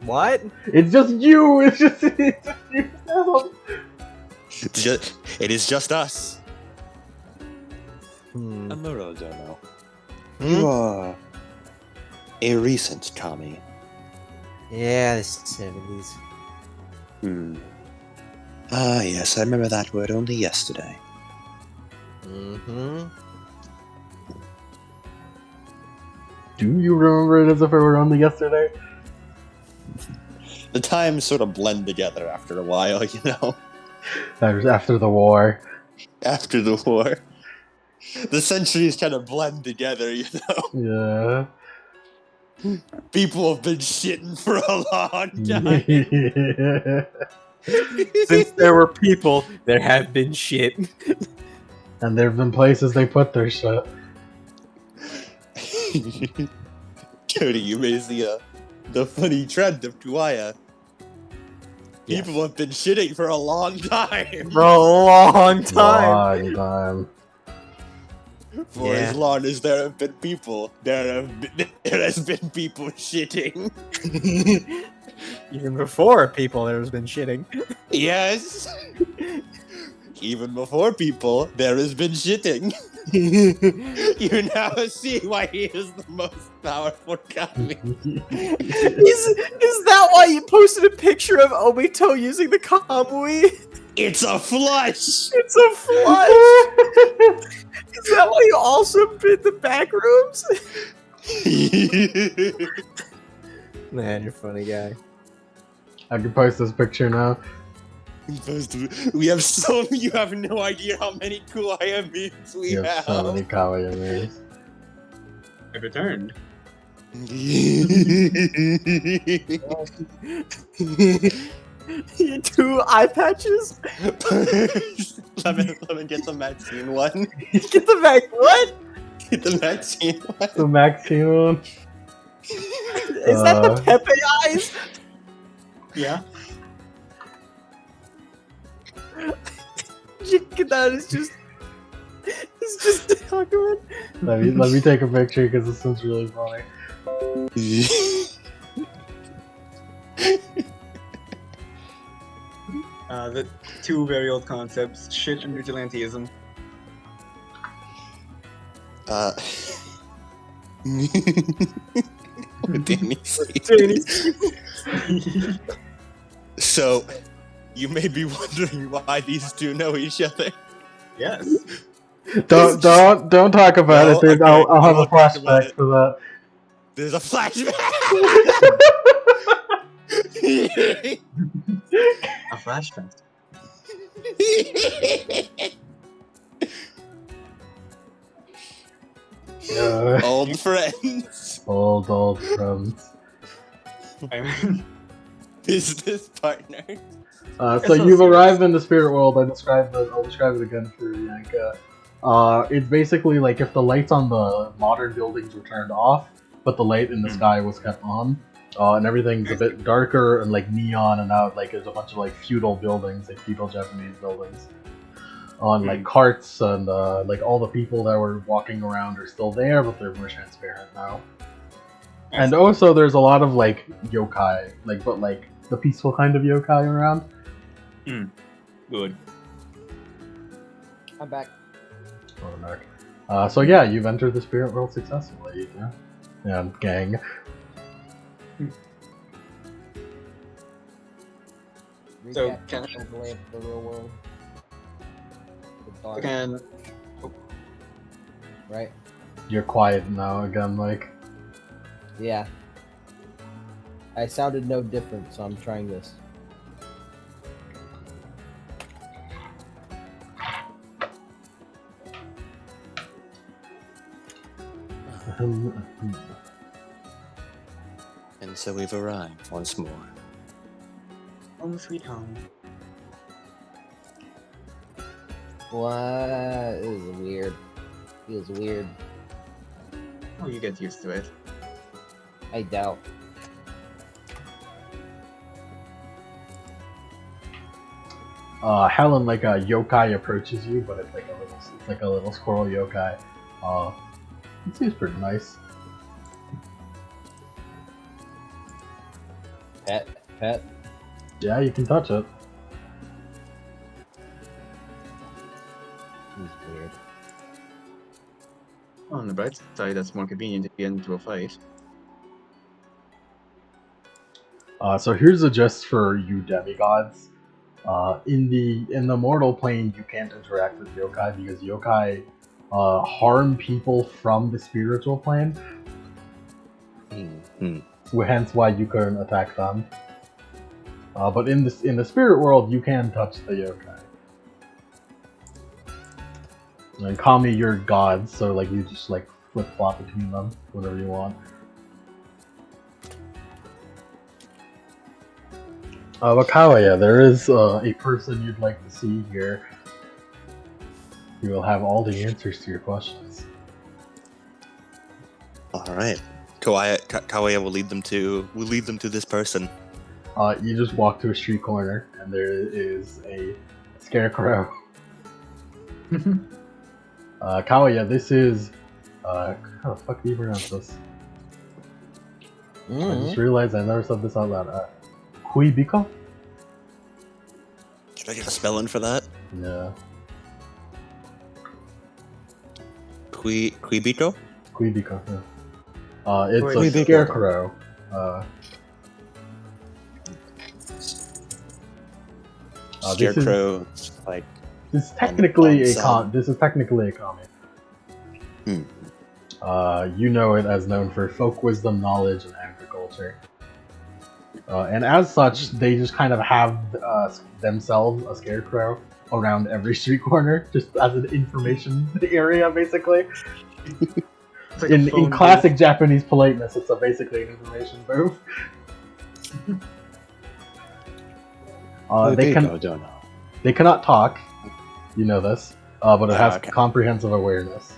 What? It's just you. It's just you. It is just us. Amuro Dono. You are a recent Kami. Yeah, the 70s. Ah, yes, I remember that word only yesterday. Mm-hmm. Do you remember it as if it were only yesterday? The times sort of blend together after a while, you know? That was after the war. After the war. The centuries kind of blend together, you know? Yeah. People have been shitting for a long time. Yeah. Since there were people, there have been shit. And there have been places they put their shit. Cody, you raised the funny trend of Tuaya. People have been shitting for a long time. For a long time. Long time. For as long as there have been people, there has been people shitting. Even before people, there's been shitting. Yes. Even before people, there has been shitting. You now see why he is the most powerful Kami. Is that why you posted a picture of Obito using the Kamui? It's a flush! It's a flush! Is that why you also bid the back rooms? Man, you're a funny guy. I can post this picture now. We have you have no idea how many Kuaya memes we You have have. so many Kawaii memes. I returned. Two eye patches? Lemon get the Maxine one. Get the back. What? Get the Maxine one. The Maxine one. Is that the Pepe eyes? Yeah. That is just. It's just a document. Let me take a picture because this one's really funny. The two very old concepts, shit and vigilanteism. Danny. So, you may be wondering why these two know each other. Yes. Don't talk about No, it, dude. okay, I'll I have a won't talk about flashback it. for that. There's a flashback. A flashback. Old friends. Old friends. Business partners. So you've arrived in the spirit world. I'll describe it again for Yanka. It's basically like if the lights on the modern buildings were turned off, but the light in the sky was kept on, and everything's a bit darker and like neon, and now like there's a bunch of like feudal buildings, like feudal Japanese buildings, on like carts, and like all the people that were walking around are still there, but they're more transparent now. And also, there's a lot of like yokai, but the peaceful kind of yokai around. Good. I'm back. So yeah, you've entered the spirit world successfully, and gang. So, Recap can I- overlay of the real world. The dark, Again, right? You're quiet now again, Mike. Yeah. I sounded no different, so I'm trying this. And so we've arrived once more. home sweet home. What? This is weird. Feels weird. Oh, you get used to it. I doubt. Helen, like a yokai approaches you, but it's like a little squirrel yokai. It seems pretty nice. Pet. Yeah, you can touch it. He's weird. On the bright side, that's more convenient if you get into a fight. So here's a gist for you demigods. In the mortal plane, you can't interact with yokai because yokai harm people from the spiritual plane. Hence why you couldn't attack them. But in the spirit world, you can touch the yokai. And Kami, you're gods, so like you just like flip flop between them, whatever you want. But Kawaya, there is a person you'd like to see here. He will have all the answers to your questions. All right. Kawaya will lead them to this person. You just walk to a street corner, and there is a scarecrow. Kawaya, this is how the fuck do you pronounce this? I just realized I never said this out loud. Huibiko? Should I get a spelling for that? Yeah. Quibiko? Huibiko, yeah. It's a Huibiko. scarecrow. Scarecrow, like This is technically a on This is technically a comic. Hmm. You know it as known for folk wisdom, knowledge, and agriculture. And as such, they just kind of have themselves a scarecrow around every street corner, just as an information area, basically. It's like a In phone classic Japanese politeness, it's basically an information booth. They cannot talk. You know this, but it has Okay. comprehensive awareness.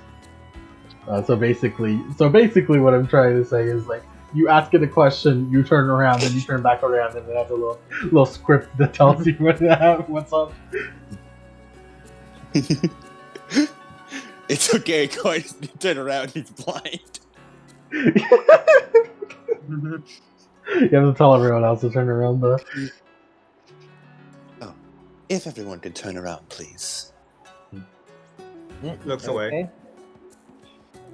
So basically, what I'm trying to say is like you ask it a question, you turn around, and you turn back around, and it has a little script that tells you what's up. It's okay, Coin. Turn around, he's blind. You have to tell everyone else to turn around though. If everyone could turn around, please. Looks away. Okay.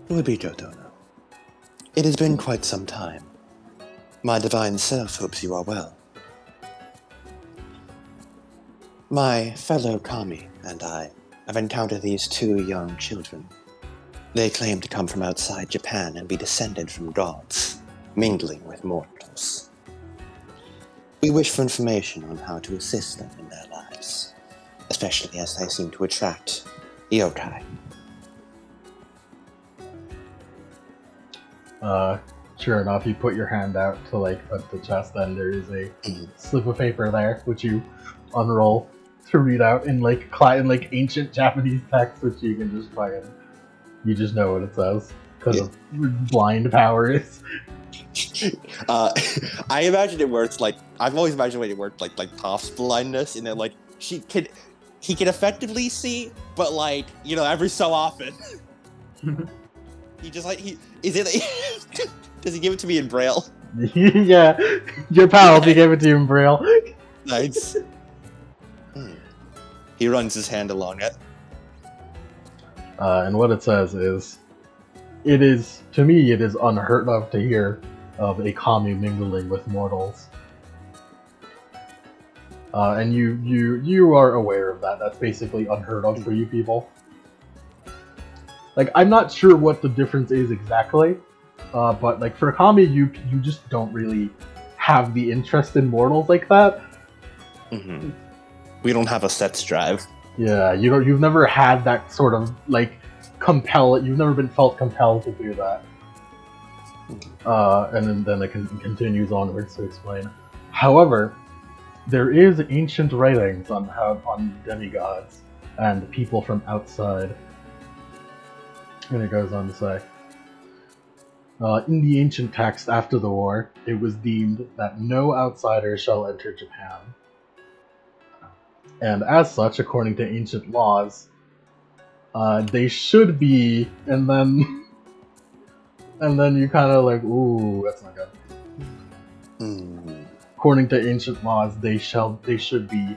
Huibito Dono. It has been quite some time. My divine self hopes you are well. My fellow kami and I have encountered these two young children. They claim to come from outside Japan and be descended from gods, mingling with mortals. We wish for information on how to assist them in their lives, especially as they seem to attract yokai. Sure enough, you put your hand out to like touch the chest, and there is a slip of paper there, which you unroll to read out in like ancient Japanese text, which you can just you just know what it says because of blind powers. I imagine it works like I've always imagined it worked like Toph's blindness, in that like he can effectively see, but like every so often he just like does he give it to me in braille? Yeah, your pal, he gave it to you in braille. Nice. He runs his hand along it. And what it says is, it is unheard of to hear of a kami mingling with mortals. And you are aware of that. That's basically unheard of for you people. Like, I'm not sure what the difference is exactly, but like for kami, you just don't really have the interest in mortals like that. Mm-hmm. We don't have a sets drive. Yeah, you've never had that sort of like you've never been felt compelled to do that. And then it continues onwards to explain. However, there is ancient writings on demigods and people from outside. And it goes on to say, in the ancient text after the war, it was deemed that no outsider shall enter Japan. And as such, according to ancient laws, they should be, and then you kind of like, ooh, that's not good. According to ancient laws, they should be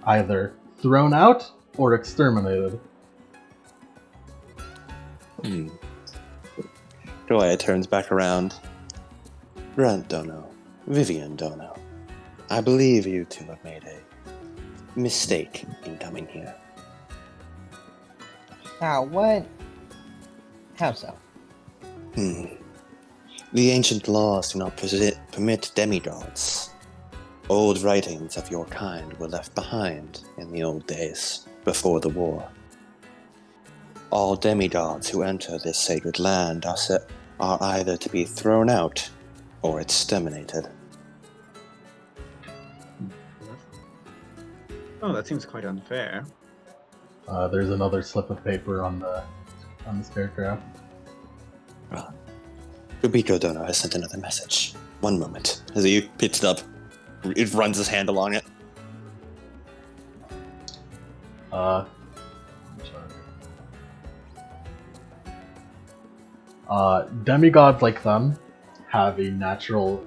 either thrown out or exterminated. Joya turns back around. Grant Dono, Vivian Dono, I believe you two have made a mistake in coming here. What? How so? The ancient laws do not permit demigods. Old writings of your kind were left behind in the old days, before the war. All demigods who enter this sacred land are either to be thrown out or exterminated. Oh, that seems quite unfair. There's another slip of paper on the scarecrow. Rubito Dono has sent another message. One moment. As he picks it up, it runs his hand along it. Demigods like them have a natural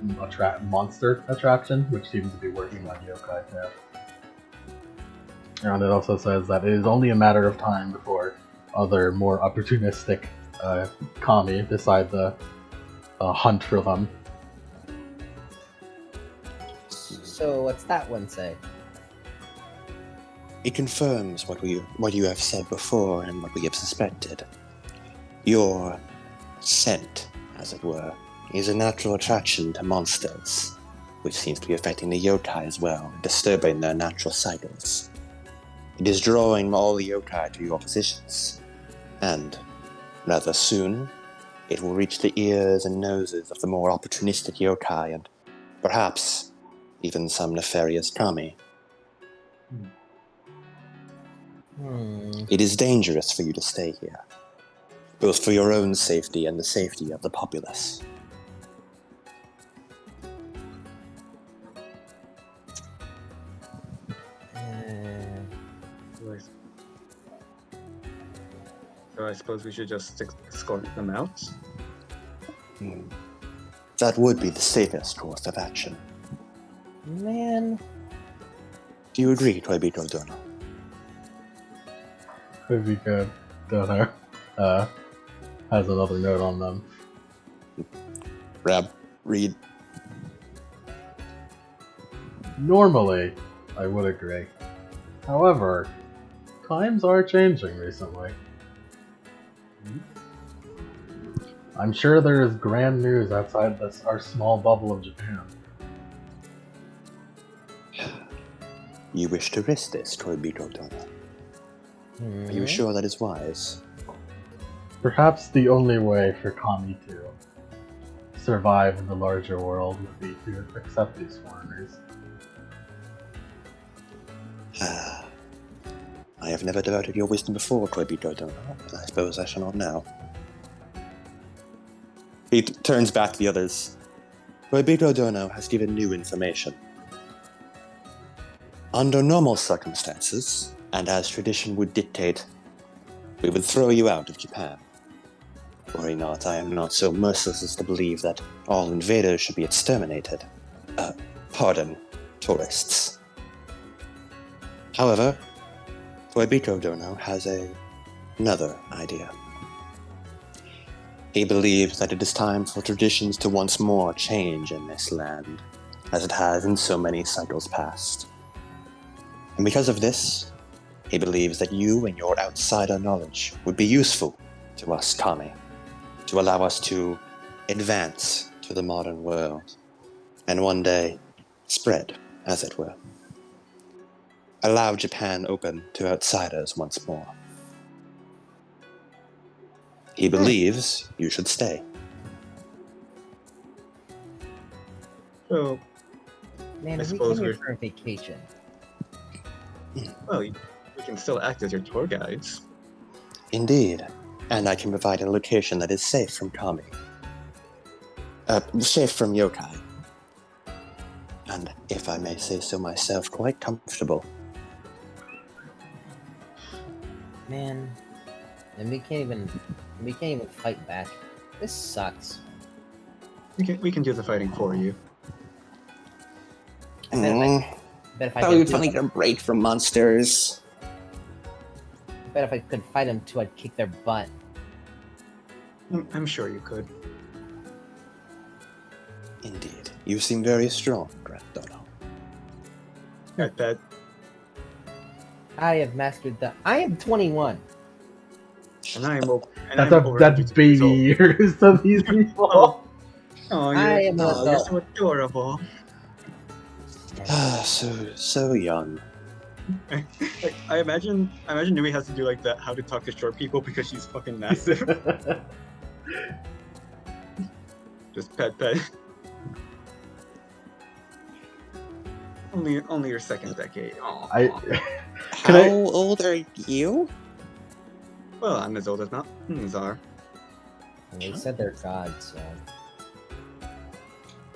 monster attraction, which seems to be working on yokai too. And it also says that it is only a matter of time before other more opportunistic kami decide to hunt for them. So what's that one say? It confirms what you have said before and what we have suspected. Your scent, as it were, is a natural attraction to monsters, which seems to be affecting the yokai as well, disturbing their natural cycles. It is drawing all the yokai to your positions, and, rather soon, it will reach the ears and noses of the more opportunistic yokai and, perhaps, even some nefarious kami. It is dangerous for you to stay here, both for your own safety and the safety of the populace. So I suppose we should just escort them out? That would be the safest course of action. Man. Do you agree, Toibito Dono? Rubito Dono has another note on them. Read. Normally, I would agree. However, times are changing recently. I'm sure there is grand news outside our small bubble of Japan. You wish to risk this, Koibito Dono? Are you sure that is wise? Perhaps the only way for Kami to survive in the larger world would be to accept these foreigners. I have never doubted your wisdom before, Koibito Dono, and I suppose I shall not now. He turns back to the others. Koibito Dono has given new information. Under normal circumstances, and as tradition would dictate, we would throw you out of Japan. Worry not, I am not so merciless as to believe that all invaders should be exterminated. Pardon, tourists. However, Koibito Dono has another idea. He believes that it is time for traditions to once more change in this land, as it has in so many cycles past. And because of this, he believes that you and your outsider knowledge would be useful to us Kami, to allow us to advance to the modern world, and one day spread, as it were. Allow Japan open to outsiders once more. He believes you should stay. So, Man, I we suppose came here we're- for a vacation. well, we can still act as your tour guides. Indeed, and I can provide a location that is safe from Kami. Safe from yokai. And, if I may say so myself, quite comfortable. Man, and we can't even fight back. This sucks. We can do the fighting for you. I bet if I Thought we could would do finally it- get a break from monsters. I bet if I could fight them too, I'd kick their butt. I'm sure you could. Indeed. You seem very strong, Dono. At that, I have mastered the. I am 21. and I'm over. That's baby years to these people. Oh, I am an you're adult. so adorable. So young. Like, I imagine Nui has to do like that how to talk to short people because she's fucking massive. Just pet. Only your second decade. Aw. How old are you? Well, I'm as old as not Czar. And they said they're gods, so.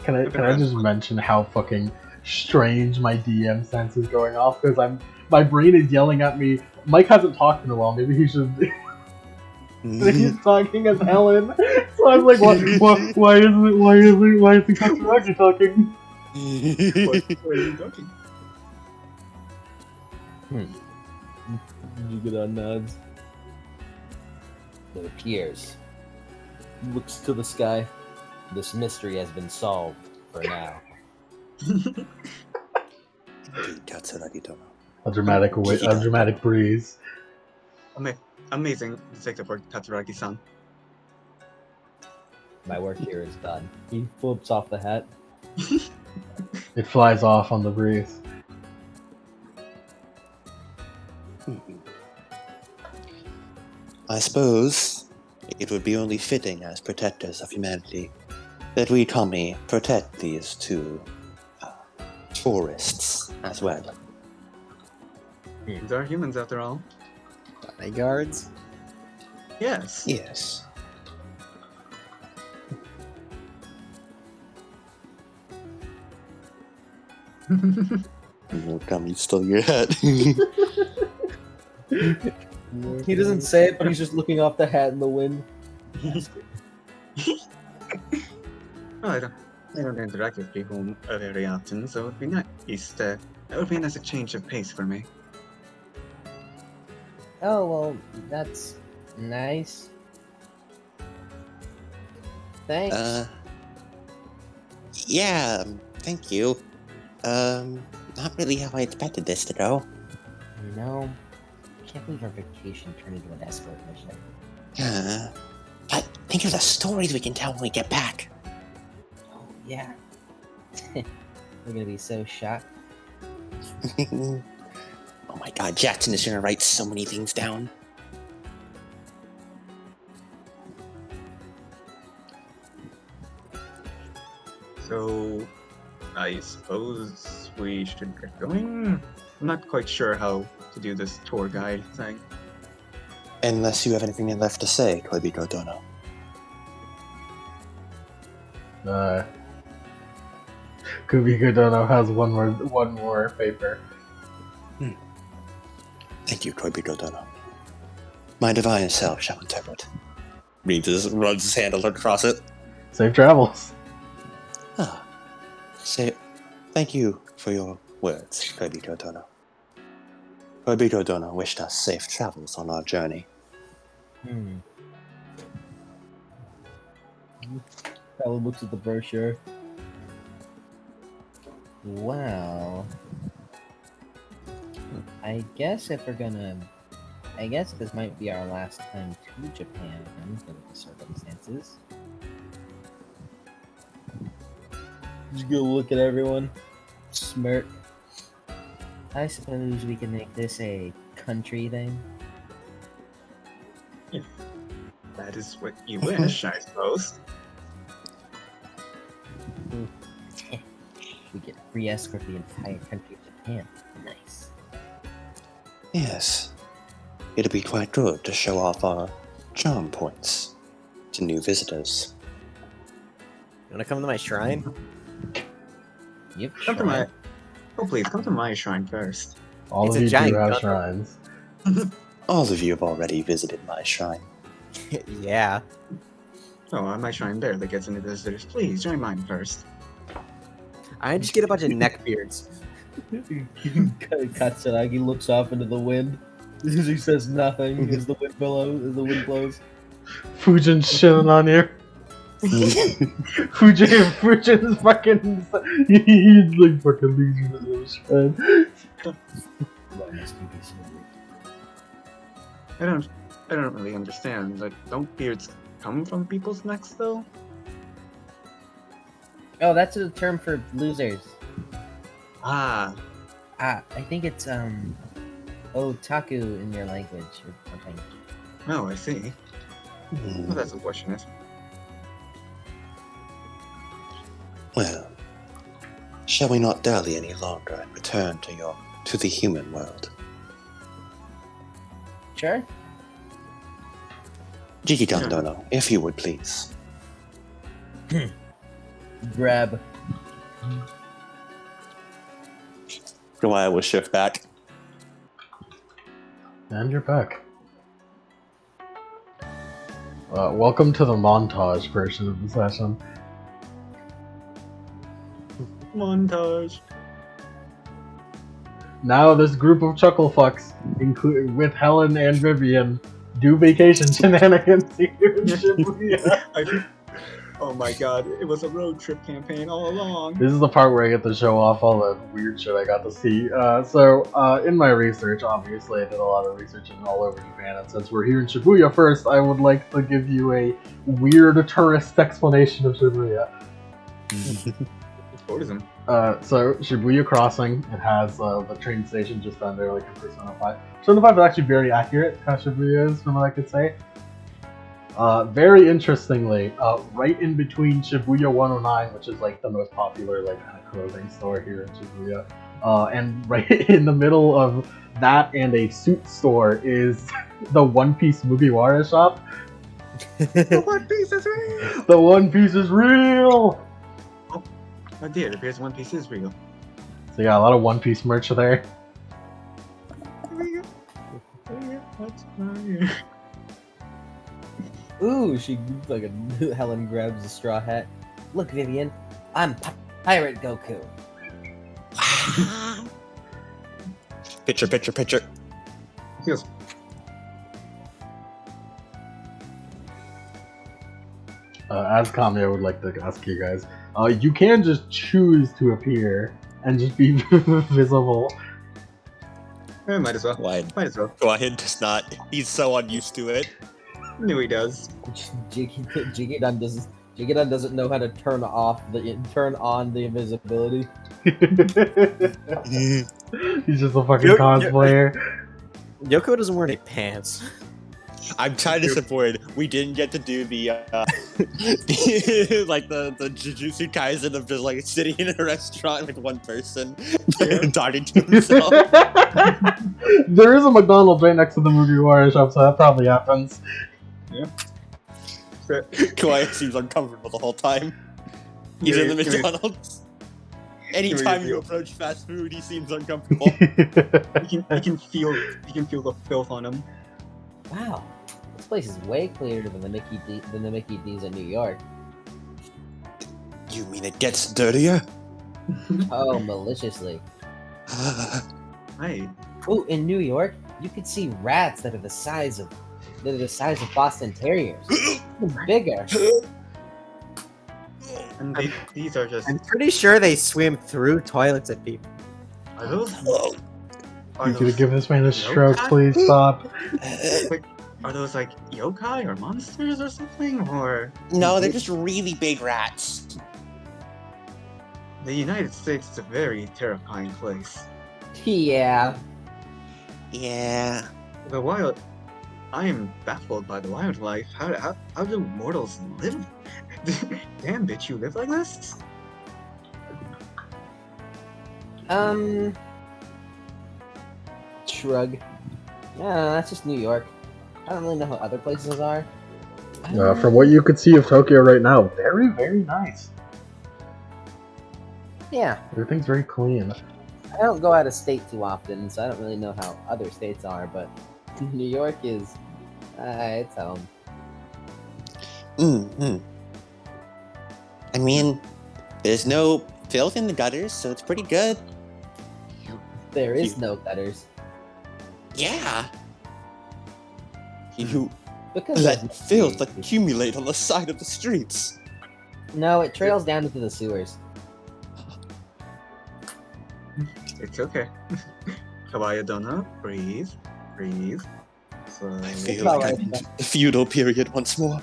Can I just mention how fucking strange my DM sense is going off? Because my brain is yelling at me. Mike hasn't talked in a while. Maybe he should. He's talking as Helen. So I'm like, why isn't Katsuragi talking? What are you talking? You get on nods. It appears. Looks to the sky. This mystery has been solved for now. Katsuragi Dono. A dramatic breeze. Amazing detective work, Tatsuragi-san. My work here is done. He flips off the hat. It flies off on the breeze. I suppose it would be only fitting as protectors of humanity that we Kami protect these two tourists as well. These are humans after all. Bodyguards? Yes. Yes. Kami stole your hat. He doesn't say it, but he's just looking off the hat in the wind. Well, I don't interact with people very often, so it'd be nice. It would be a nice change of pace for me. Oh, well, that's nice. Thanks. Yeah, thank you. Not really how I expected this to go. You know, I can't believe our vacation turned into an escort mission. But think of the stories we can tell when we get back. Oh, yeah. We're gonna be so shocked. Oh my god, Jackson is gonna write so many things down. So, I suppose we should get going? I'm not quite sure how to do this tour guide thing. Unless you have anything left to say, Koibiko Dono. Kubiko Dono has one more paper. Thank you, Koibiko Dono. My divine self shall interpret. Runs his hand across it. Safe travels. Say, thank you for your words, Koibiko Dono. Koibiko Dono wished us safe travels on our journey. Probably looks at the brochure. Wow. I guess this might be our last time to Japan, given the circumstances. Just go look at everyone. Smirk. I suppose we can make this a country thing. If that is what you wish, I suppose. We get free escort the entire country of Japan. Nice. Yes. It'd be quite good to show off our charm points to new visitors. You wanna come to my shrine? Yep. Come to my... Oh, please, come to my shrine first. All It's of a you do giant have gun. shrines. All of you have already visited my shrine. Yeah. Oh, my shrine there that gets into visitors. Please, join mine first. I just get a bunch of neck beards. Katsuragi looks off into the wind. He says nothing as the wind blows. Fujin's shitting on you. Fujin's fucking... He's like fucking losing his shrine. I don't really understand. Like, don't beards come from people's necks, though? Oh, that's a term for losers. Ah, I think it's otaku in your language or something. no, I see. Well, that's unfortunate. Well, shall we not dally any longer and return to the human world? Sure. Jikigan Dono, if you would please. Grab. Goliath will shift back. And you're back. Welcome to the montage version of the session. Montage. Now this group of chuckle fucks, with Helen and Vivian, do vacation shenanigans here in Shibuya. Oh my god, it was a road trip campaign all along. This is the part where I get to show off all the weird shit I got to see. In my research, obviously I did a lot of research all over Japan, and since we're here in Shibuya first, I would like to give you a weird tourist explanation of Shibuya. Tourism. So Shibuya Crossing, it has the train station just under like in Persona 5. Persona 5 is actually very accurate how Shibuya is, from what I could say. Very interestingly, right in between Shibuya 109, which is like the most popular like kind of clothing store here in Shibuya, and right in the middle of that and a suit store is the One Piece Mugiwara shop. The One Piece is real! The One Piece is real! Oh dear, it appears One Piece is real. So yeah, a lot of One Piece merch there. Ooh, she fucking Helen grabs a straw hat. Look, Vivian, I'm Pirate Goku. Picture. Feels. as Kami, I would like to ask you guys. You can just choose to appear and just be visible. Might as well. Why? Might as well. Quiet does not. He's so unused to it. Knew he does. Jiggedon doesn't know how to turn on the invisibility. He's just a fucking cosplayer. Yoko doesn't wear any pants. I'm kind of disappointed we didn't get to do the like the Jujutsu Kaisen of just like sitting in a restaurant with one person talking to himself. There is a McDonald's right next to the Mugiwara shop, so that probably happens. Yeah. Quiet seems uncomfortable the whole time. He's in the McDonald's. Anytime you approach fast food, he seems uncomfortable. You can feel the filth on him. Wow, this place is way cleaner than the Mickey D's in New York. You mean it gets dirtier? Oh, maliciously. Right. Ooh, in New York, you could see rats that are the size of Boston Terriers, even bigger. And these are just. I'm pretty sure they swim through toilets at people. Are those? You could give this man a stroke, please stop. Are those like yokai or monsters or something? Or No, they're just really big rats. the United States is a very terrifying place. Yeah. Yeah. The wild. I am baffled by the wildlife. How do mortals live? Damn, bitch, you live like this? Shrug. Yeah, that's just New York. I don't really know how other places are. From what you could see of Tokyo right now, very, very nice. Yeah, Everything's very clean. I don't go out of state too often, so I don't really know how other states are, but New York is... it's home. Mm-hmm. I mean, there's no filth in the gutters, so it's pretty good. There is no gutters. Yeah. You Because let there's- filth accumulate on the side of the streets. No, it trails down into the sewers. It's okay. Kawaii Donna, breathe. Slowly. I feel all like right, I'm in the feudal period once more.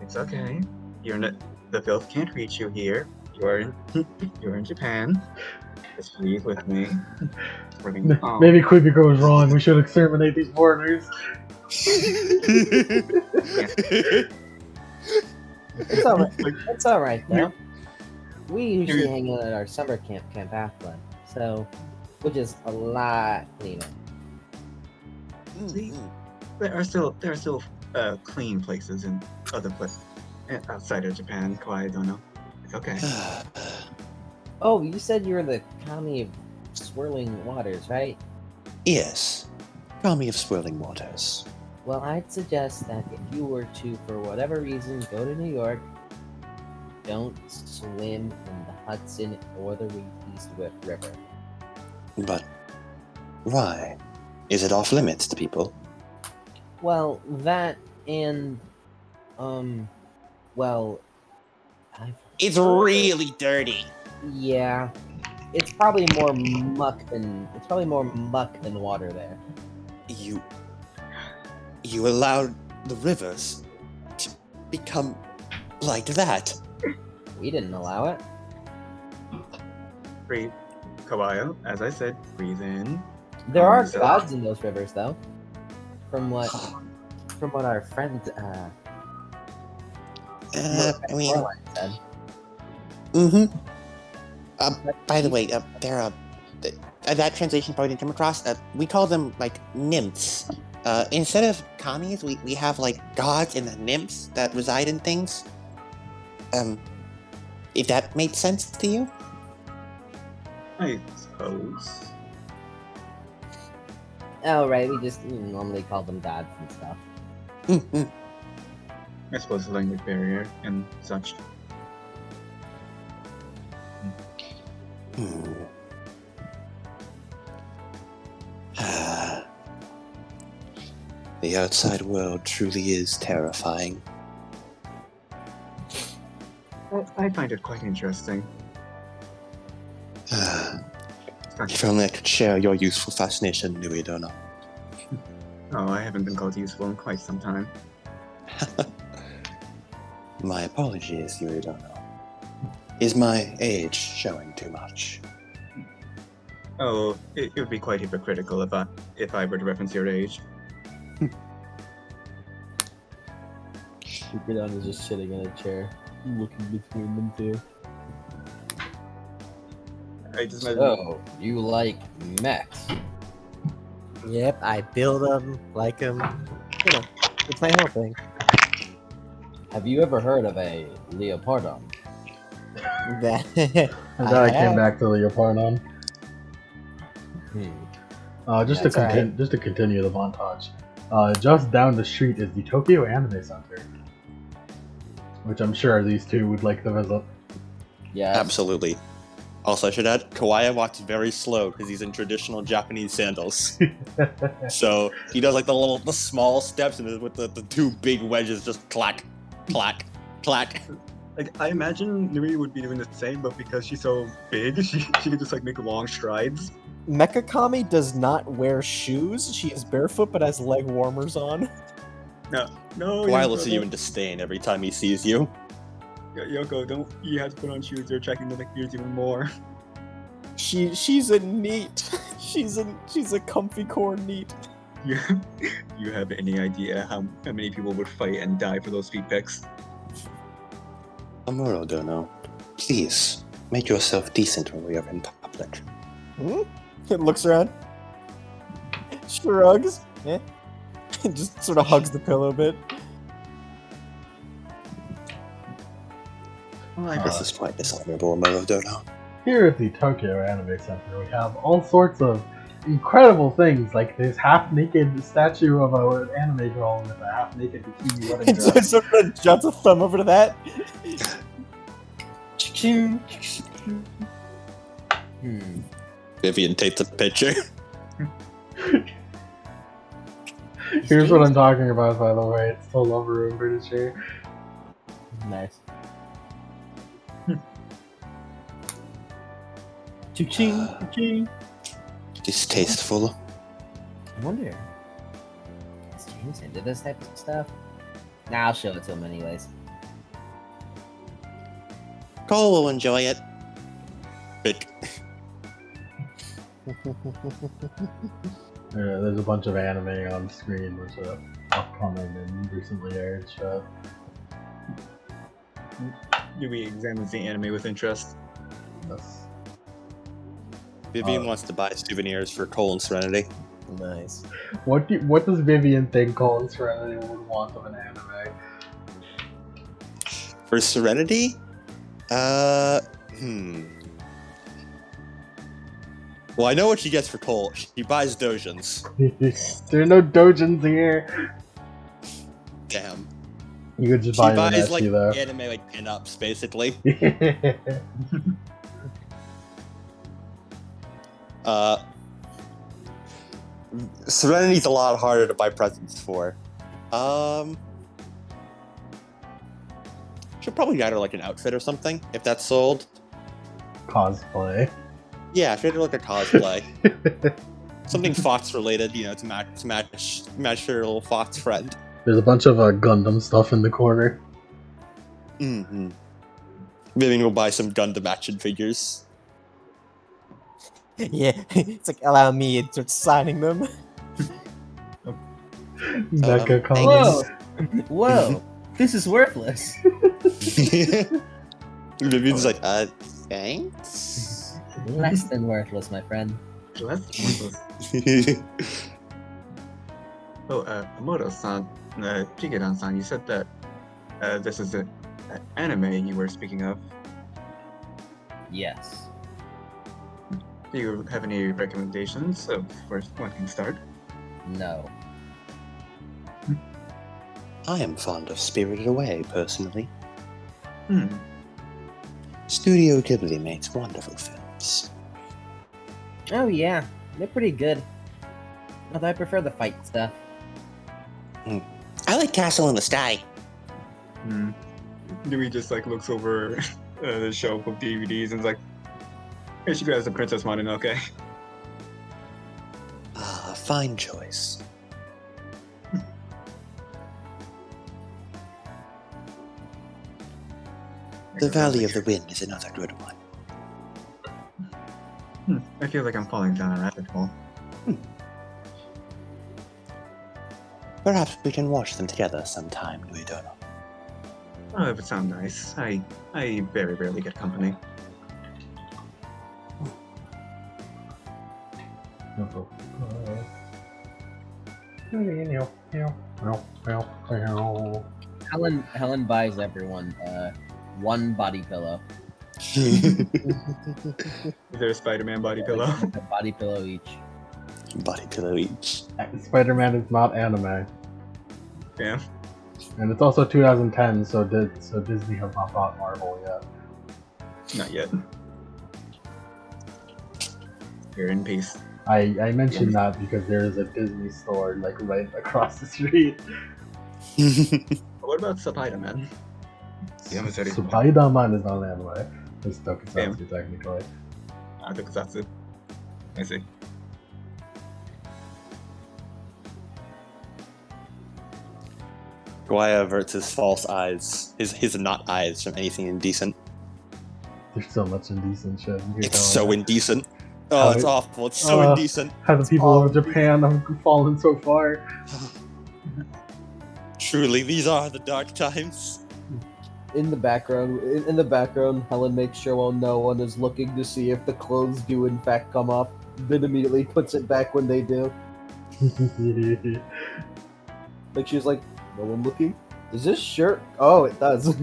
It's okay. You're not. The filth can't reach you here. You're in Japan. Just breathe with me. We're gonna be calm. Maybe Quibiko was wrong. We should exterminate these foreigners. It's alright. It's alright though. We usually hang out at our summer camp, Camp Athland, so which is a lot cleaner. See, there are still clean places in other places outside of Japan. Kawaii Donna. It's okay. Oh, you said you were the Kami of swirling waters, right? Yes. Kami of swirling waters. Well, I'd suggest that if you were to, for whatever reason, go to New York, don't swim in the Hudson or the East River. But why? Is it off limits to people? Well, that and, well, It's really dirty. yeah, it's probably more muck than water there. You allowed the rivers to become like that. We didn't allow it. Breathe. Kawaii, as I said, breathe in. There are So- gods in those rivers, though. From what our friend I mean, Caroline said. mm-hmm. By the way, that translation probably didn't come across. We call them like nymphs. Instead of kamis, we have like gods and nymphs that reside in things. If that made sense to you. I suppose. Oh, right. We just normally call them gods and stuff. Mm-hmm. I suppose the language barrier and such. The outside world truly is terrifying. I find it quite interesting. If only I could share your youthful fascination, Nui Dono. Oh, I haven't been called useful in quite some time. My apologies, Nui Dono. Is my age showing too much? Oh, it would be quite hypocritical if I were to reference your age. Cupidon is just sitting in a chair, looking between them two. I just imagine. So, you like mechs? Yep, I build them, like them. You know, it's my whole thing. Have you ever heard of a Leopardon? That And then I came back to Leopardon. Just That's to continue the montage. Just down the street is the Tokyo Anime Center, which I'm sure these two would like to visit. Yeah. Absolutely. Also, I should add, Kawaii walks very slow because he's in traditional Japanese sandals. So he does like the small steps and with the two big wedges just clack, clack, clack. Like, I imagine Nui would be doing the same, but because she's so big, she could just like make long strides. Mechakami does not wear shoes. She is barefoot but has leg warmers on. No. Kawaii looks at you in disdain every time he sees you. Yoko, don't you have to put on shoes? You're attracting the ears even more. She's a neat. She's a comfy core neat. You have any idea how many people would fight and die for those feet pics? Amuro Dono, please make yourself decent when we are in public. It looks around, shrugs, and just sort of hugs the pillow a bit. This is quite dishonorable, Amuro Dono. Here at the Tokyo Anime Center, we have all sorts of incredible things, like this half-naked statue of an anime girl with a half-naked bikini wedding And so dress. sort of juts a thumb over to that. Vivian takes a picture. Here's what I'm talking about, by the way. It's the lover room, pretty sure. Nice. Ching, ching. Distasteful. I wonder, is James into this type of stuff? Nah, I'll show it to him anyways. Cole will enjoy it. Big. There's a bunch of anime on screen, which are upcoming and recently aired shit. Nui examines the anime with interest. Yes. Vivian wants to buy souvenirs for Cole and Serenity. Nice. What does Vivian think Colin Serenity would want of an anime? For Serenity? Well, I know what she gets for Cole. She buys dojins. There are no dojins here. Damn. You could just She buy an buys ecchi, like though. anime like pinups, basically. Serenity's a lot harder to buy presents for. She'll probably get her like an outfit or something if that's sold. Cosplay. Yeah, she'll do like a cosplay. Something Fox related, you know, to match her little Fox friend. There's a bunch of Gundam stuff in the corner. Mm-hmm. Vivian will buy some Gundam action figures. Yeah, it's like allow me and start signing them. Mecha Whoa! comics. Whoa! This is worthless. Vivian's like, Thanks? Less than worthless, my friend. Oh, Amuro-san, Jigedan-san, you said that this is an anime you were speaking of. Yes. Do you have any recommendations of where one can start? No. I am fond of Spirited Away, personally. Hmm. Studio Ghibli makes wonderful films. Oh yeah, they're pretty good. Although I prefer the fight stuff. I like Castle in the Sky. Hmm. Nui just like looks over the shelf of DVDs and is like, "Here she grabs the Princess Mononoke." Ah, fine choice. The Valley of the Wind is another good one. I feel like I'm falling down a rabbit hole. Perhaps we can watch them together sometime, Guidono. Oh, that would sound nice. I very rarely get company. Helen buys everyone one body pillow. Is there a Spider-Man body pillow? Like a body pillow each. Body pillow each. Spider-Man is not anime, Yeah. and it's also 2010, so Disney has not bought Marvel yet. Not yet. You're in peace. I mentioned that because there is a Disney store like right across the street. What about Spider-Man? Yeah, Spider-Man is not an anime. It's Tokusatsu technically. Tokusatsu. I see. Guaya averts his false eyes, his not eyes from anything indecent. There's so much indecent shit. It's so indecent. Oh, it's awful. It's so indecent. How the people of Japan have fallen so far. Truly, these are the dark times. In the background, Helen makes sure no one is looking to see if the clothes do in fact come off, then immediately puts it back when they do. Like she's like, no one looking? Is this shirt? Oh, it does.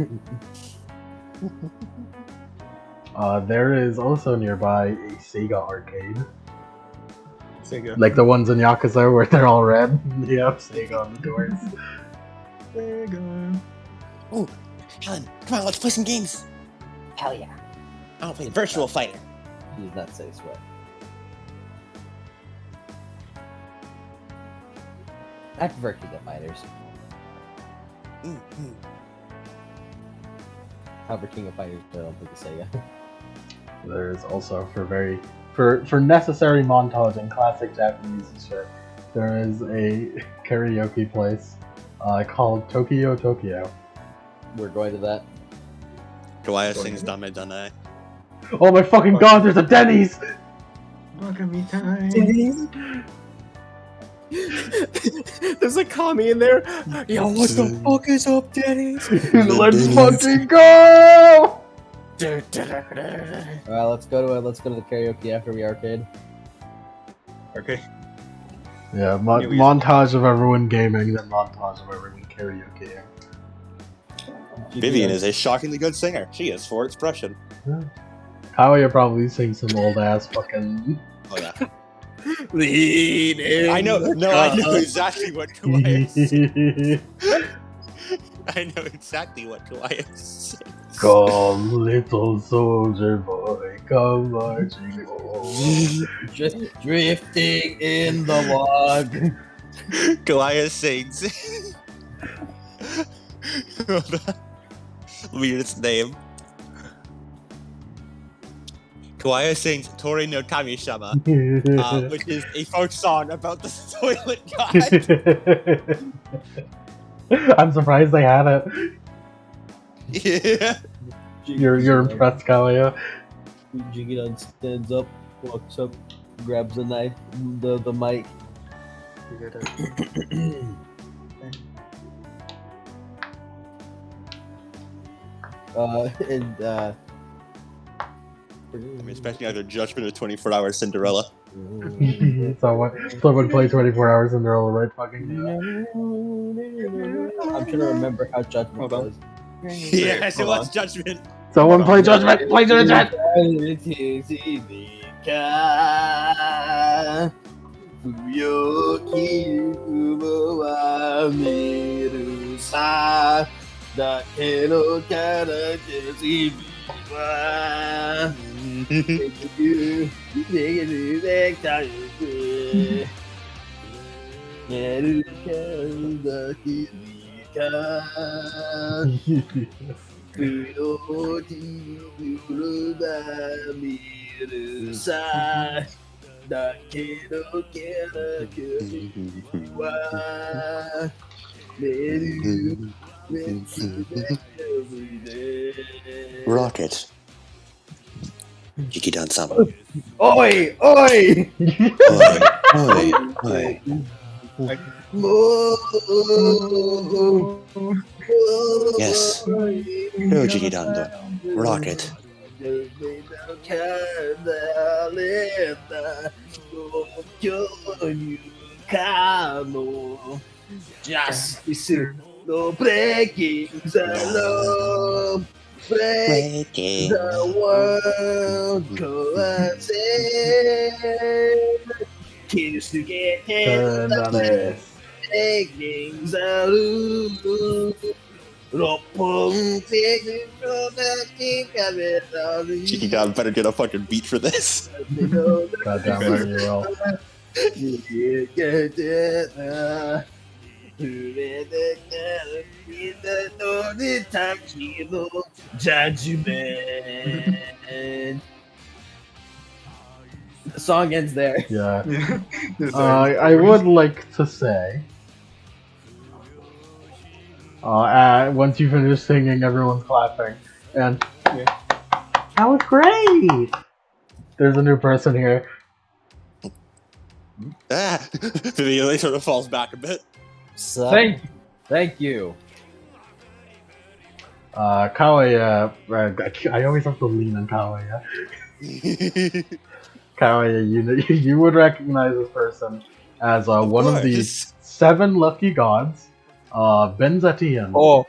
There is also nearby a Sega arcade. Sega. Like the ones in Yakuza where they're all red. They have Sega on the doors. Sega. Oh, Helen, come on, let's play some games. Hell yeah. I want to play Virtual Fighter. He does not say sweat. I prefer King of Fighters. Mm-hmm. However, King of Fighters, I don't think it's Sega. There is also for necessary montage and classic Japanese shit. There is a karaoke place called Tokyo Tokyo. We're going to that. Guaya sings Dame Dane. Oh my fucking god! There's a Denny's. Welcome me time. Denny's? There's a commie in there. Yo, what the fuck is up, Denny's? Let's fucking go! Alright, let's go to the karaoke after we arcade. Okay. Yeah, montage of everyone gaming, then montage of everyone karaokeing. Vivian is a shockingly good singer. She is for expression. Howie probably sings some old ass fucking. Oh yeah. Lead in I know exactly what Guaya sings. I know exactly what Guaya sings. Come, little soldier boy, come marching home. Just drifting in the log. Guaya sings. Read its name. Guaya sings Tori no Kami-sama, which is a folk song about the toilet god. I'm surprised they had it. Yeah. You're impressed, Kalia. Jigidan stands up, walks up, grabs a knife, the mic. I'm expecting either Judgment or 24-Hour Cinderella. Someone play 24 Hours Cinderella right fucking now. I'm trying to remember how Judgment goes. Yes, it was Judgment. Someone play Judgment! Play Judgment! Feel the side. だけどけなくは寝る Rocket. Jiki-dan-sama. Oi! Oi! Oi, oi, oi. Yes. No Jiki-dan-do. Rocket. Justice no breaking the law, breaking the world, kills to get Turn on it. breaking the rule. 六本木の泣き壁だ Jiki-dan better get a fucking beat for this. Goddamn right you will. 逃げてな触れてからみんなのに滝のジャッジメント The song ends there. Yeah. Yeah. I would like to say, once you finish singing, everyone's clapping, and that was great. There's a new person here. Ah! Vivian sort of falls back a bit. Thank you. Kawaya, I always have to lean on Kawaya. Kawaya, you would recognize this person as one of the course. 7 lucky gods, Benzatian. Oh.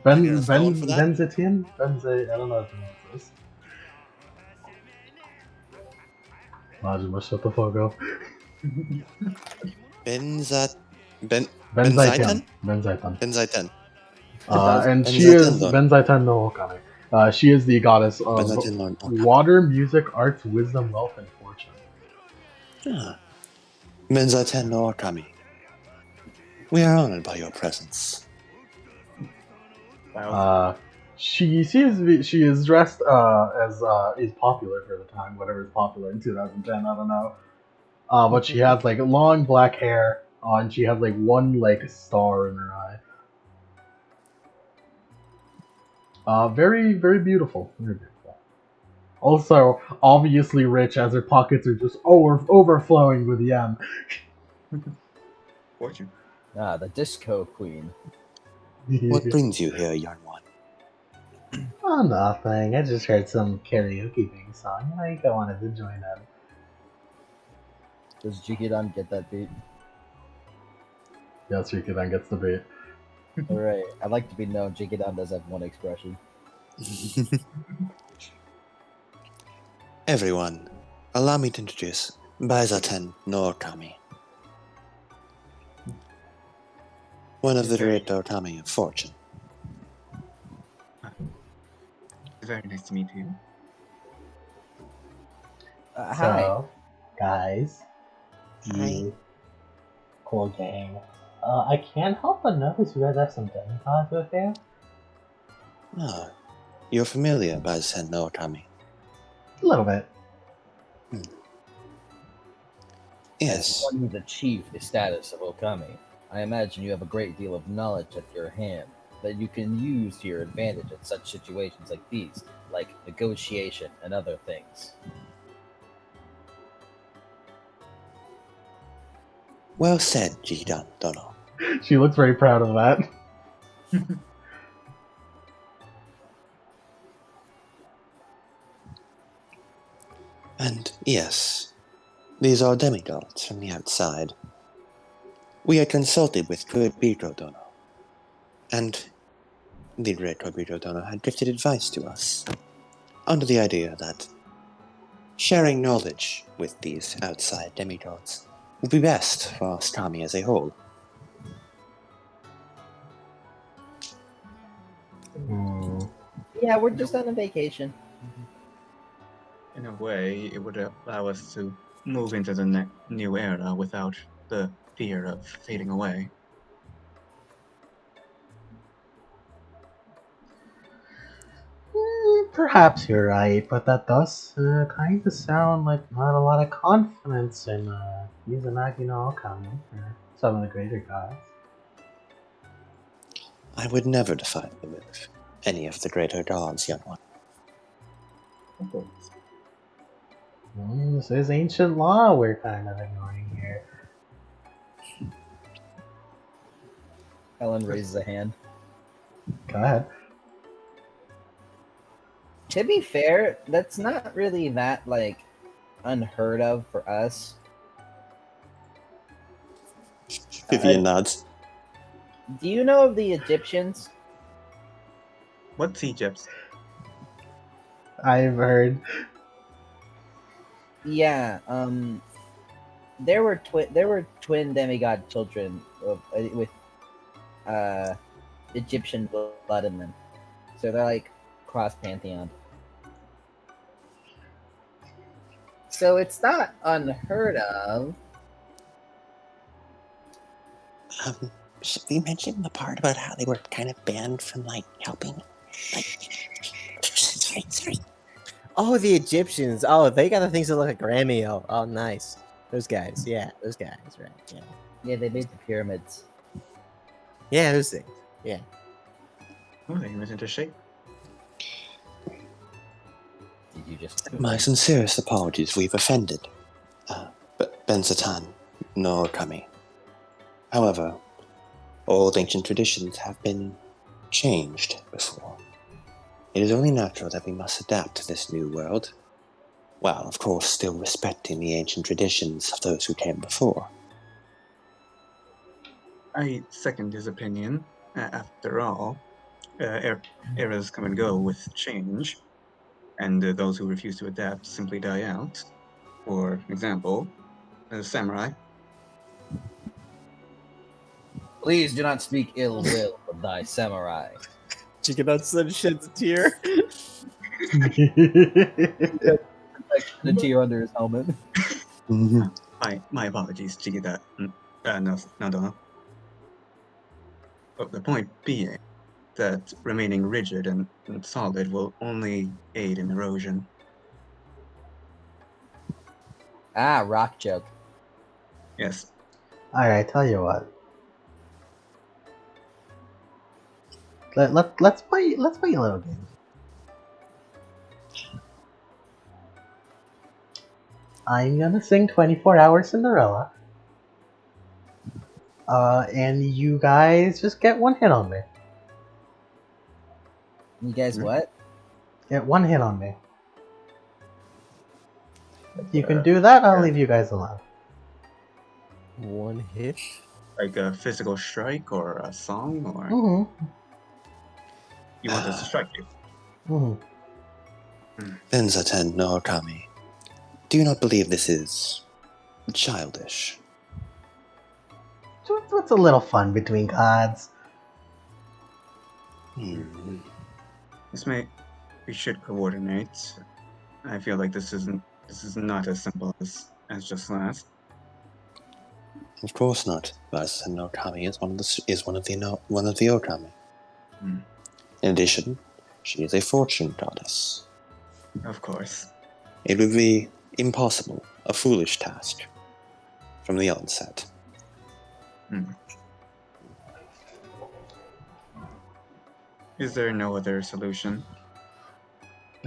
Benzatian? I don't know how to pronounce this. Majima, shut the fuck up. Benzaitan? Benzaitan. Benzaitan. And she is Benzaitan. Benzaitan no Okane. She is the goddess of Benzaitan no Okane. water, music, arts, wisdom, wealth, and fortune. Ah. Benzaitan no Okami. We are honored by your presence. She is dressed as is popular for the time, whatever is popular in 2010, I don't know. But she has like long black hair, and she has like one like star in her eye. Very very beautiful, very beautiful. Also, obviously rich, as her pockets are just overflowing with yen. Fortune. Ah, the disco queen. What brings you here, young one? Oh, nothing. I just heard some karaoke being sung, and I wanted to join in. Does Jikidan get that beat? Yes, Rikidan gets the beat. Alright, I'd like to be known. Jikidan does have one expression. Everyone, allow me to introduce Baizaten no Okami. One of the great Okami of fortune. Very nice to meet you. Hi. So, guys, you cool gang. I can't help but notice you guys have some demigods with you. Ah, you're familiar, Baizaten no Okami. A little bit. Yes. As one who's achieved the status of Okami, I imagine you have a great deal of knowledge at your hand that you can use to your advantage in such situations like these, like negotiation and other things. Well said, Jidan Dono. She looks very proud of that. And yes, these are demigods from the outside. We had consulted with Koibito Dono, and the great Koibito Dono had drifted advice to us, under the idea that sharing knowledge with these outside demigods would be best for Ascami as a whole. Yeah, we're just on a vacation. In a way, it would allow us to move into the new era without the fear of fading away. Perhaps you're right, but that does kind of sound like not a lot of confidence in Izanagi no Okami or some of the greater gods. I would never defy them with any of the greater gods, young one. This is ancient law we're kind of ignoring here. Ellen raises a hand. Go ahead. To be fair, that's not really that like unheard of for us. Vivian nods. Do you know of the Egyptians? What's Egypt? I've heard. Yeah. There were twin demigod children with Egyptian blood in them, so they're like cross pantheon. So it's not unheard of. Should we mention the part about how they were kind of banned from, like, helping? Like, sorry. Oh, the Egyptians. Oh, they got the things that look like Grammy. Oh, nice. Those guys. Yeah, those guys. Right. Yeah. Yeah, they made the pyramids. Yeah, those things. Yeah. Oh, they went into shape. Did you just? My sincerest apologies, we've offended. Benzatan no Okami. However, old ancient traditions have been changed before. It is only natural that we must adapt to this new world, while, of course, still respecting the ancient traditions of those who came before. I second his opinion. After all, eras come and go with change, and those who refuse to adapt simply die out. For example, a samurai. Please do not speak ill will of thy samurai. Chicken Sun sheds a tear. The tear under his helmet. My apologies, Chigita. No. But the point being that remaining rigid and solid will only aid in erosion. Ah, rock joke. Yes. Alright, tell you what. Let's play a little game. I'm gonna sing 24 Hours Cinderella. And you guys just get one hit on me. You guys what? Get one hit on me. If you can do that, I'll leave you guys alone. One hit? Like a physical strike or a song, or Mm-hmm. you want us to strike you? Mm-hmm. Benzatan no Okami. Do you not believe this is childish? What's a little fun between gods? We should coordinate. I feel like this is not as simple as just last. Of course not. Benzatan no Okami is one of the Okami. In addition, she is a fortune goddess. Of course. It would be impossible, a foolish task, from the onset. Is there no other solution?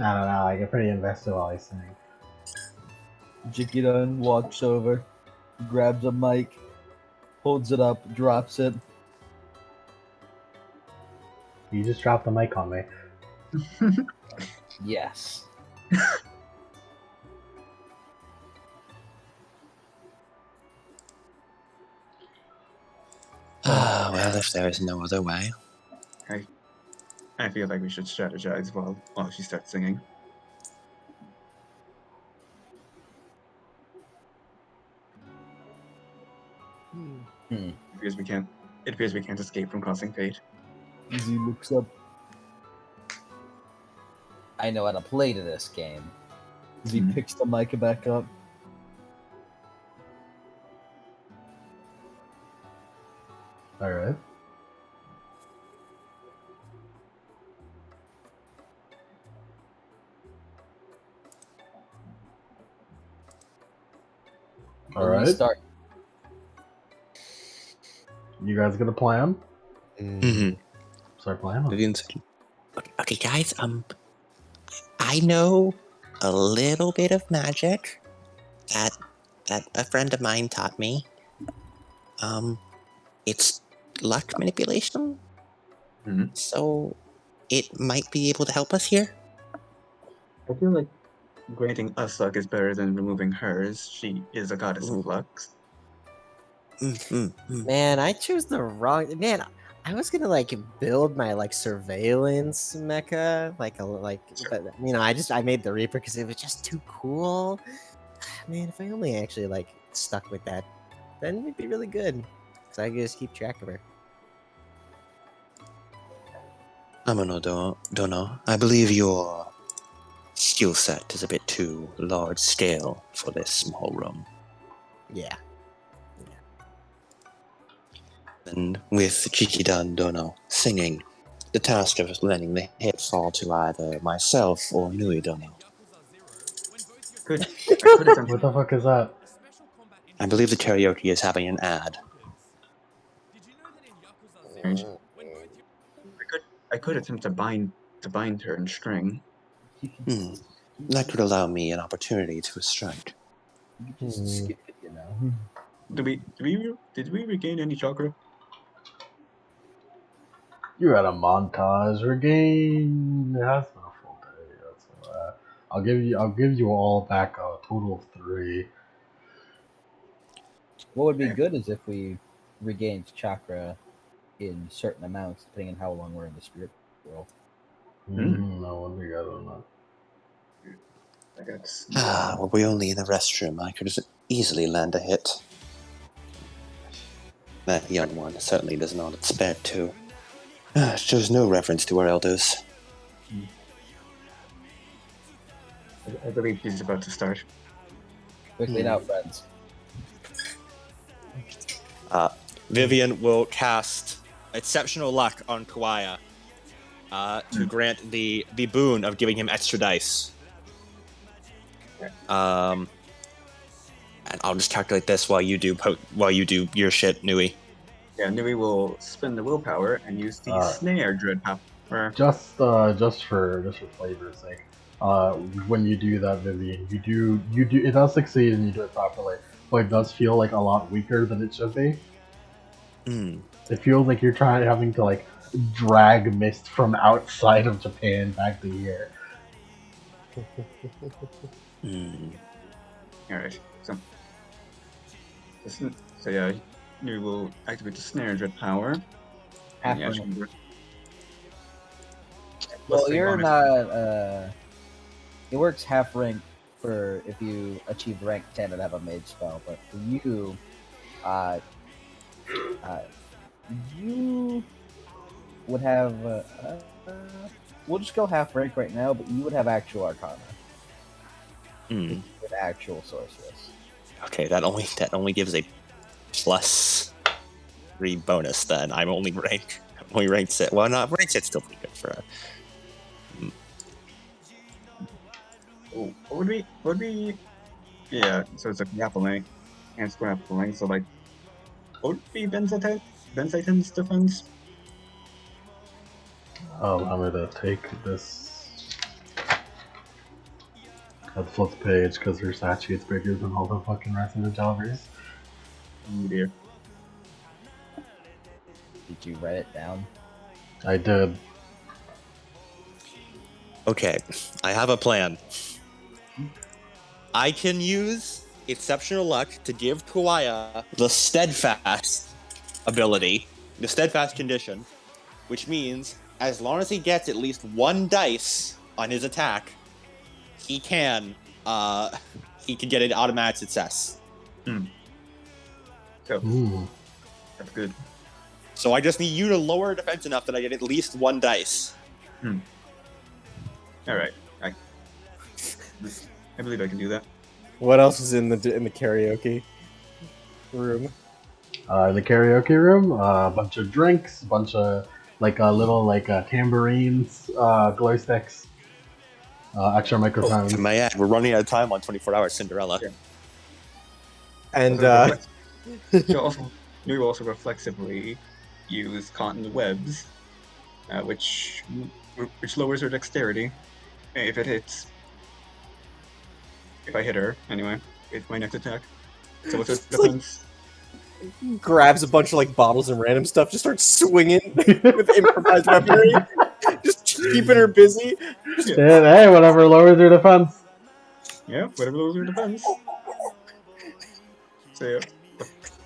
I don't know, I get pretty invested while I sing. Jikidan walks over, grabs a mic, holds it up, drops it. You just dropped the mic on me. Yes. Well, if there is no other way. I feel like we should strategize while she starts singing. It appears we can't escape from crossing fate. Izzy looks up. I know how to play to this game. Izzy picks the mic back up. Alright. All When we right. start. You guys got a plan? Mm-hmm. Start playing. Vivian's Okay, guys. I know a little bit of magic that a friend of mine taught me. It's luck manipulation, Mhm. so it might be able to help us here. I feel like granting us luck is better than removing hers. She is a goddess of luck. Man, I chose the wrong. Man, I was gonna like build my like surveillance mecha, but I made the Reaper because it was just too cool. Man, if I only actually like stuck with that, then it'd be really good. Cause I could just keep track of her. Dono, I believe your skill set is a bit too large scale for this small room. Yeah. And with Chikidan Dono singing, the task of landing the hit fall to either myself or Nui Dono. I could attempt. What the fuck is that? I believe the karaoke is having an ad. I could attempt to bind her in string. That could allow me an opportunity to strike. You could just skip it, you know. Did we regain any chakra? You're at a montage. Regain. It has been a full day. So, I'll give you all back a total of 3. What would be good is if we regained chakra in certain amounts, depending on how long we're in the spirit world. No, what do you got on that? Were we only in the restroom, I could easily land a hit. That young one certainly does not expect to. Shows no reference to our elders. I believe she's about to start. Quickly now, friends. Vivian will cast Exceptional Luck on Kawaya to grant the boon of giving him extra dice. And I'll just calculate this while you do your shit, Nui. Yeah, Nui will spend the willpower and use the snare dread power. Just for flavor's sake, when you do that, Vivian, you do it does succeed and you do it properly, but it does feel like a lot weaker than it should be. It feels like you're having to like drag mist from outside of Japan back to here. Alright, so yeah, Nui will activate the snare dread power. Half Yeah, rank. Plus Well, the you're bonus. not. It works half rank for if you achieve rank 10 and have a mage spell, but for you, you would have. We'll just go half rank right now, but you would have actual arcana. With actual sorceress. Okay, that only gives a +3 bonus. Then I'm only ranked 6. Well, not ranked 6 still pretty good for a. What would be? Yeah, so it's a grappling, and it's grappling. So like, what would be Benzaiten's defense? Allow me to take this. I'll flip the page because her statue's bigger than all the fucking rest of the Jalvers. Oh dear. Did you write it down? I did. Okay, I have a plan. I can use Exceptional Luck to give Kawaya the Steadfast ability, the Steadfast condition, which means as long as he gets at least 1 dice on his attack, he can get an automatic success. So that's good. So I just need you to lower defense enough that I get at least 1 dice. All right, I believe I can do that. What else is in the karaoke room? The karaoke room, a bunch of drinks, a bunch of little tambourines, glow sticks, extra microphones. To my ad, we're running out of time on 24 Hours Cinderella. Yeah. And You also reflexively use cotton webs, which lowers her dexterity if it hits. If I hit her, anyway, it's my next attack. So what's her defense? grabs a bunch of like bottles and random stuff, just starts swinging with improvised weaponry, just keeping her busy. Hey, whatever lowers your defense. Yeah, whatever lowers her defense. So yeah,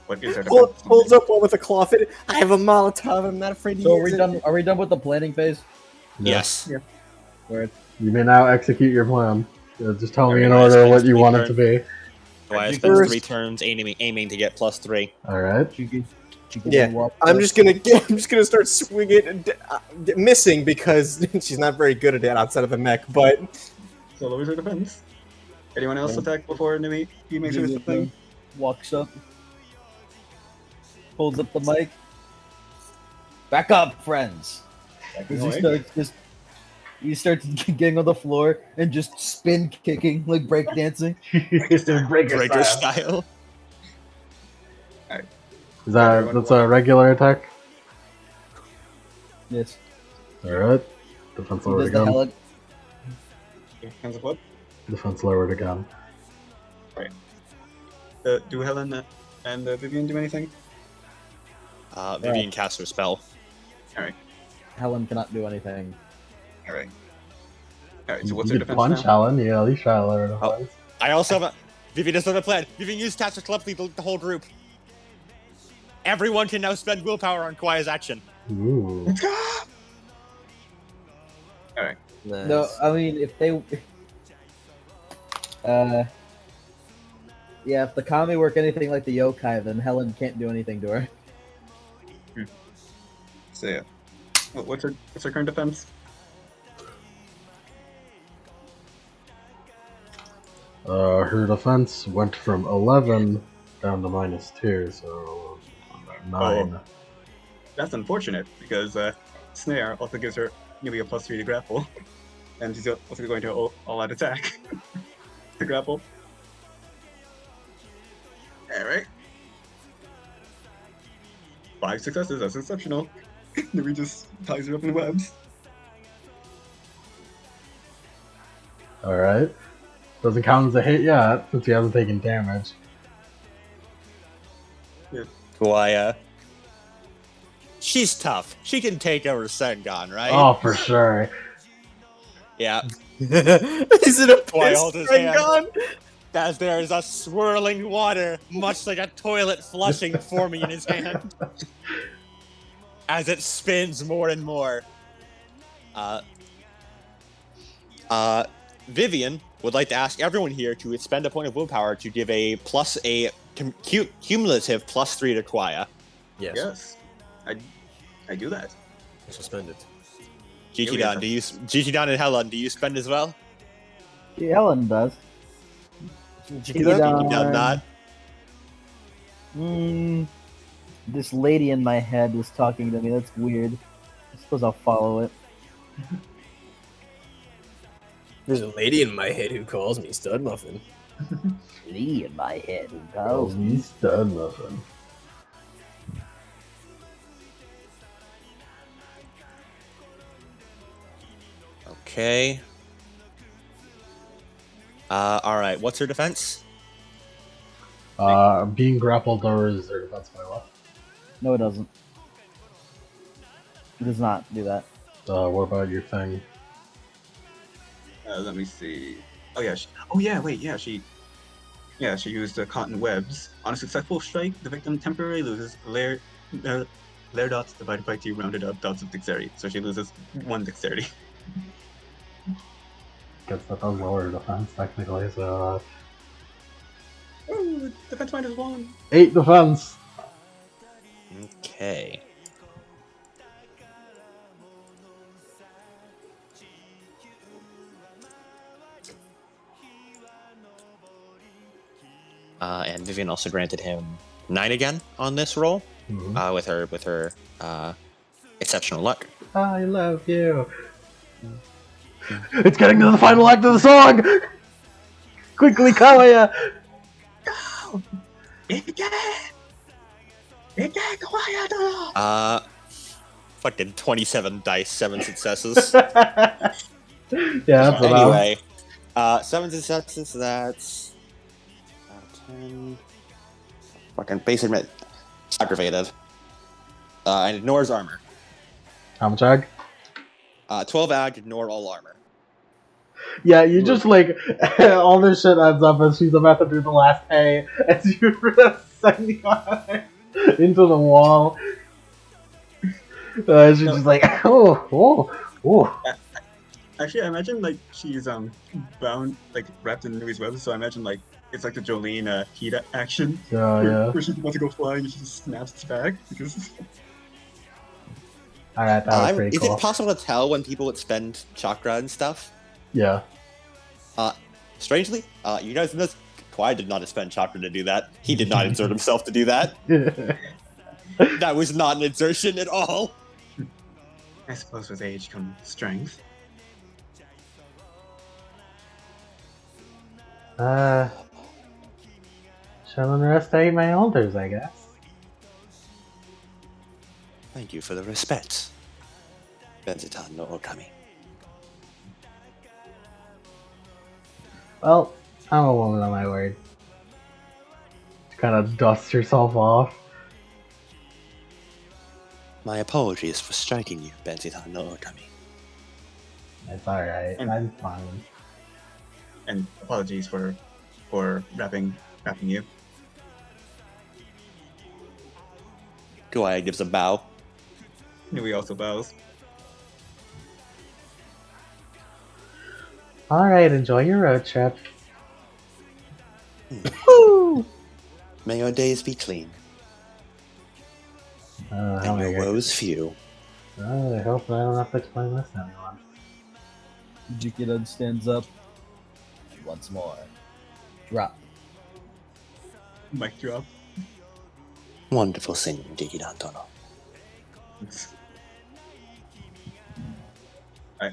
what is her defense? Holds up one with a claw fit. I have a Molotov. I'm not afraid to So use it. are we done with the planning phase? Yes. Yeah. Word. You may now execute your plan. Just tell me in Everybody order spends what you 3 want it to be. Why I spends First- 3 turns aiming to get +3. All right. Yeah, I'm just gonna start swinging, and missing because she's not very good at it outside of the mech. But So lowers her defense. Anyone else attack before Nimi? He makes her thing. Walks up, pulls up the mic. Back up, friends. He starts getting on the floor and just spin kicking like breakdancing. Breaker style. That's a regular attack? Yes. Alright. Defense He lowered does the again. heli- Hands of what? Defense lowered again. Do Helen and Vivian do anything? Vivian casts her spell. Helen cannot do anything. Alright, so what's You her could defense punch now? Helen, yeah, at least try to lower Oh. defense. I also have a... Vivian doesn't have a plan. Vivian used task to telepathy the whole group. Everyone can now spend willpower on Kwaya's action. Ooh. Alright. No, I mean if they, yeah, if the kami work anything like the yokai, then Helen can't do anything to her. So yeah. What's her current defense? Her defense went from 11 down to -2, so 9. That's unfortunate because Snare also gives her maybe a +3 to grapple, and she's also going to all-out attack to grapple. All right, 5 successes. That's exceptional. Then we just ties her up in webs. Alright. Doesn't count as a hit yet, since you haven't taken damage. Kwaya. She's tough. She can take over Sengon, right? Oh, for sure. Yeah. is it a Why piss hold his thing hand? gone? As there is a swirling water, much like a toilet flushing, forming in his hand. As it spins more and more. Vivian would like to ask everyone here to spend a point of willpower to give a cumulative +3 to Kwaya. Yes, I do that. Suspend it. Jichidan and Helen, do you spend as well? Helen does. Jichidan not. This lady in my head was talking to me. That's weird. I suppose I'll follow it. There's a lady in my head who calls me Stud Muffin. Lady in my head who Oh, calls me. he's done nothing. Okay. Alright, what's her defense? Being grappled lowers their defense by what? No, it doesn't. It does not do that. What about your thing? Let me see. Oh yeah. She used the cotton webs. On a successful strike, the victim temporarily loses layer dots divided by 2 rounded up dots of dexterity. So she loses 1 dexterity. Guess that does lower defense technically, so Oh, defense -1. 8 defense. Okay. And Vivian also granted him 9 again on this roll, with her exceptional luck. I love you. It's getting to the final act of the song. Quickly, Kawaya. Fucking 27 dice, 7 successes. Yeah, that's enough. Anyway, 7 successes, that's 10. Fucking basic admit. Aggravated. And ignores armor. How much ag? 12 ag, ignore all armor. Yeah, you just like all this shit ends up as she's about to do the last A as you send her into the wall. She's just like, oh. Actually, I imagine like she's bound, like wrapped in Nui's web. So I imagine like it's like the Jolene heat action Yeah. where she's about to go flying and she just snaps its back because. Alright, that was pretty Is cool. it possible to tell when people would spend chakra and stuff? Yeah. Strangely, you guys know Kawhi did not spend chakra to do that. He did not exert himself to do that. That was not an exertion at all. I suppose with age comes strength. Shall underestimate my elders, I guess. Thank you for the respect, Benzitan no Okami. Well, I'm a woman of my word. She kind of dusts herself off. My apologies for striking you, Benzitan no Okami. It's alright. I'm fine. And apologies for wrapping you. Kawhi gives a bow. Nui also bows. Alright, enjoy your road trip. May your days be clean, and your woes few. I hope I don't have to explain this to anyone. Jikidan stands up. Once more. Drop. Mic drop. Wonderful singing, Jikidan Tono.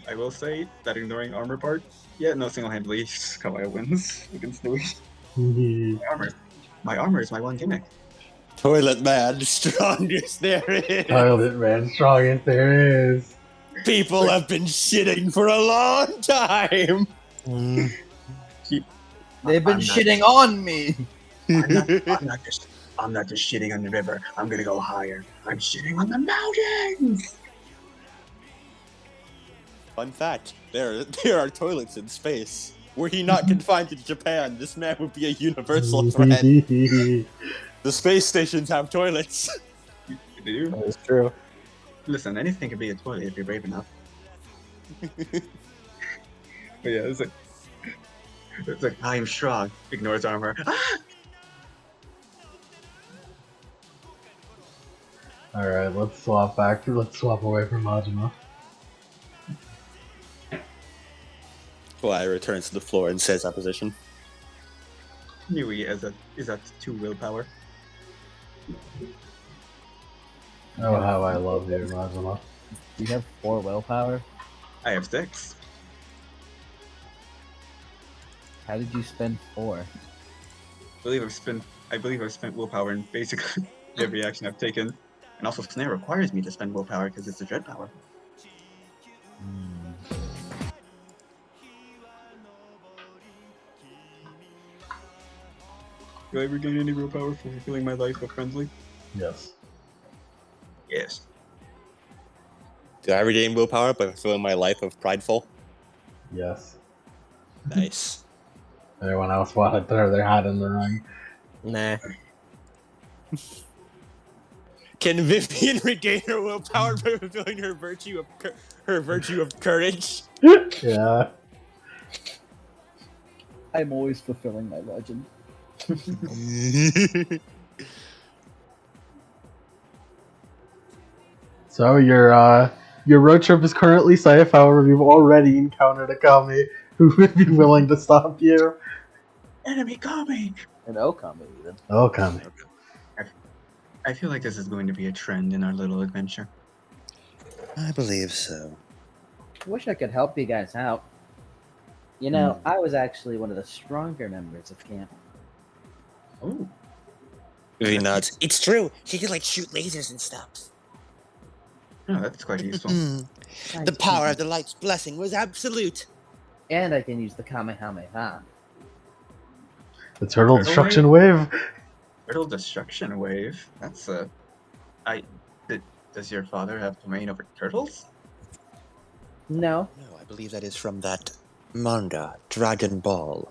I will say that ignoring armor part, yeah, no single-handedly, Kawaya wins against Nui. My armor is my one gimmick. Toilet man, strongest there is. Toilet man, strongest there is. People have been shitting for a long time. They've been shitting on me. I'm not just shitting on the river. I'm gonna go higher. I'm shitting on the mountains. Fun fact: there are toilets in space. Were he not confined to Japan, this man would be a universal threat. The space stations have toilets. They do. That is true. Listen, anything can be a toilet if you're brave enough. But yeah, it's like I am strong. Ignores armor. Alright, let's swap back. Let's swap away from Majima. Kawhi returns to the floor and says that position. Nui is at 2 willpower. Oh, how I love you, Majima. Do you have 4 willpower? I have 6. How did you spend 4? I believe I've spent willpower in basically every action I've taken. And also Snare requires me to spend willpower because it's a dread power. Do I regain any willpower for feeling my life of friendly? Yes. Yes. Do I regain willpower by fulfilling my life of prideful? Yes. Nice. Everyone else wanted to throw their hat in the ring. Nah. Can Vivian regain her willpower by fulfilling her virtue of courage? Yeah. I'm always fulfilling my legend. So your road trip is currently safe. However, you've already encountered a Kami who would be willing to stop you. Enemy Kami! An Okami, even. Oh, Kami. I feel like this is going to be a trend in our little adventure. I believe so. Wish I could help you guys out. You know, I was actually one of the stronger members of camp. Oh. He nods. It's true. She can like shoot lasers and stuff. Oh, that's quite useful. The power of the light's blessing was absolute. And I can use the Kamehameha. The turtle destruction wave. Turtle destruction wave. That's does your father have domain over turtles? No. No, I believe that is from that manga, Dragon Ball.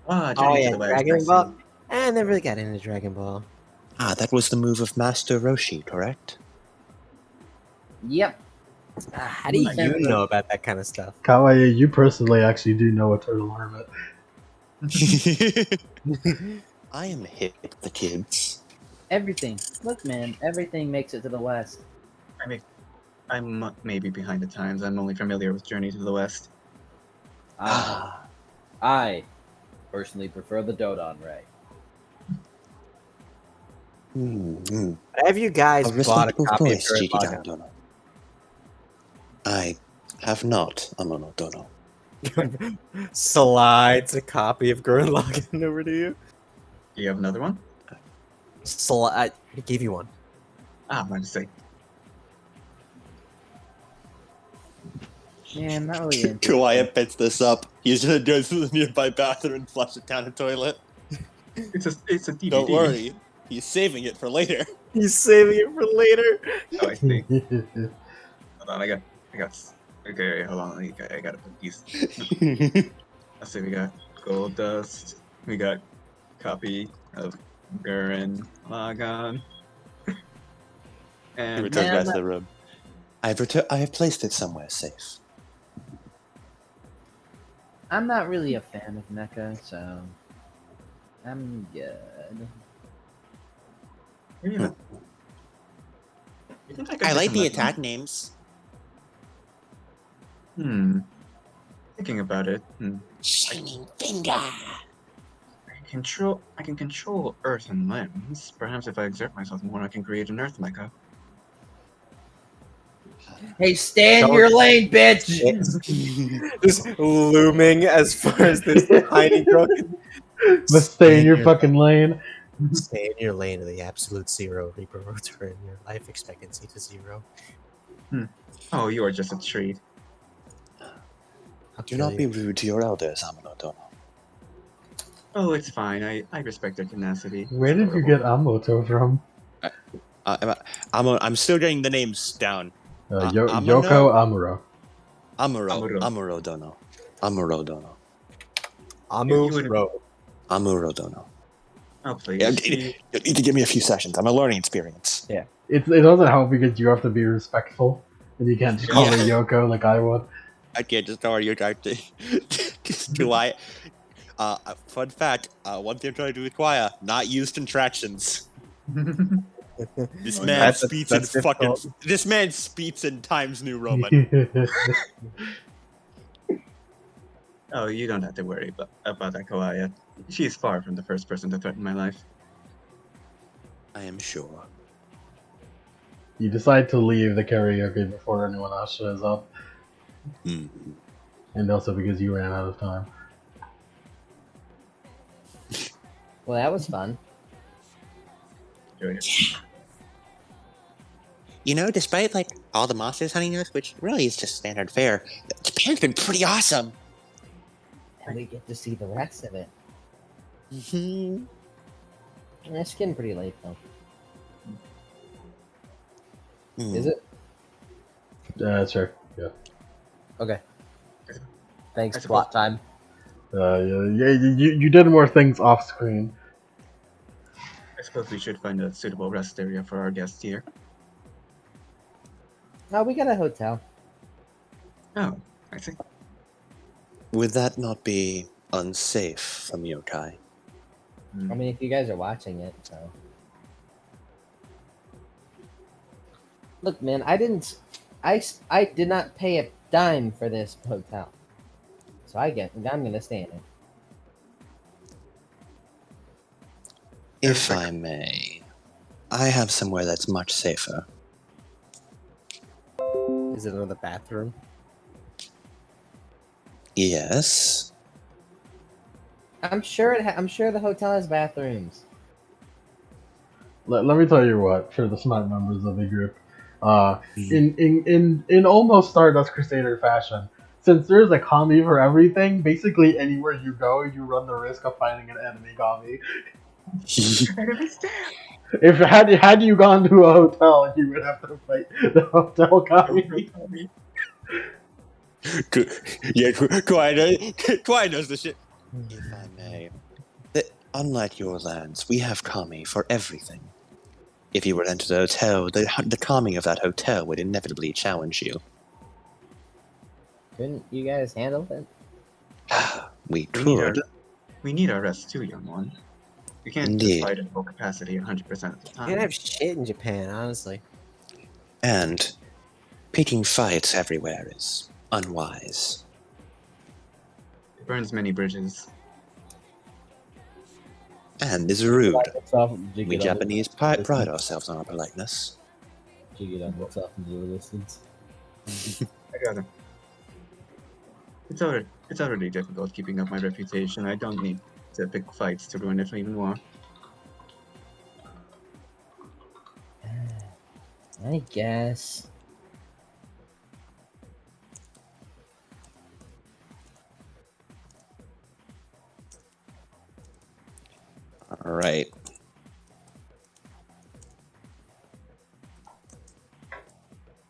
Ah, Oh Journey yeah, to the West. Dragon I see. Ball. I never really got into Dragon Ball. Ah, that was the move of Master Roshi, correct? Yep. How do you know about that kind of stuff? Kawaii, you personally actually do know a turtle hermit. I am hip with the kids. Everything. Look, man, everything makes it to the West. I'm maybe behind the times. I'm only familiar with Journey to the West. I personally prefer the Dodon Ray. Have you guys A bought a respectable copy of choice, Gurren Jikidan Lagann? Dono. I have not, Amono Dono. Slides a copy of Gurren Lagann over to you. Do you have another one? I gave you one. Ah, my mistake. Yeah, I'm not really into Kawaya picks this up. He's gonna go to the nearby bathroom and flush it down the toilet. It's a DVD. Don't worry, he's saving it for later. He's saving it for later. Oh, I see. Hold on, I got. Okay, hold on. I gotta put these. Let's see. We got Gold Dust. We got copy of Gurren Lagann. He And returns back to the room. I have placed it somewhere safe. I'm not really a fan of Mecha, so I'm good. you think I could I like pick the another one? attack names. Thinking about it. Shining Finger. I can control earth and limbs. Perhaps if I exert myself more, I can create an earth mecha. Hey, stay in your lane, bitch! Just looming as far as this tiny girl can. But stay in your fucking lane. Stay in your lane of the absolute zero. Reaper return your life expectancy to 0. Oh, you are just a treat. I'll Do kill not be you. rude to your elders, Amono Dono. Oh, it's fine. I respect their tenacity. Where did you get Amoto from? I'm still getting the names down. Amano? Yoko Amuro. Amuro Dono. Amuro Dono. Amuro. Dono. Oh, please. Yeah, you need to give me a few sessions. I'm a learning experience. It doesn't help because you have to be respectful, and you can't just call her Yoko like I would. I can't just tell you to Kawaya. Fun fact, one thing I'm trying to do with Kawaya, not used contractions. This man speaks in fucking. This man speaks in Times New Roman. Oh, you don't have to worry about that, Kawaya. She's far from the first person to threaten my life. I am sure. You decide to leave the karaoke before anyone else shows up, and also because you ran out of time. Well, that was fun. You know, despite like all the monsters hunting us, which really is just standard fare, Japan's been pretty awesome. And we get to see the rest of it. Mm-hmm. And it's getting pretty late, though. Mm. Is it? Sure. Yeah. Okay. Thanks, I suppose- plot time. You did more things off screen. I suppose we should find a suitable rest area for our guests here. No, we got a hotel. Oh, I see. Would that not be unsafe from yokai? I mean, if you guys are watching it, so. Look, man, I did not pay a dime for this hotel. So I'm gonna stay in it. If I may, I have somewhere that's much safer. Is it another bathroom? Yes. I'm sure the hotel has bathrooms. let me tell you what, for the smart members of the group, in almost Stardust Crusader fashion, since there's a kami for everything, basically anywhere you go, you run the risk of finding an enemy kami. If had you gone to a hotel, you would have to fight the hotel kami. Yeah, Kawhi knows this shit. If I may, unlike your lands, we have kami for everything. If you were to enter the hotel, the kami of that hotel would inevitably challenge you. Couldn't you guys handle it? We need our, could. we need our rest too, young one. We can't Indeed. just fight at full capacity 100% of the You time. can't have shit in Japan, honestly. And picking fights everywhere is unwise. It burns many bridges. And is rude. We We Japanese pride ourselves on our politeness. Jiggy looks off into the distance. I got him. It's already difficult keeping up my reputation. I don't need to pick fights to ruin it even more. I guess. All right.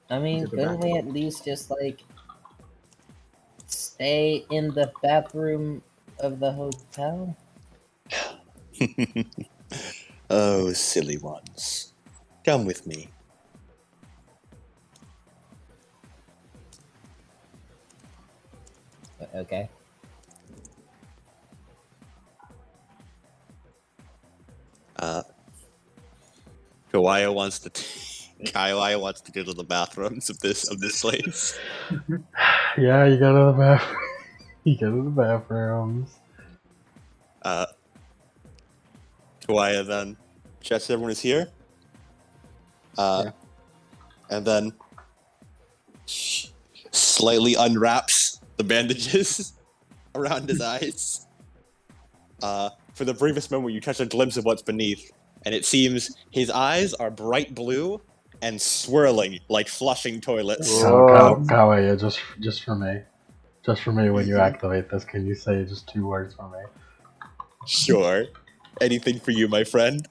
I mean, Into the couldn't we bathroom. at least just like stay in the bathroom of the hotel? Oh, silly ones. Come with me. Okay. Kawhi wants to go to the bathrooms of this place. Yeah, you go to the bathroom. You go to the bathrooms. Kawhi then checks everyone is here. Yeah. And then slightly unwraps the bandages around his eyes. For the briefest moment, you catch a glimpse of what's beneath, and it seems his eyes are bright blue and swirling like flushing toilets. Kawaii, just for me. Just for me, when you activate this, can you say just 2 words for me? Sure. Anything for you, my friend.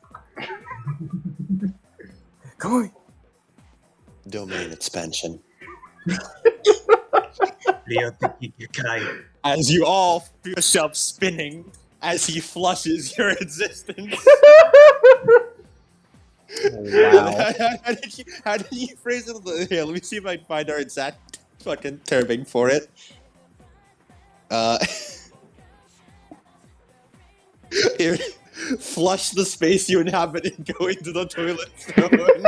Come on. Domain expansion. As you all feel yourself spinning as he flushes your existence. Wow. How did you phrase it? Here, let me see if I can find our exact fucking terming for it. Here, flush the space you inhabit and go into the toilet zone.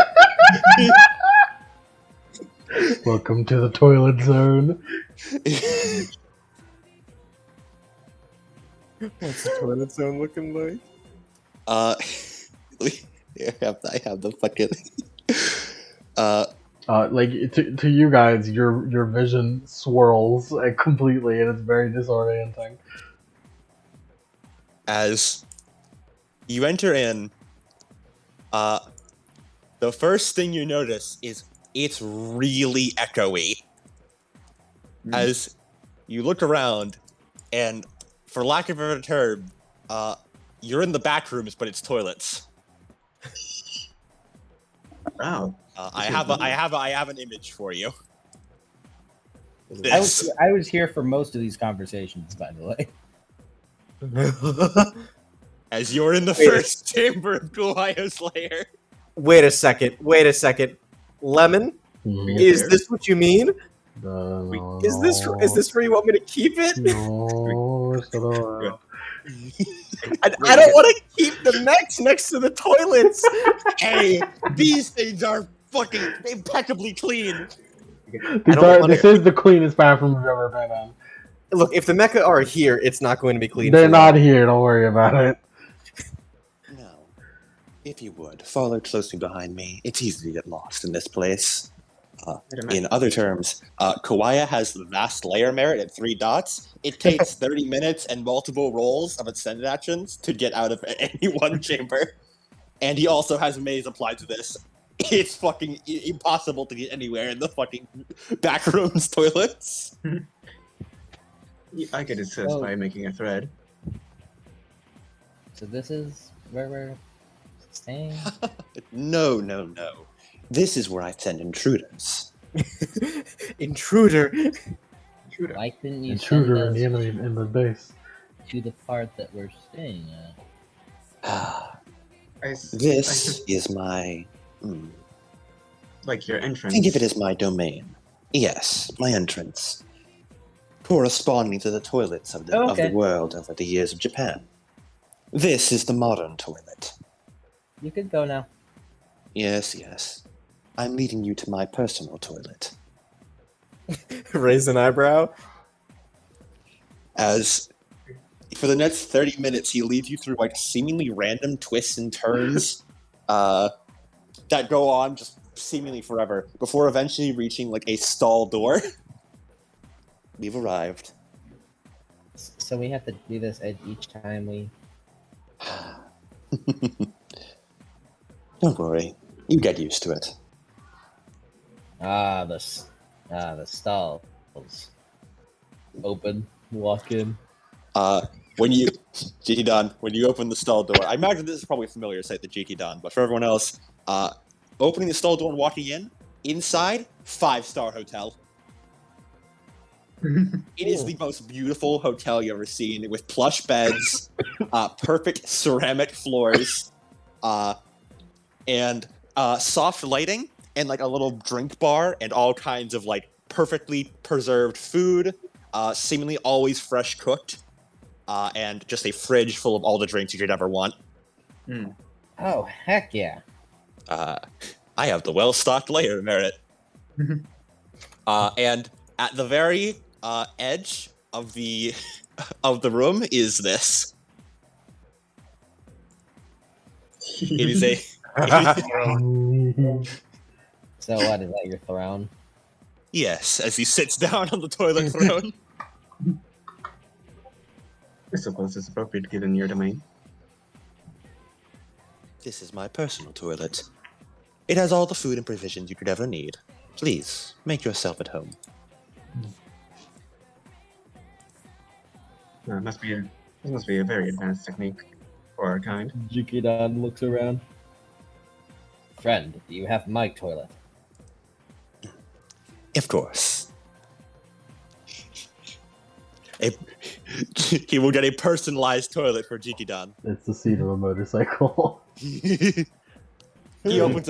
Welcome to the toilet zone. What's the toilet zone looking like? I have the fucking. Like to you guys, your vision swirls completely, and it's very disorienting. As you enter in, the first thing you notice is it's really echoey. As you look around, and for lack of a better term, you're in the back rooms, but it's toilets. Wow. I have an image for you. I was here for most of these conversations, by the way. As you're in the first chamber of Goliath's lair. Wait a second. Lemon? Is this what you mean? Is this where you want me to keep it? No, I don't want to keep the mechs next to the toilets. Hey, these things are fucking impeccably clean. This is the cleanest bathroom we've ever been in. Look, if the mecha are here, it's not going to be clean. They're not here. Don't worry about it. No. If you would, follow closely behind me. It's easy to get lost in this place. In other terms, Kawaii has the vast layer merit at 3 dots. It takes 30 minutes and multiple rolls of extended actions to get out of any one chamber. and he also has maze applied to this. It's fucking impossible to get anywhere in the fucking back rooms toilets. I could assist Oh. by making a thread. So this is where we're staying. No, no, no. This is where I send intruders. Intruder. Why couldn't you Intruder in send the us enemy in the base. to the part that we're staying at? This is my... like your entrance. Think of it as my domain. Yes, my entrance. Corresponding to the toilets of the world over the years of Japan. This is the modern toilet. You could go now. Yes, yes. I'm leading you to my personal toilet. Raise an eyebrow. As for the next 30 minutes, he leads you through like seemingly random twists and turns that go on just seemingly forever before eventually reaching like a stall door. We've arrived. So we have to do this at each time we. Don't worry. You get used to it. The stalls. Open. Walk in. When you Jikidan, when you open the stall door, I imagine this is probably a familiar sight, the Jikidan, but for everyone else, opening the stall door and walking in, inside, 5-star hotel. It is the most beautiful hotel you've ever seen, with plush beds, perfect ceramic floors, and soft lighting, and like a little drink bar, and all kinds of like perfectly preserved food, seemingly always fresh cooked, and just a fridge full of all the drinks you could ever want. Oh, heck yeah. I have the well-stocked layer merit. And at the very edge of the room is this. It is a. So what, is that your throne? Yes, as he sits down on the toilet throne. I suppose it's appropriate to get in your domain. This is my personal toilet. It has all the food and provisions you could ever need. Please, make yourself at home. This must be a very advanced technique for our kind. Jikidan looks around. Friend, do you have my toilet? Of course. He will get a personalized toilet for Jikidan. It's the seat of a motorcycle. He opens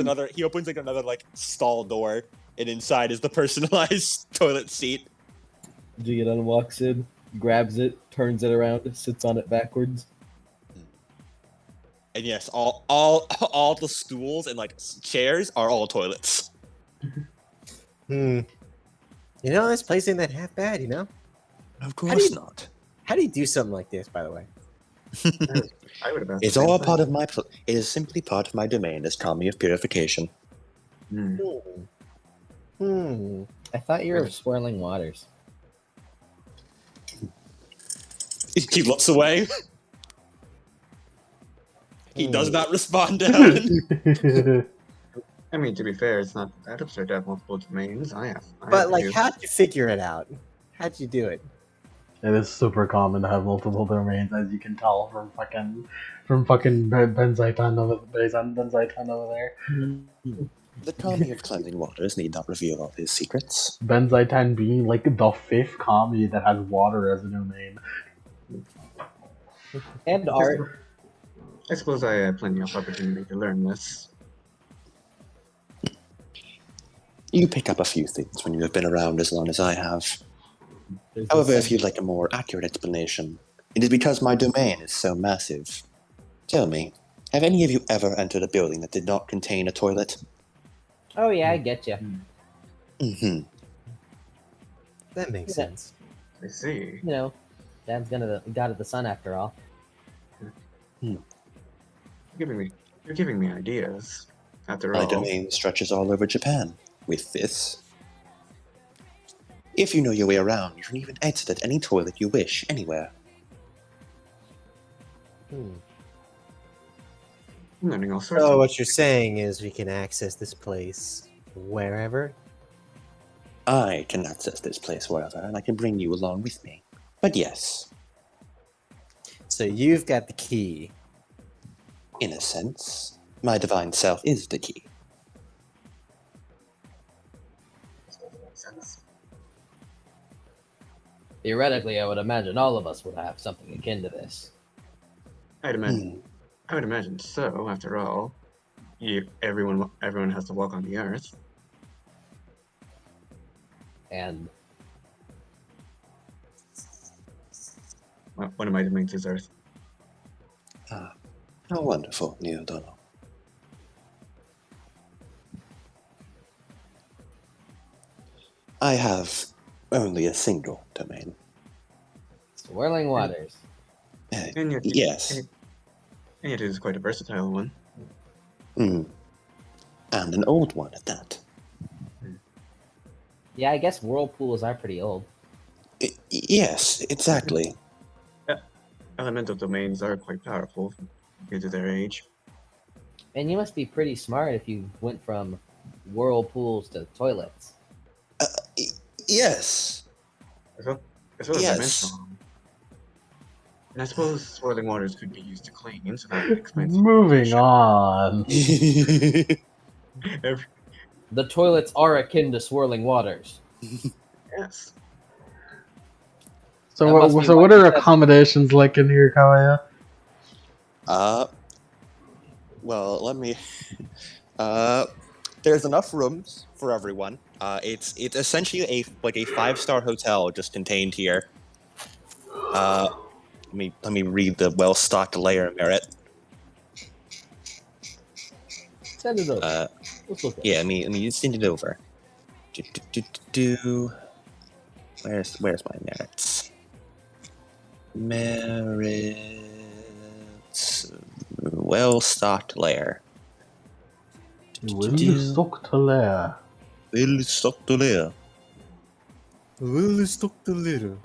like another like stall door, and inside is the personalized toilet seat. Jikidan walks in, grabs it, turns it around, sits on it backwards. And yes, all the stools and like chairs are all toilets. You know, this place ain't that half bad, you know? Of course not. How do you do something like this, by the way? I would have asked. It's all part of my... It is simply part of my domain as Kami of Purification. I thought you were swirling waters. He looks away. He does not respond to Helen. I mean, to be fair, it's not that absurd to have multiple domains. But, like, how'd you figure it out? How'd you do it? It is super common to have multiple domains, as you can tell from fucking Benzaitan over there. The Kami of Cleansing Waters need not reveal all his secrets. Benzaitan being like the 5th Kami that has water as a domain. And art. I suppose I had plenty of opportunity to learn this. You pick up a few things when you have been around as long as I have. However, if you'd like a more accurate explanation, it is because my domain is so massive. Tell me, have any of you ever entered a building that did not contain a toilet? Oh yeah, I get you. Mm-hmm. That makes sense. I see. You know, Dad's the god of the sun after all. You're giving me ideas. After My all, domain stretches all over Japan. With this, if you know your way around, you can even exit at any toilet you wish, anywhere. I'm learning all sorts So of what you're saying is we can access this place wherever? I can access this place wherever, and I can bring you along with me. But yes, So you've got the key. in a sense, my divine self is the key. sense. Theoretically, I would imagine all of us would have something akin to this. I'd imagine. I would imagine so. After all, everyone has to walk on the earth. And One of my domains is earth. Ah, how wonderful, Neil O'Donnell. I have only a single domain. swirling waters. And yet, Yes. and yet it is quite a versatile one. And an old one at that. Yeah, I guess whirlpools are pretty old. Yes, exactly. Elemental domains are quite powerful due to their age. And you must be pretty smart if you went from whirlpools to toilets. Yes. As well as dimensional. And I suppose swirling waters could be used to clean, so that explains. Moving on. The toilets are akin to swirling waters. Yes. So That must be so why what you are said- accommodations like in here, Kawaya? Well, let me. There's enough rooms for everyone. It's essentially a 5-star hotel just contained here. Let me read the well-stocked layer merit. Send it over. Let's look at Yeah, it. let me just send it over. Where's my merits? Merits. Well-stocked layer. Well-stocked lair. Well-stocked layer. Well-stocked lair.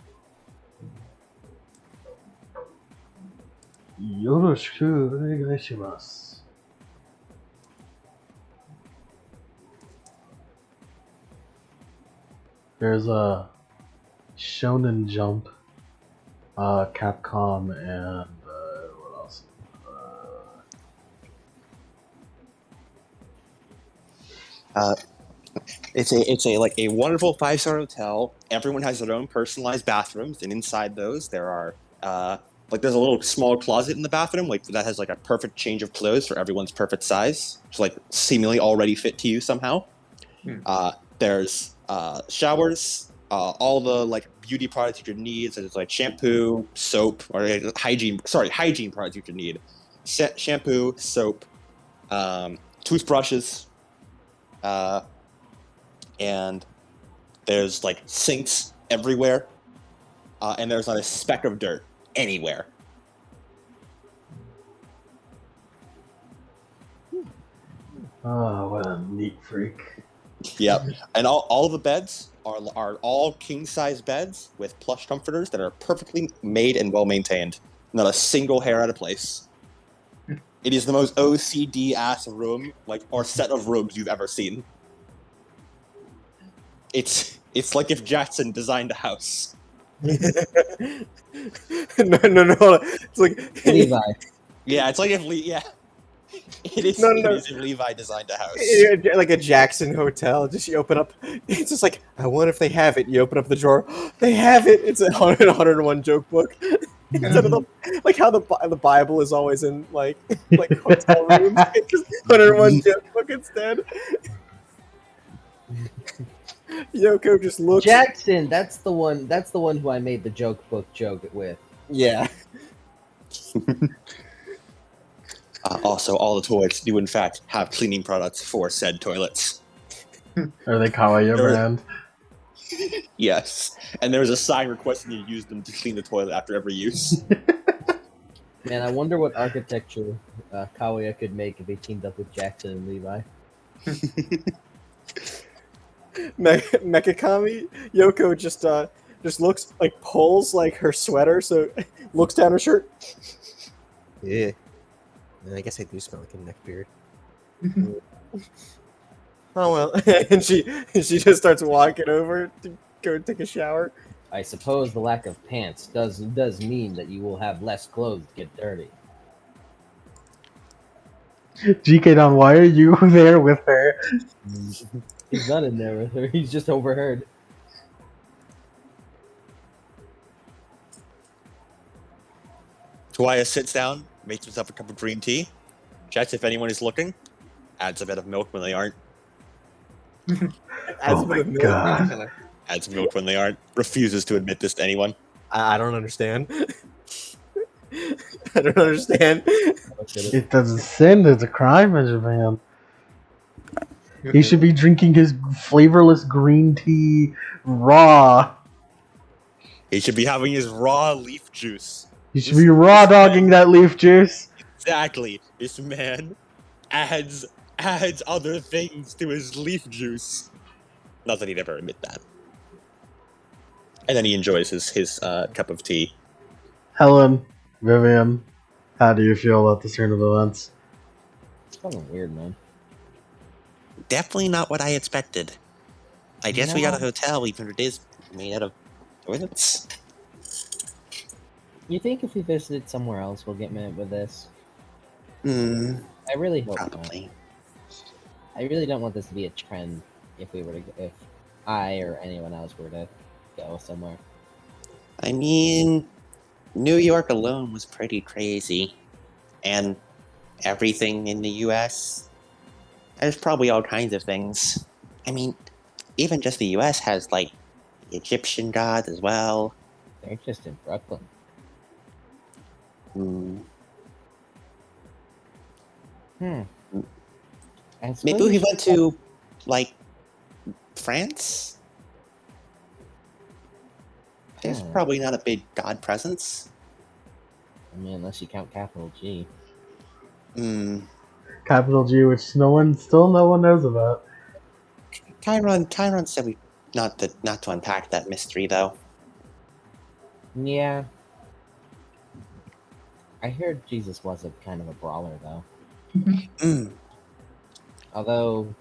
Yoroshiku onegaishimasu. There's a Shonen Jump, Capcom, and what else? It's a wonderful 5-star hotel. Everyone has their own personalized bathrooms, and inside those there are there's a little small closet in the bathroom that has a perfect change of clothes for everyone's perfect size. It's seemingly already fit to you somehow. There's showers, all the beauty products you could need, such as shampoo, soap, or hygiene products you could need. Shampoo, soap, toothbrushes, and there's sinks everywhere, and there's not a speck of dirt anywhere. Oh, what a neat freak. Yep, and all the beds are all king-size beds with plush comforters that are perfectly made and well maintained. Not a single hair out of place. It is the most OCD ass room or set of rooms you've ever seen. It's like if Jackson designed a house. No. It's like Levi. Yeah, it's like if it is. No. It is if Levi designed a house. like a Jackson hotel. Just you open up. It's just like I wonder if they have it. You open up the drawer. They have it. It's a 101 joke book. Instead of how the Bible is always in hotel rooms. It's just 101 joke book instead. Yoko just looks. Jackson, that's the one who I made the joke book joke with. Yeah. Also, all the toilets do in fact have cleaning products for said toilets. Are they Kawaya brand? Yes, and there's a sign requesting you use them to clean the toilet after every use. Man, I wonder what architecture Kawaya could make if he teamed up with Jackson and Levi. Mekakami Yoko just looks pulls her sweater, so looks down her shirt. Yeah. And I guess I do smell like a neckbeard. Oh well. And she just starts walking over to go take a shower. I suppose the lack of pants does mean that you will have less clothes get dirty. GK Don, why are you there with her? He's not in there with her. He's just overheard. Tobias sits down, makes himself a cup of green tea, checks if anyone is looking, adds a bit of milk when they aren't, Oh my god. adds milk when they aren't, refuses to admit this to anyone. I don't understand. I don't understand. It doesn't sin, it's a crime in Japan. He should be drinking his flavorless green tea raw. He should be having his raw leaf juice. He should be raw dogging that leaf juice. Exactly. This man adds other things to his leaf juice. Not that he'd ever admit that. And then he enjoys his cup of tea. Helen, Vivian, how do you feel about this turn of events? It's fucking weird, man. Definitely not what I expected. I guess we got a hotel, even if it is made out of toilets. You think if we visited somewhere else, we'll get met with this? Hmm. I really hope Probably. not. I really don't want this to be a trend. If I or anyone else were to go somewhere. I mean, New York alone was pretty crazy. And everything in the US, there's probably all kinds of things. I mean, even just the US has, like, Egyptian gods as well. They're just in Brooklyn. Hmm. Maybe we went to, like, France? There's probably not a big god presence. I mean, unless you count capital G. Hmm. Capital G, which no one knows about. Tyron said we not to unpack that mystery though. Yeah. I heard Jesus was a kind of a brawler, though. Mm. Although,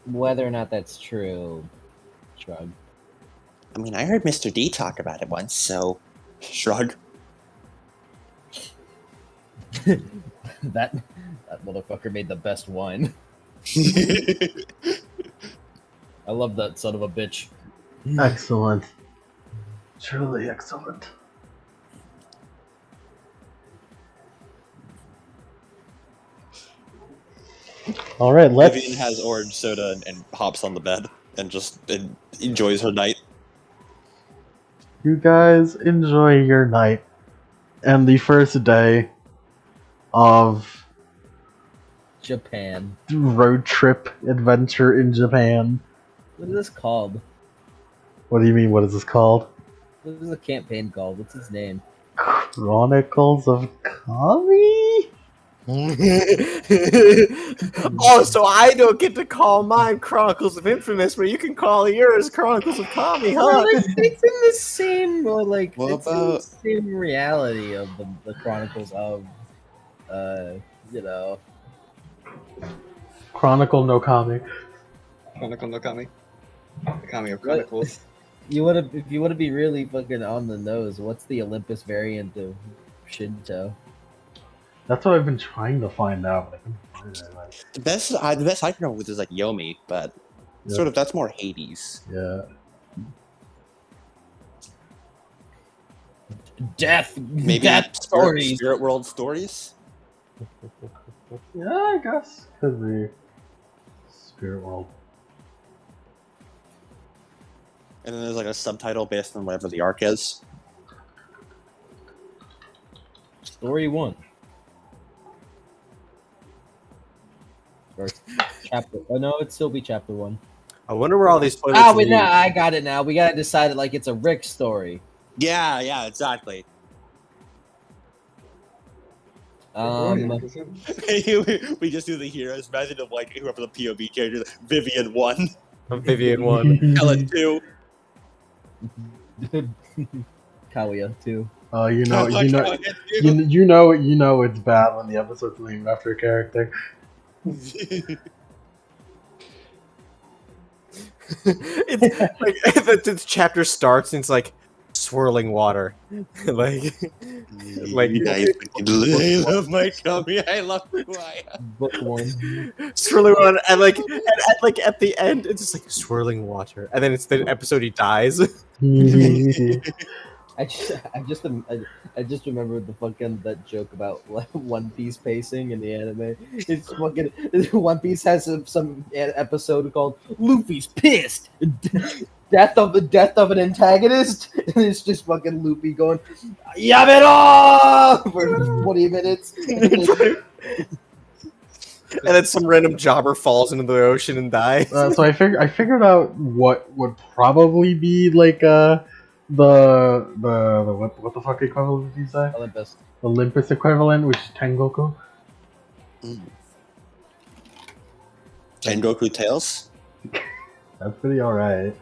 whether or not that's true, shrug. I mean, I heard Mr. D talk about it once, so shrug. That motherfucker made the best wine. I love that son of a bitch. Excellent. Truly excellent. All right, let's. Vivian has orange soda and hops on the bed and just enjoys her night. You guys enjoy your night and the first day of Japan. road trip adventure in Japan. What is this called? What do you mean? What is this called? What is the campaign called? What's its name? Chronicles of Kami? Oh, so I don't get to call mine Chronicles of Infamous, but you can call yours Chronicles of Kami, huh? Well, it's in the same, like, What it's in the same reality of the Chronicles of, you know. Chronicle no Kami. Chronicle no Kami. The Kami of Chronicles. If you want to be really fucking on the nose, what's the Olympus variant of Shinto? That's what I've been trying to find out. But I couldn't find it. The best I can know with is like Yomi, but Yeah. sort of that's more Hades. Yeah. Death, Maybe death stories. Spirit World Stories. Yeah, I guess. Could be. Spirit World. And then there's like a subtitle based on whatever the arc is. Story 1. Or chapter. Oh no, it'd still be chapter 1. I wonder where all these toilets Ah, wait, lead. no, I got it now. We gotta decide it like it's a Rick story. Yeah, exactly. We just do the heroes. Imagine of like whoever the POV character, Vivian 1, I'm Vivian 1. Helen 2. Kaguya too. You know, I like you know, how it hits you know it's bad when the episode's named after a character. It's like the chapter starts and it's like swirling water, like I fucking love my Kami. I love Kaguya. Book 1. swirling water, and like at the end it's just like swirling water, and then it's the episode he dies. I just remembered the fucking that joke about One Piece pacing in the anime. It's fucking One Piece has some episode called Luffy's pissed. Death of an antagonist. And it's just fucking Luffy going Yamero for 20 minutes. And then some random jobber falls into the ocean and dies. So I figured out what would probably be like the what the fuck equivalent did you say? Olympus equivalent, which is Tengoku. Tengoku Tales? That's pretty alright.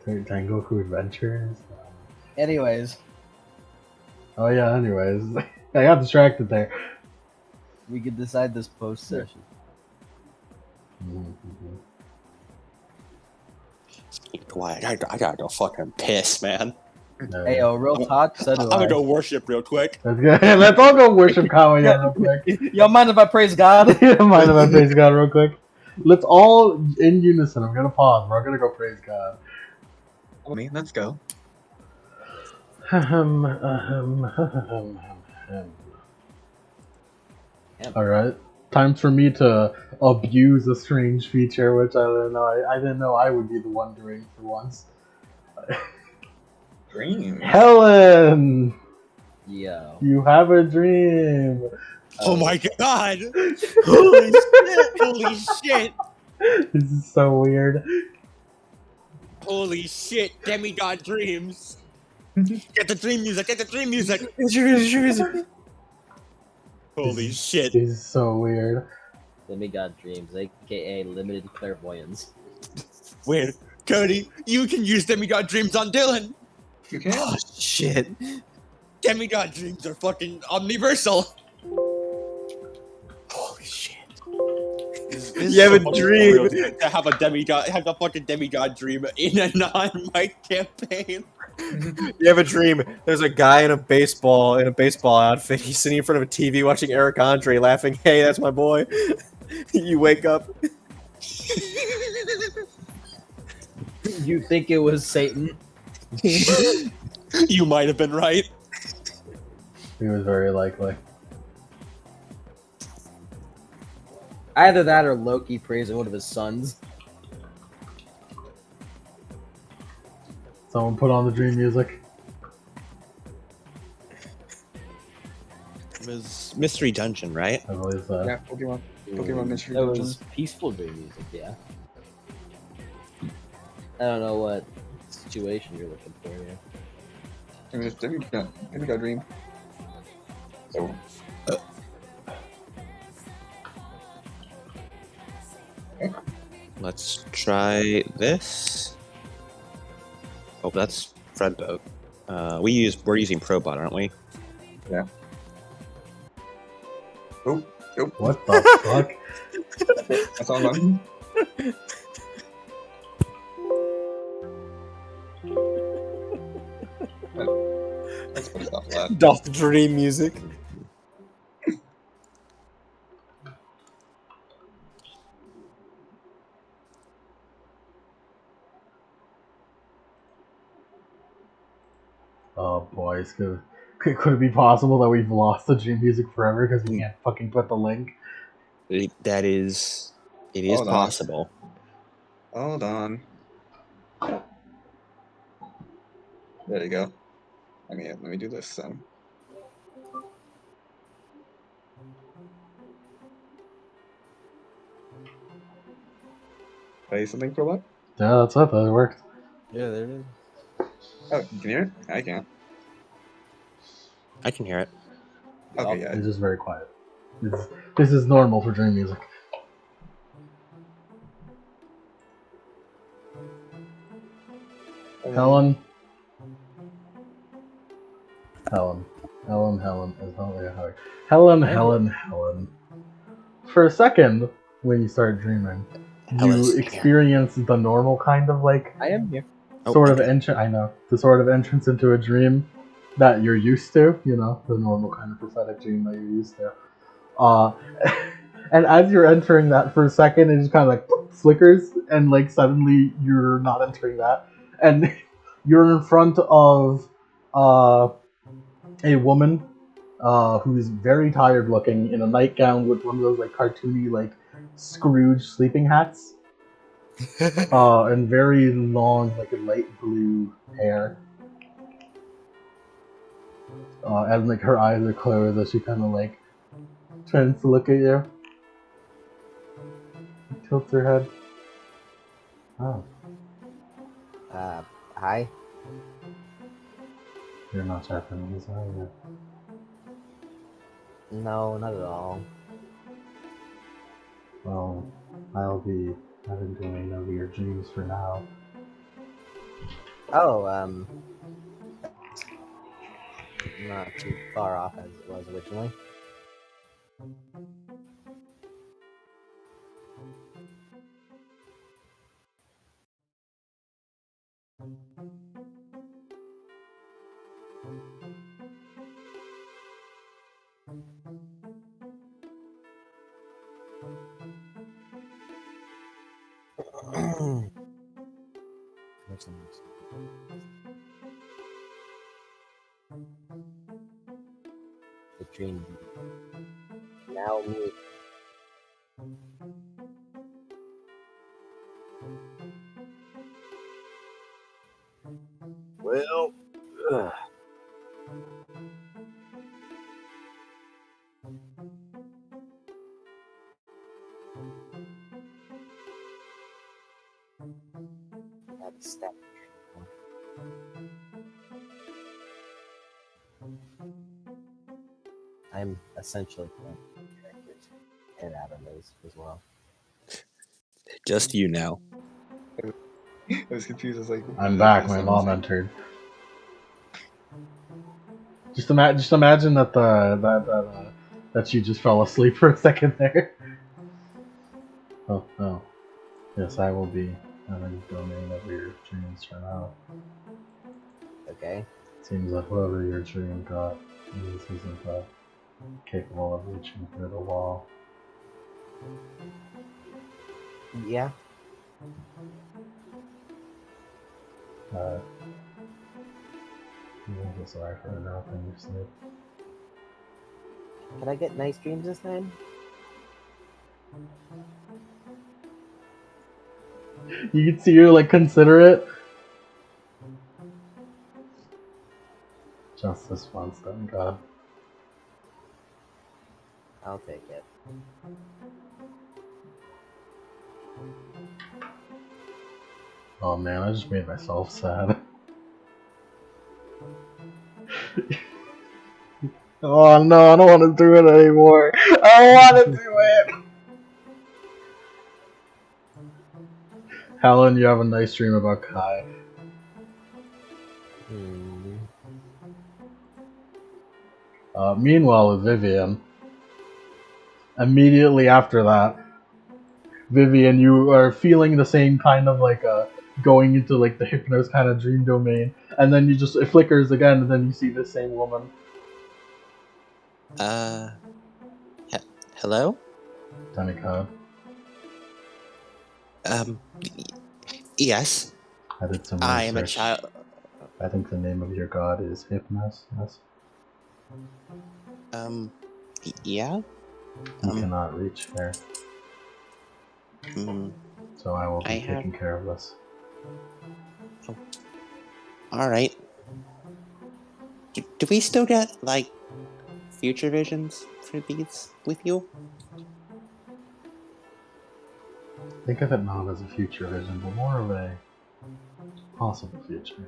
Tengoku Adventures. Anyways. Oh yeah, anyways. I got distracted there. We could decide this post session. Quiet. I gotta go fucking piss, man. Hey, real talk. So do I'm gonna go worship real quick. Let's go. Let's all go worship Kaguya real quick. Y'all mind if I praise God? Mind if I praise God real quick? Let's all in unison. I'm gonna pause. We're gonna go praise God. Me, let's go. Alright. Time for me to abuse a strange feature, which I didn't know. I didn't know I would be the one doing for once. Dream. Helen! Yo. You have a dream! Oh my god! Holy shit! Holy shit! This is so weird. Holy shit! Demigod dreams! Get the dream music! Get the dream music! Holy shit! This is so weird. Demigod dreams, aka limited clairvoyance. Weird. Cody, you can use demigod dreams on Dylan! You can? Oh, shit. Demigod dreams are fucking omniversal! Holy shit. You have a dream to have a fucking demigod dream in a non-mic campaign. You have a dream. There's a guy in a baseball outfit. He's sitting in front of a TV watching Eric Andre, laughing. Hey, that's my boy. You wake up. You think it was Satan? You might have been right. He was very likely. Either that or Loki praising one of his sons. Someone put on the dream music. It was Mystery Dungeon, right? I believe so. Yeah, Pokemon Mystery That Dungeon. was peaceful dream music, yeah. I don't know what situation you're looking for here. I mean, it's Demigod Dream. So. Let's try this. Oh, that's Fredboat. We're using Probot, aren't we? Yeah. Oh, nope. What the fuck? That's all done. Let's put stuff left. Doth dream music. Oh boy, could it be possible that we've lost the dream music forever because we can't fucking put the link? It is Hold on. possible. Hold on. There you go. Let me do this then. Play something for what? Yeah, that's it. That worked. Yeah, there it is. Oh, you can hear it? I can't. I can hear it. Okay, yeah. It's just very quiet. This is normal for dream music. Helen. Helen. Helen, Helen, is only a hug. Helen. For a second, when you start dreaming, Helen's you here. experience the normal kind of like I am here. sort of entrance. I know the sort of entrance into a dream that you're used to. You know, the normal kind of prophetic dream that you're used to. And as you're entering that for a second, it just kind of like flickers, and like suddenly you're not entering that, and you're in front of a woman who's very tired looking in a nightgown with one of those like cartoony like Scrooge sleeping hats, and very long like light blue hair, and like her eyes are closed as she kind of like tries to look at you. Tilts her head. Oh, Hi. you're not Japanese, are you? No, not at all. Well, I'll be having doing no weird dreams for now. Oh, not too far off as it was originally. The dream now move. Well, ugh. That's step. I'm essentially characters and Adam is as well. Just you now. I was confused. I was like, I'm back. My mom entered. Just imagine that that you just fell asleep for a second there. Oh. Yes, I will be having domain of your dreams for now. Okay. Seems like whoever your dream god isn't capable of reaching through the wall. Yeah. You won't be sorry for interrupting your sleep. Can I get nice dreams this time? You can see her like consider it. Just this once, then, God. I'll take it. Oh man, I just made myself sad. Oh no, I don't want to do it anymore. I don't want to do it. Helen, you have a nice dream about Kai. Meanwhile, with Vivian, immediately after that, Vivian, you are feeling the same kind of like going into like the hypnos kind of dream domain, and then it flickers again, and then you see the same woman. Hello? Tanika, Yes. I did some I am a research. child. I think the name of your god is Hypnos. Yes. Yeah? You cannot reach there, so I will be taking care of this. Oh. Alright. Do we still get, like, future visions for these with you? Think of it not as a future vision, but more of a possible future.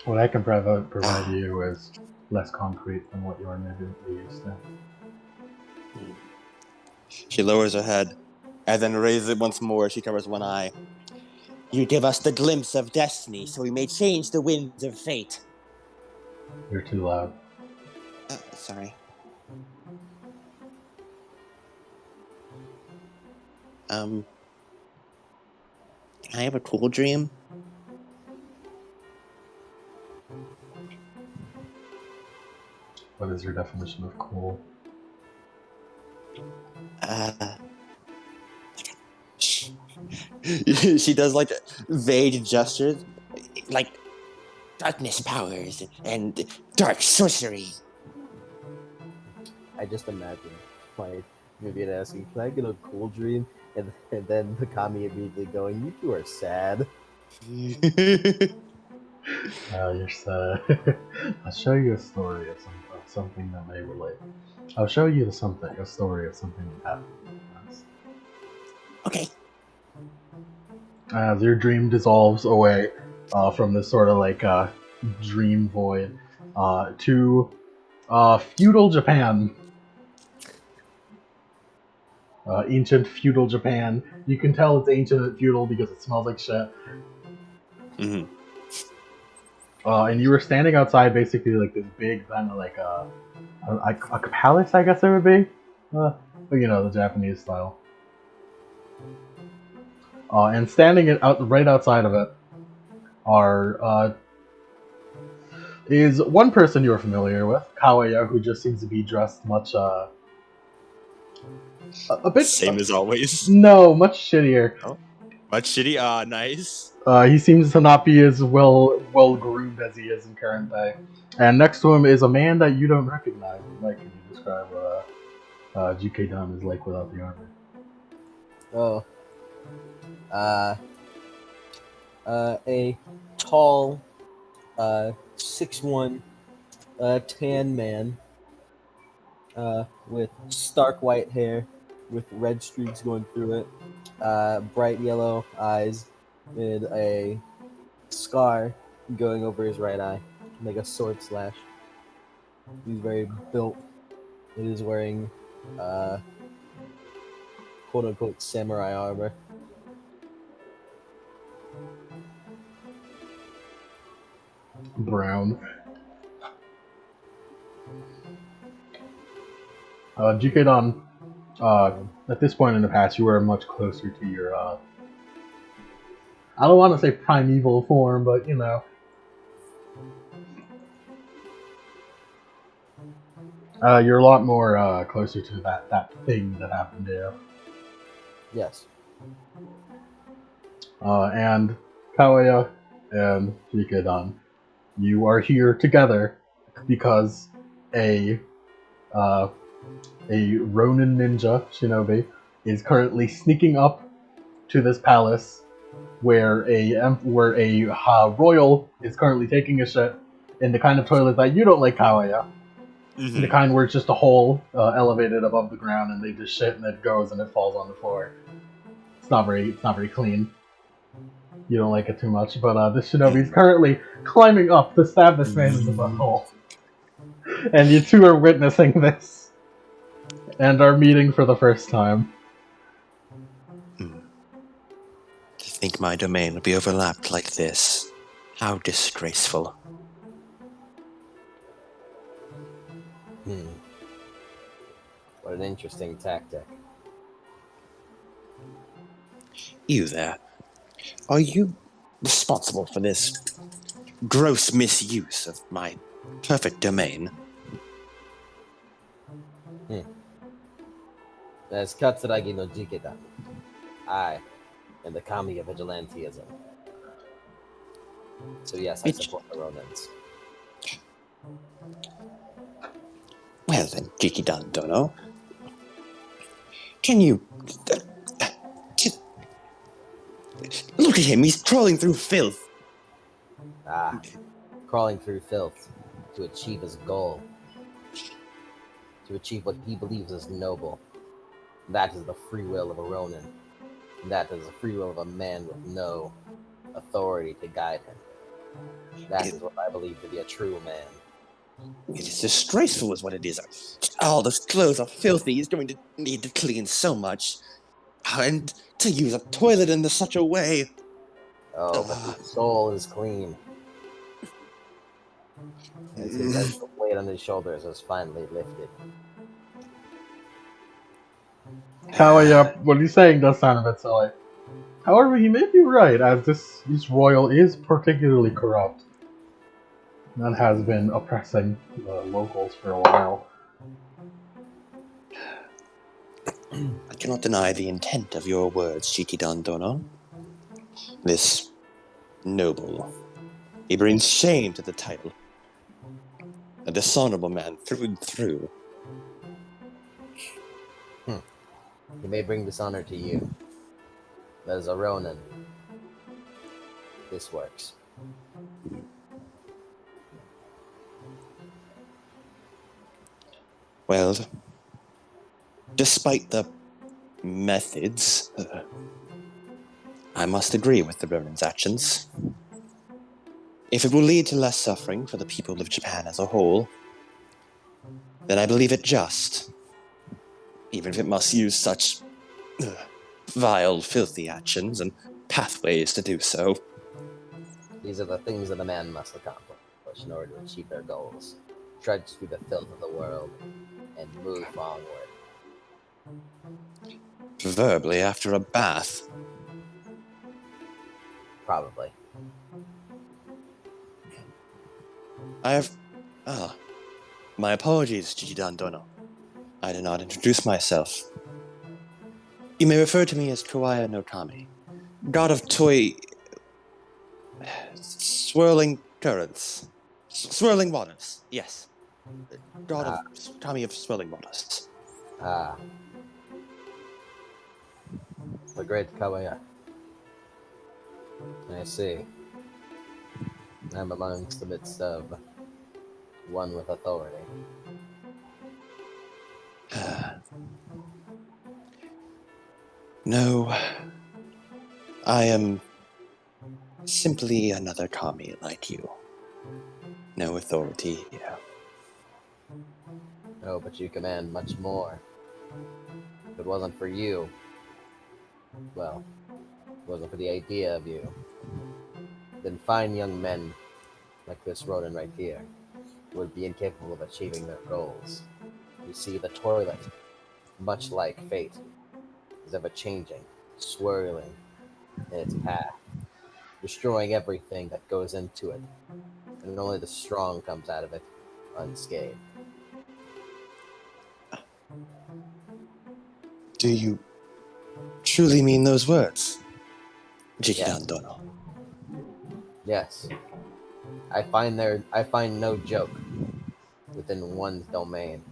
What I can provide you is less concrete than what you are maybe used to. She lowers her head, and then raises it once more. She covers one eye. You give us the glimpse of destiny, so we may change the winds of fate. You're too loud. Sorry. Can I have a cool dream? What is your definition of cool? She does like vague gestures, like darkness powers and dark sorcery. I just imagine like Vivian asking, "Can I get a cool dream?" And then the Kami immediately going, "You two are sad." You're sad. I'll show you a story of something that may relate. I'll show you a story of something that happened. Okay. As your dream dissolves away from this sort of like dream void to feudal Japan. Ancient feudal Japan. You can tell it's ancient and feudal because it smells like shit. Mm-hmm. And you were standing outside, basically like this big kind of like a palace, I guess it would be. But you know, the Japanese style. And standing right outside of it is one person you're familiar with, Kawaya, who just seems to be dressed much a bit same as always. No, much shittier. Oh, much shitty. Nice. He seems to not be as well groomed as he is in current day. And next to him is a man that you don't recognize. Like, can you describe what GK Dun is like without the armor? Oh. A tall, 6'1", tan man, with stark white hair, with red streaks going through it, bright yellow eyes, with a scar going over his right eye, like a sword slash. He's very built. He is wearing, quote-unquote samurai armor. Brown. GK Don, at this point in the past, you were much closer to your, I don't want to say primeval form, but, you know. You're a lot more closer to that thing that happened to you. Yes. And Kawaya and GK Don, you are here together because a Ronin ninja shinobi is currently sneaking up to this palace where a royal is currently taking a shit in the kind of toilet that you don't like, Kawaya. Mm-hmm. The kind where it's just a hole elevated above the ground and they just shit and it goes and it falls on the floor. It's not very clean. You don't like it too much, but this shinobi is currently climbing up to stab this man in the butthole. And you two are witnessing this. And are meeting for the first time. To think my domain would be overlapped like this. How disgraceful. What an interesting tactic. You there. Are you responsible for this gross misuse of my perfect domain? As Katsuragi no Jikeda, I am the Kami of Vigilantism. So yes, I support the Ronins. Well then, Jikidan Dono. Can you... look at him, he's crawling through filth. Crawling through filth to achieve his goal. To achieve what he believes is noble. That is the free will of a Ronin. That is the free will of a man with no authority to guide him. That is what I believe to be a true man. It is disgraceful is what it is. All those clothes are filthy, he's going to need to clean so much. And to use a toilet in such a way. Oh, but his soul is clean. As the weight on his shoulders is finally lifted. However, what he's saying does sound a bit silly. However, he may be right, as this royal is particularly corrupt and has been oppressing the locals for a while. I cannot deny the intent of your words, Chikidan Dono. This noble. He brings shame to the title. A dishonorable man through and through. He may bring dishonor to you. But as a Ronin, this works. Well, despite the methods, I must agree with the Ronin's actions. If it will lead to less suffering for the people of Japan as a whole, then I believe it just, even if it must use such vile, filthy actions and pathways to do so. These are the things that a man must accomplish in order to achieve their goals. Trudge through the filth of the world and move onward. Preferably after a bath. Probably. I have... my apologies, Jijidan Dono. I did not introduce myself. You may refer to me as Kawaya no Kami, god of swirling currents. Swirling waters, yes. God of Kami of swirling waters. The great Kawaya. I see. I'm amongst the midst of one with authority. No, I am simply another Kami like you. No authority here. Oh, but you command much more. If it wasn't for you, well, it wasn't for the idea of you, then fine young men like this Ronin right here would be incapable of achieving their goals. You see, the toilet, much like fate, is ever changing, swirling in its path, destroying everything that goes into it, and only the strong comes out of it unscathed. Do you truly mean those words? Jikidan Dono. Yes. I find no joke within one's domain,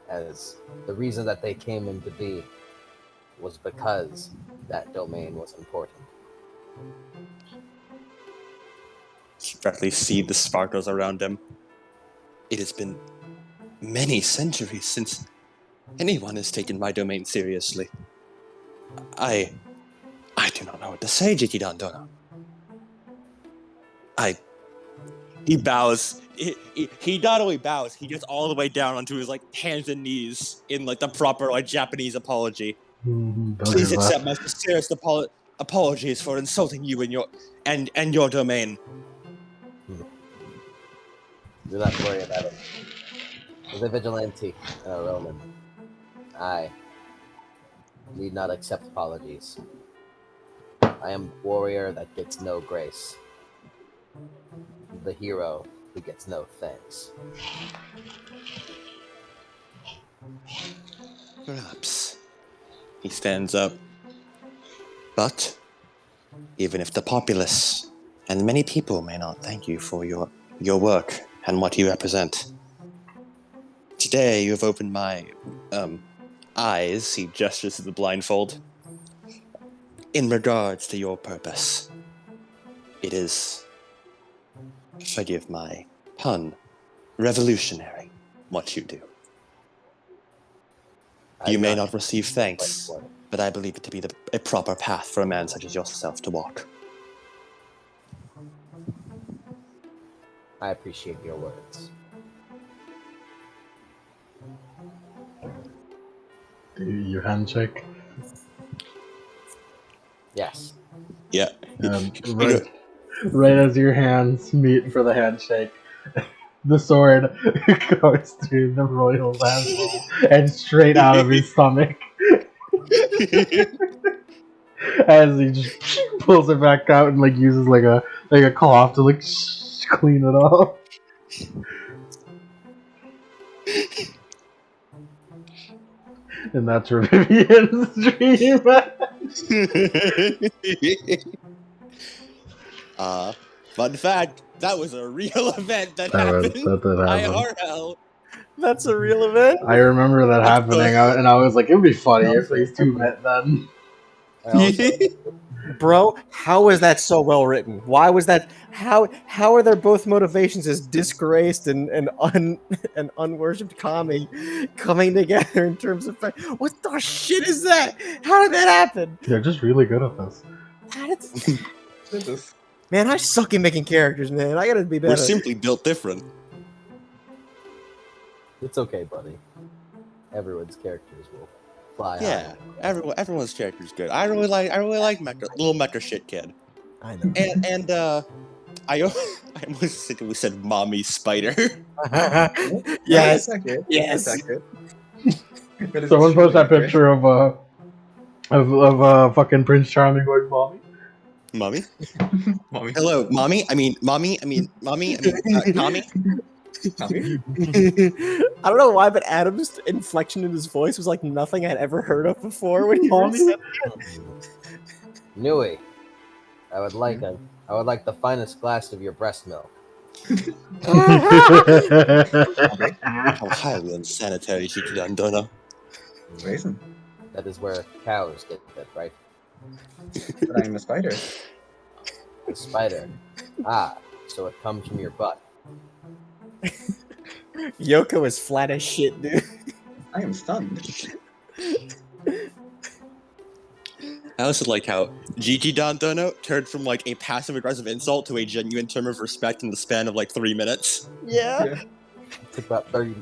as the reason that they came into be was because that domain was important. You directly see the sparkles around him. It has been many centuries since anyone has taken my domain seriously. I do not know what to say, Jikidan Dono. He bows. He not only bows, he gets all the way down onto his hands and knees in the proper Japanese apology. Please accept my sincerest apologies for insulting you and your domain. Do not worry about it. As a vigilante and a Roman, I need not accept apologies. I am the warrior that gets no grace. The hero who gets no thanks. Perhaps. He stands up. But even if the populace and many people may not thank you for your work and what you represent, today you have opened my eyes, he gestures to the blindfold, in regards to your purpose. It is, forgive my pun, revolutionary, what you do. You may not receive thanks, but I believe it to be a proper path for a man such as yourself to walk. I appreciate your words. Do your handshake. Yes. Yeah. And right as your hands meet for the handshake, the sword goes through the royal's asshole and straight out of his stomach. As he just pulls it back out and like uses like a cloth to like clean it off. And that's where Vivian's dream. Fun fact, that was a real event that That happened. did happen. IRL. That's a real event. I remember that happening, and I was like, it would be funny if these two met then. Bro, how is that so well written? Why was that? How are their both motivations as disgraced and unworshipped kami coming together in terms of what the shit is that? How did that happen? They're just really good at this. How did man, I suck at making characters, man. I gotta be better. We're simply built different. It's okay, buddy. Everyone's characters will fly Yeah, high. everyone's character's good. I really like little mecha shit kid. I know. And I almost think we said mommy spider. Yes. Yes. Someone post that picture of fucking Prince Charming going, mommy. Mommy? Mommy. Hello, mommy? Mommy? Tommy? I don't know why, but Adam's inflection in his voice was like nothing I'd ever heard of before when he said Nui, I would like the finest glass of your breast milk. How highly unsanitary she could undone. Raisin. That is where cows get fed, right? But I'm a spider. The spider. Ah, so it comes from your butt. Yoko is flat as shit, dude. I am stunned. I also like how Gigi Dandono turned from like a passive aggressive insult to a genuine term of respect in the span of like 3 minutes. Yeah. It took about 30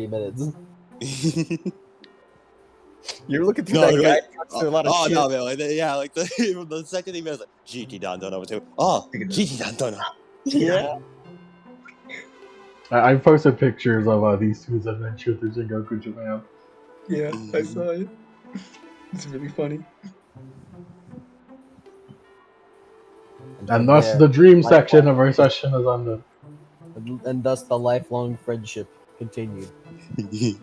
minutes. You're looking through that guy. A lot of shit. No, man, like, like the second email was like Gigi Dandono too. Oh, Gigi Dandono. Yeah. I posted pictures of these two's adventure through Sengoku Japan. Yeah, I saw it. It's really funny. And thus the dream section of our session is ended. And thus the lifelong friendship continued. The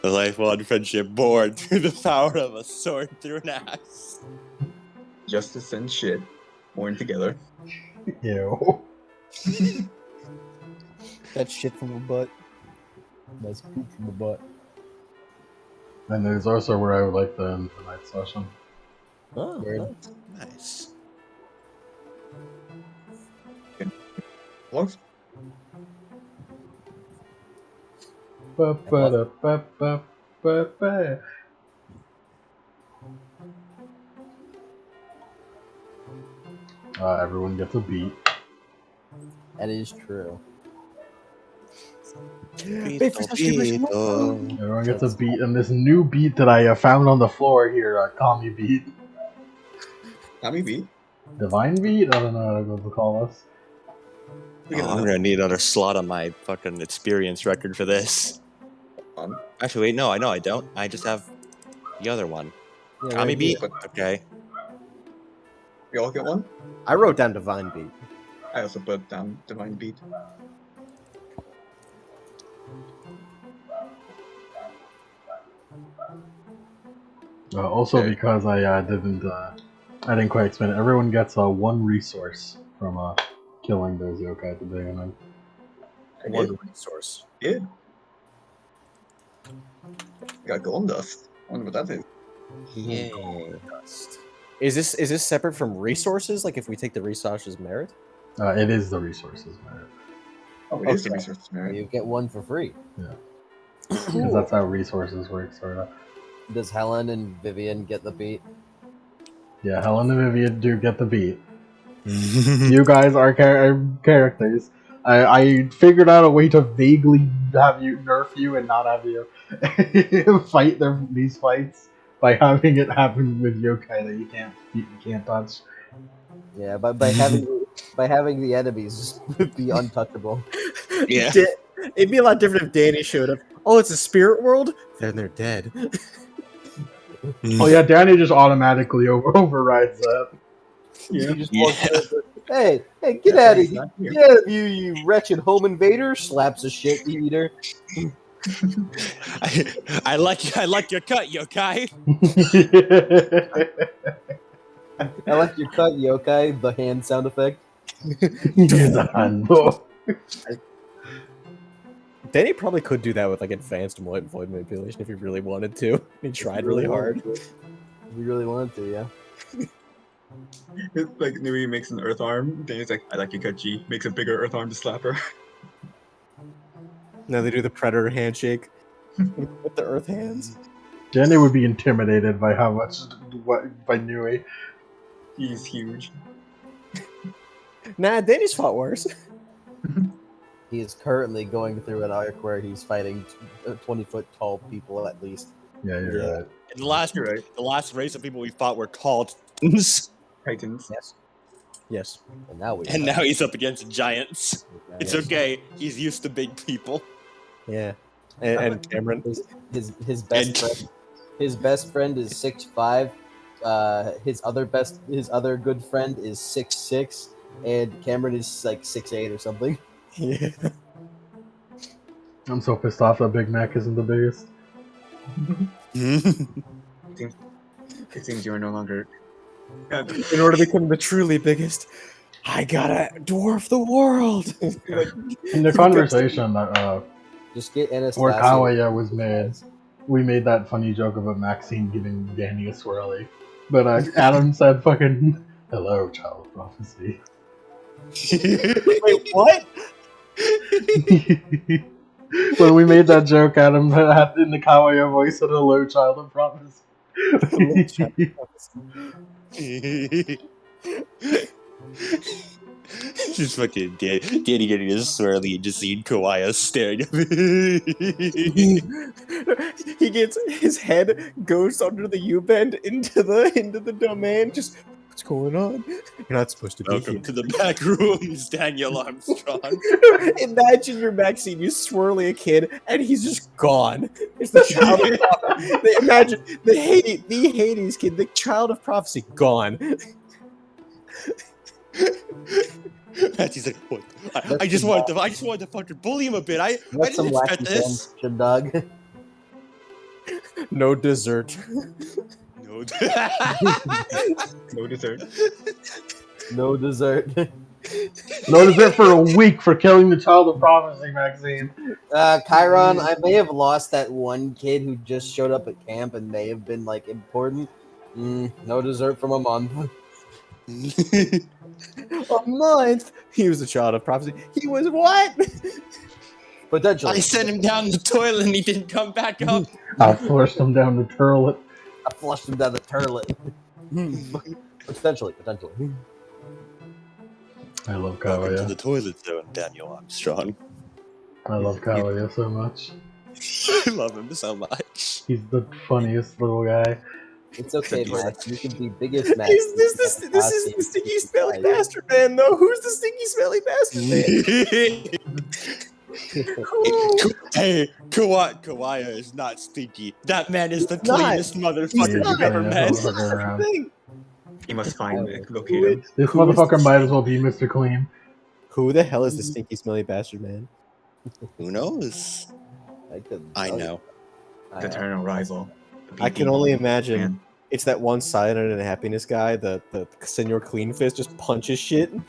lifelong friendship born through the power of a sword through an axe. Justice and shit born together. Ew. That shit from a butt. That's poop from the butt. And there's also where I would like to end tonight's session. Oh, Weird. Nice. Logs? Ba-ba-da-ba-ba-ba-ba. Everyone gets a beat. That is true. Everyone gets a beat, and this new beat that I found on the floor here, Kami beat. Kami beat? Divine beat? I don't know how to call this. I'm gonna need another slot on my fucking experience record for this. Actually, wait, no, I don't. I just have the other one. Yeah, Kami right beat? here. Okay. We all get one? I wrote down Divine Beat. I also put down Divine Beat. Also, because I didn't quite explain it. Everyone gets one resource from killing those yokai at the beginning. One resource. Yeah. Got golden dust. I wonder what that is. Yeah. Is this separate from resources? Like if we take the resources merit? It is the resources merit. Oh, it is the resources merit. You get one for free. Yeah. Because that's how resources work, sort of. Does Helen and Vivian get the beat? Yeah, Helen and Vivian do get the beat. You guys are characters. I figured out a way to vaguely have you nerf you and not have you fight these fights by having it happen with yokai that you can't touch. Yeah, but by having the enemies just be untouchable. Yeah. It'd be a lot different if Danny showed up. Oh, it's a spirit world? Then they're dead. Oh yeah, Danny just automatically overrides that. Yeah. He just Yeah. walks over. Hey, get That's out why of he's here! not here. Get out of you, you wretched home invader! Slaps a shit eater. I like your cut, yokai. I like your cut, yokai. The hand sound effect. The handle. Danny probably could do that with like advanced void manipulation if he really wanted to. He tried really hard. We really wanted to, yeah. It's like Nui makes an earth arm. Danny's like, I like your cut, G. Makes a bigger earth arm to slap her. Now they do the predator handshake with the earth hands. Danny would be intimidated by how much by Nui. He's huge. Nah, Danny's fought worse. He is currently going through an arc where he's fighting 20-foot tall people at least. Yeah, you're right. And You're right. the last race of people we fought were called Titans. Titans. Yes. And now we. And now he's up against giants. It's Yes. okay. He's used to big people. Yeah. And Cameron. His best friend. His best friend is 6'5". His other good friend is 6'6", and Cameron is like 6'8" or something. Yeah. I'm so pissed off that Big Mac isn't the biggest. It seems you are no longer. In order to become the truly biggest, I gotta dwarf the world. In the conversation that Just get Anastasia. where Kawaya was made, we made that funny joke about Maxine giving Danny a swirly. But Adam said fucking, hello, child of prophecy. Wait, what? When we made that joke, Adam had in the Kawaya voice said, hello, child of prophecy. Just fucking Danny getting his swirly and just seeing Kawaya staring at me. He gets his head goes under the U bend into the domain. Just what's going on? You're not supposed to be Welcome here. to the back rooms, Daniel Armstrong. Imagine you're Maxine, you swirly a kid, and he's just gone. It's the child of prophecy. Imagine the Hades kid, the child of prophecy, gone. He's like, what? I just wanted to fucking bully him a bit. I That's some didn't expect wacky this. fan, dog. No dessert. No, No dessert. No dessert. No dessert for a week for killing the child of prophecy, Maxine. Chiron, I may have lost that one kid who just showed up at camp and may have been like important. No dessert from a month. A month? He was a child of prophecy. He was what? Potentially. I sent him down the toilet and he didn't come back up. I flushed him down the toilet. I flushed him down the toilet. Potentially. I love Welcome to Kawaya. the toilet zone, Daniel Armstrong. I love Kawaya so much. I love him so much. He's the funniest little guy. It's okay, Max. You can be biggest Max. This is the stinky smelly bastard man, though. Who's the stinky smelly bastard man? Hey, Kawaya is not stinky. That man is the not. cleanest motherfucker you've ever met. Motherfucker. You must find Nick, locate him. This motherfucker might as well be Mr. Clean. Who the hell is the stinky smelly bastard man? Who knows? I know. The eternal rival. I can only imagine it's that one silent and happiness guy, the Senor Clean Fist just punches shit. And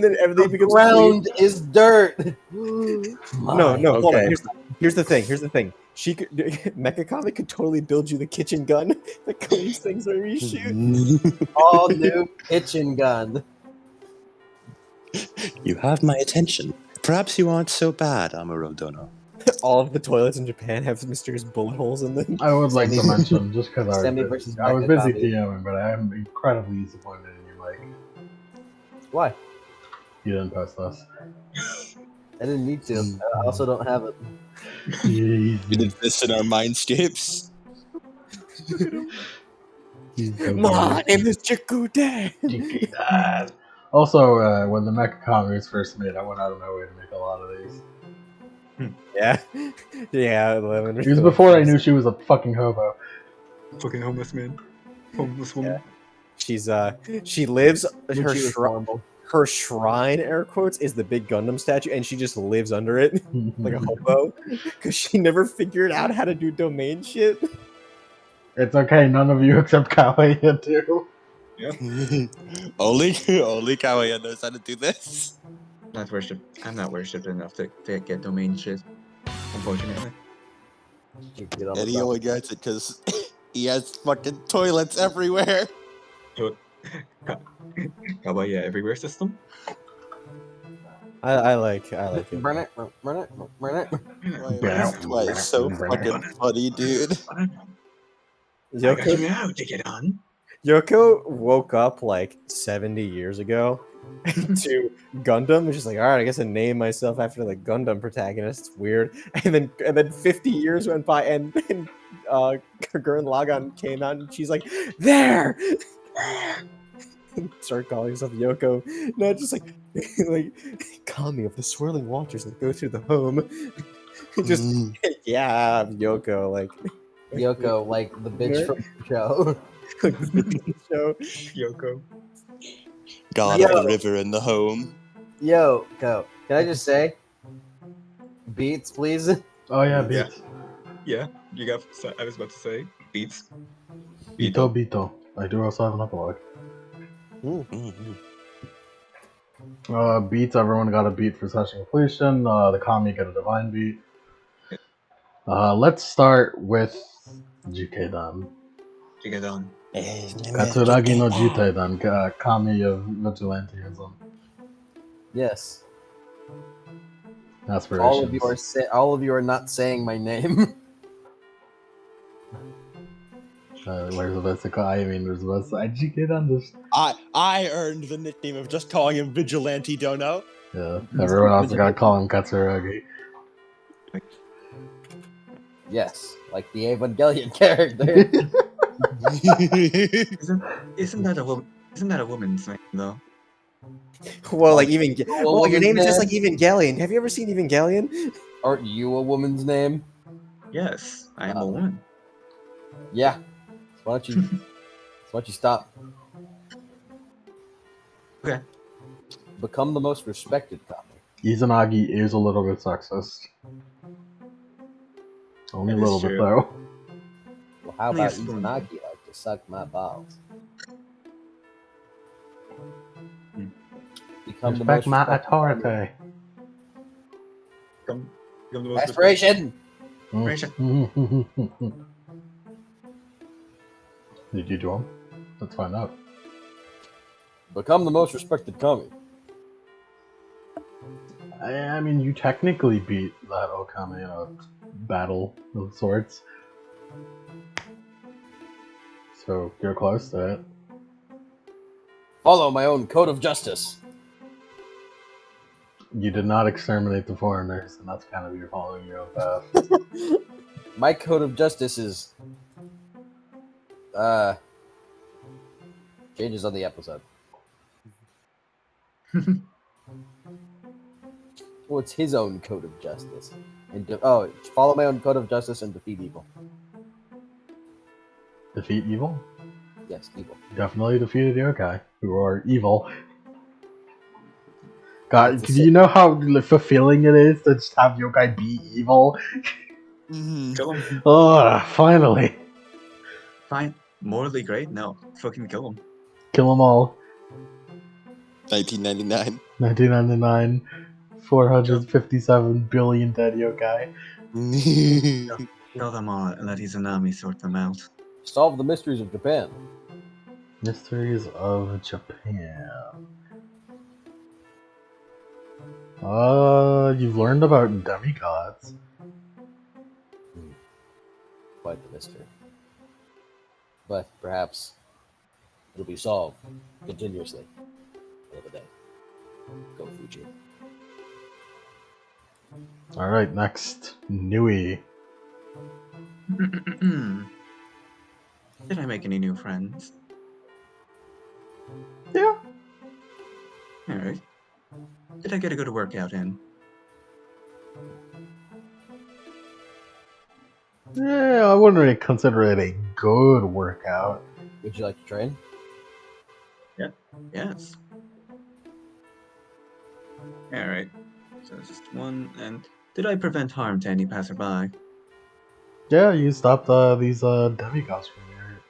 then everything becomes Ground clean. is dirt. No, hold on. Here's the thing. She could Mechakami could totally build you the kitchen gun that cleans things whenever you shoot. All new kitchen gun. You have my attention. Perhaps you aren't so bad, Amuro Dono. All of the toilets in Japan have mysterious bullet holes in them. I would like to mention, just because I Sammy was versus busy, I was busy Mechakami. TMing, but I am incredibly disappointed in you, Mike. Why? You didn't post us. I didn't need to. I also don't have it. We did this in our mindscapes. He's so My funny. name is Chikudan. Jikaidan. Also, when the mecha commies first made, I went out of my way to make a lot of these. Yeah, yeah. Lemon It was before I knew she was a fucking hobo. Fucking homeless man. Homeless woman. She's she lives When her she was horrible. her shrine, air quotes, is the big Gundam statue, and she just lives under it like a hobo because she never figured out how to do domain shit. It's okay, none of you except Kawaii do. only Kawaii knows how to do this. I'm not worshipped enough to get domain shit. Unfortunately. And he only gets it because he has fucking toilets everywhere. Kawaii everywhere system. I like it. Burn it, burn it, burn it. Why it's so fucking funny, dude. I got Yoko, you out to get on. Yoko woke up like 70 years ago to Gundam. And she's like, all right, I guess I name myself after the Gundam protagonist. It's weird. And then 50 years went by, and Gurren Lagann came out, and she's like, there. Start calling herself Yoko. Not just like Kami of the swirling waters that go through the home. Just yeah, I'm Yoko. Like Yoko, like the bitch from the show. like the bitch in the show. Yoko. God of the river and the home. Yo, go. Can I just say, beats, please? Oh yeah, Beats. Yeah, you got. I was about to say beats. Bito. I do also have an epilogue. Beats, everyone got a beat for session completion. The Kami get a divine beat. Let's start with Jikaidan. Jikaidan. Katsuragi no Jikaidan, Kami of Vigilantism. Yes. Aspirations. All of you are not saying my name. Where's the best? I mean, there's the best. Jikaidan just. I earned the nickname of just calling him Vigilante Dono. Yeah, everyone else gotta call him Katsuragi. Yes, like the Evangelion character. Isn't that a woman? Isn't that a woman's name though? Well, like even well, your name is just like man. Evangelion. Have you ever seen Evangelion? Aren't you a woman's name? Yes, I am a woman. Yeah. So why don't you stop? Okay. Become the most respected Kami. Izanagi is a little bit sexist. Only a That is little bit true. though. Well, how Only a about spoon. Izanagi like to suck my balls? Become the most Respect my respected Kami. authority. Come the most Aspiration. Did you do them? Let's find out. Become the most respected Kami. I mean, you technically beat that Okami in a battle of sorts. So you're close to it. Follow my own code of justice. You did not exterminate the foreigners, and that's kind of you following your own path. My code of justice is changes on the episode. Well, it's his own code of justice. And follow my own code of justice and defeat evil. Defeat evil? Yes, evil. Definitely defeated yokai, who are evil. God, do you know how fulfilling it is to just have yokai be evil? Kill him. Oh, finally. Fine. Morally great? No. Fucking kill him. Kill them all. 1999. 1999. 457 billion dead yokai. Kill them all and let Izanami sort them out. Solve the mysteries of Japan. Mysteries of Japan. You've learned about demigods. Quite the mystery. But perhaps it'll be solved continuously another day. Go Fuji. Alright, next. Nui. Did I make any new friends? Yeah. All right. Did I get a good workout in? Yeah, I wouldn't really consider it a good workout. Would you like to train? Yes. All right. So it's just one. And did I prevent harm to any passerby? Yeah, you stopped these demigods from here.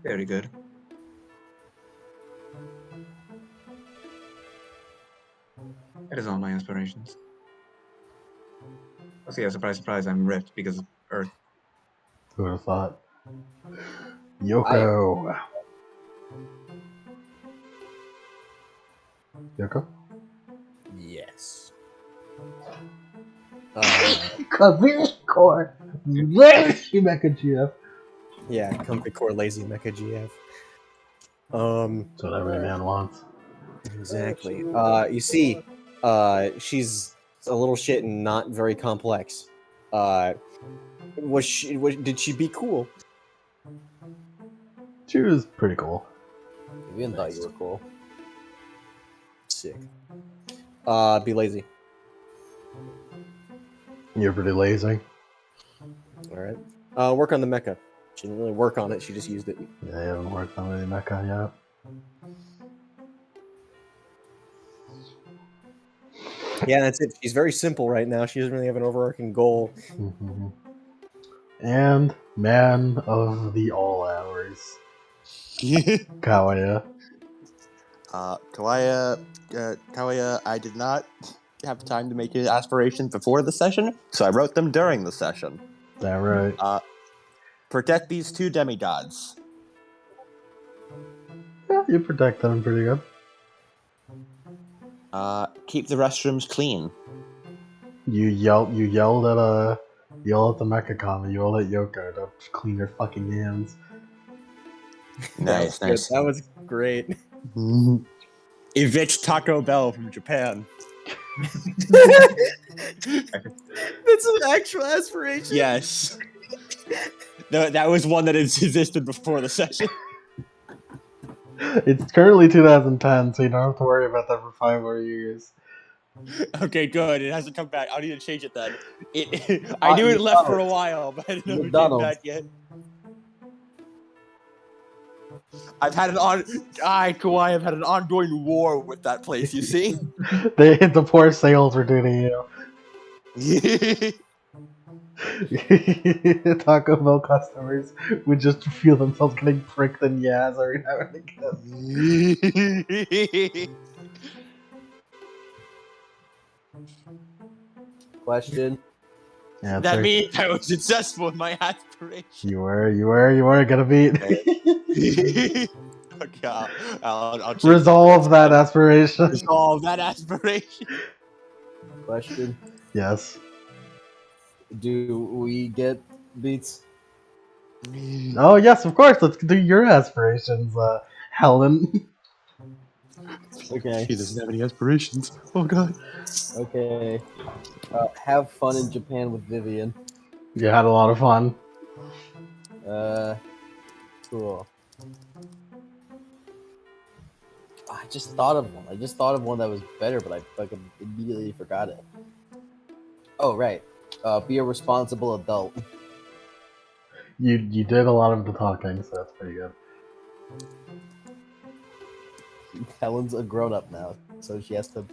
Very good. That is all my aspirations. Oh, so yeah, surprise, surprise, I'm ripped because of Earth. Who would have thought? Yoko. Yoko? Yes. Core. Lazy Mecha GF. Yeah, comfy core lazy mecha GF. That's what every man wants. Exactly. You see, she's a little shit and not very complex. Did she be cool? She was pretty cool. Vivian thought you were cool. Sick. Be lazy. You're pretty lazy. All right. Work on the mecha. She didn't really work on it. She just used it. Yeah, I haven't worked on any mecha yet. Yeah, that's it. She's very simple right now. She doesn't really have an overarching goal. Mm-hmm. And man of the all hours. Kawaya. Kawaya, I did not have time to make his aspirations before the session, so I wrote them during the session. Is that right? Protect these 2 demigods. Yeah, you protect them pretty good. Keep the restrooms clean. You yelled at the mecha common, you yelled at Yoko to clean your fucking hands. Nice. That was great. Evict Taco Bell from Japan. That's an actual aspiration. Yes. No, that was one that existed before the session. It's currently 2010, so you don't have to worry about that for 5 more years. Okay, good. It hasn't come back. I need to change it then. I knew it left for a while, but I didn't know it came McDonald's. back yet. I've had an ongoing war with that place, you see? The poor sales were due to you. Taco Bell customers would just feel themselves getting pricked in the ass every now and again. Question. Answer. That means I was successful in my aspiration. You were gonna beat. Okay, I'll change Resolve that aspiration. Resolve that aspiration. Question. Yes. Do we get beats? Oh yes, of course. Let's do your aspirations, Helen. Okay. She doesn't have any aspirations. Oh god. Okay. Have fun in Japan with Vivian. You had a lot of fun. Cool. I just thought of one. I just thought of one that was better, but I fucking immediately forgot it. Oh, right. Be a responsible adult. You did a lot of the talking, so that's pretty good. Helen's a grown-up now, so she has to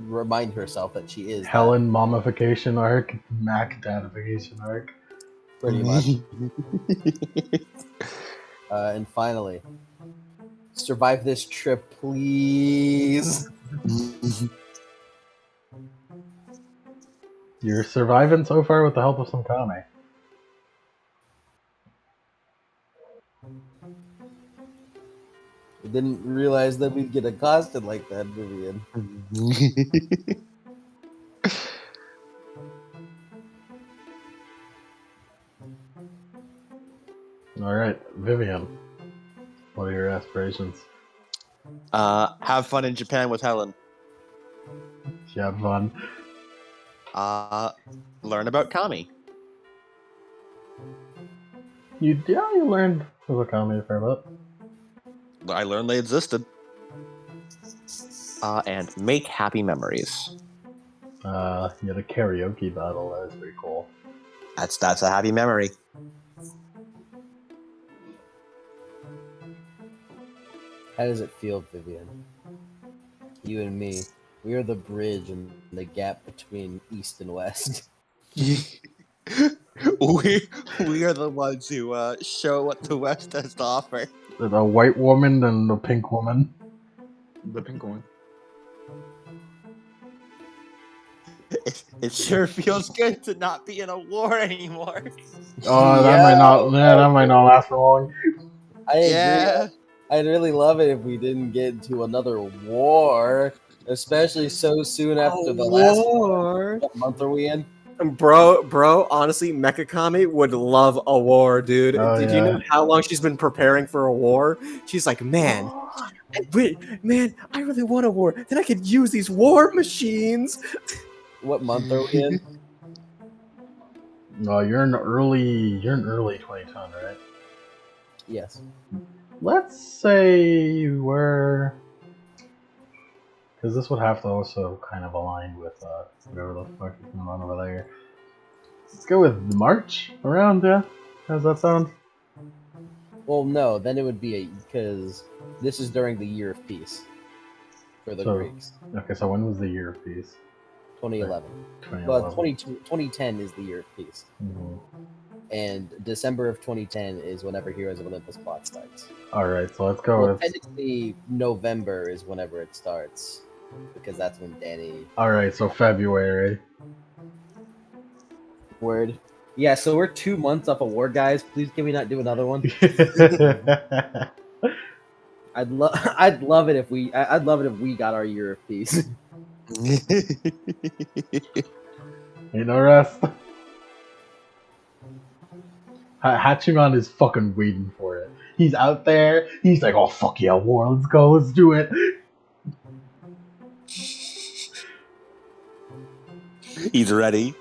remind herself that she is Helen momification arc, Mac dadification arc. pretty much. And finally, survive this trip, please. You're surviving so far with the help of some kame. I didn't realize that we'd get accosted like that, Vivian. Alright, Vivian. What are your aspirations? Have fun in Japan with Helen. She had fun. Learn about Kami. You learned Uzakami a fair bit. I learned they existed. And make happy memories. You had a karaoke battle. That was pretty cool. That's a happy memory. How does it feel, Vivian? You and me, we are the bridge and the gap between East and West. we are the ones who show what the West has to offer. The white woman and the pink woman. The pink one. It sure feels good to not be in a war anymore. Oh, that might not. Yeah, that might not last for long. I agree. Yeah. I'd really love it if we didn't get into another war, especially so soon after the last war. What month are we in? Bro, honestly, Mechakami would love a war, dude. Oh, Did yeah. you know how long she's been preparing for a war? She's like, man, I really want a war. Then I could use these war machines. What month are we in? No, you're in early 2010, right? Yes. Let's say we're, because this would have to also kind of align with whatever the fuck is going on over there. Let's go with March around. Yeah, how's that sound? Well, no, then it would be because this is during the year of peace for the Greeks. Okay, so when was the year of peace? 2011. 2011. Well, 2010 is the year of peace. Mhm. And December of 2010 is whenever Heroes of Olympus plot starts. Alright, so let's go Well, with. technically, November is whenever it starts, because that's when Danny. Alright, so February. Word. Yeah, so we're 2 months off a war, guys. Please, can we not do another one? I'd love it if we. I'd love it if we got our year of peace. Ain't no rest. Hachiman is fucking waiting for it. He's out there. He's like, oh fuck yeah, war. Let's go. Let's do it. He's ready.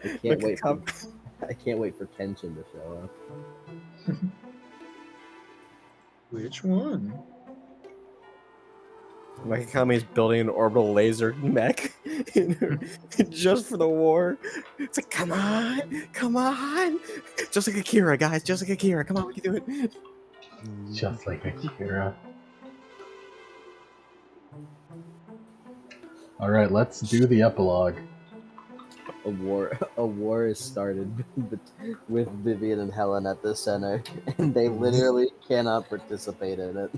I can't wait. I can't wait for Kenshin to show up. Which one? Mechakami is building an orbital laser mech just for the war. It's like, come on, just like Akira, guys, just like Akira. Come on, we can do it. Just like Akira. Alright, let's do the epilogue. A war is started with Vivian and Helen at the center, and they literally cannot participate in it.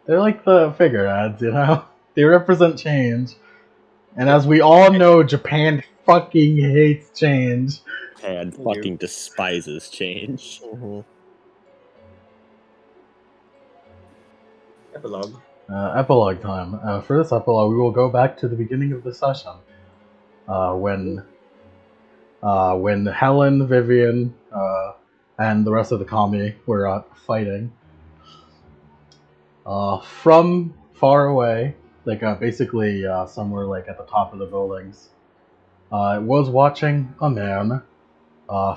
They're like the figureheads, you know? They represent change. And as we all know, Japan fucking hates change. Japan fucking despises change. Mm-hmm. Epilogue. Epilogue time. For this epilogue, we will go back to the beginning of the session. When Helen, Vivian, and the rest of the Kami were fighting. From far away, like basically somewhere like at the top of the buildings, was watching a man,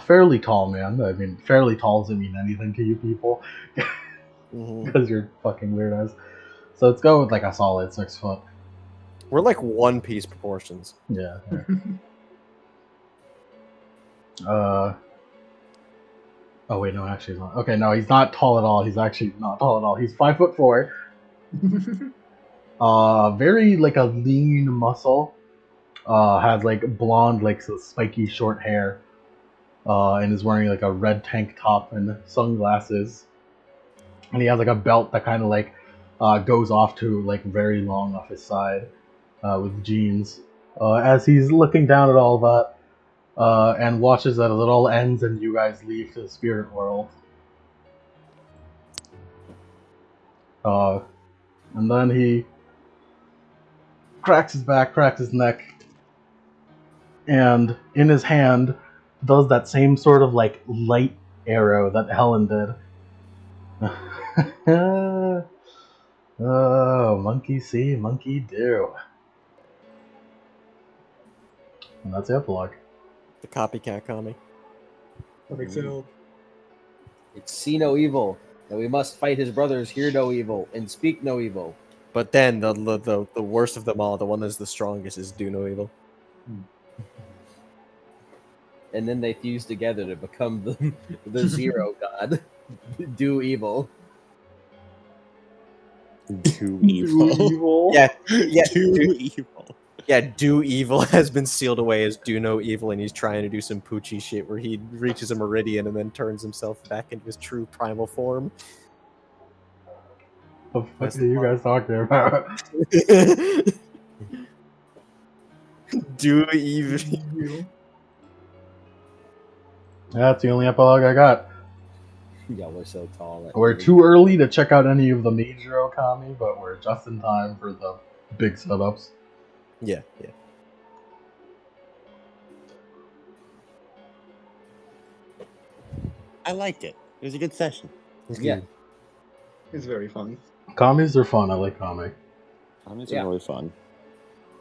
fairly tall man. I mean, fairly tall doesn't mean anything to you people, because you're fucking weirdos. So let's go with like a solid 6 foot. We're like One Piece proportions. Yeah. Oh wait, no, actually he's not. Okay, no, he's not tall at all. He's actually not tall at all. He's 5'4". Very like a lean muscle. Has like blonde, like spiky short hair. And is wearing like a red tank top and sunglasses. And he has like a belt that kind of like goes off to like very long off his side, with jeans. As he's looking down at all that. And watches that it all ends and you guys leave to the spirit world. And then he cracks his back, cracks his neck, and in his hand does that same sort of like light arrow that Helen did. Oh, monkey see, monkey do. And that's the epilogue. The copycat Kami. Perfect so. It's see no evil, and we must fight his brothers, hear no evil, and speak no evil. But then the worst of them all, the one that's the strongest, is do no evil. And then they fuse together to become the zero god. Do evil. Do evil. Yeah, yeah. Do evil. Yeah, do evil has been sealed away as do no evil, and he's trying to do some Poochie shit where he reaches a meridian and then turns himself back into his true primal form. The fuck are you guys talking about? Do evil. That's the only epilogue I got. Yeah, we're so tall. We're too early to check out any of the major Okami, but we're just in time for the big setups. Yeah, yeah. I liked it. It was a good session. Yeah. It's very fun. Kamis are fun. I like Kami. Comments are really fun.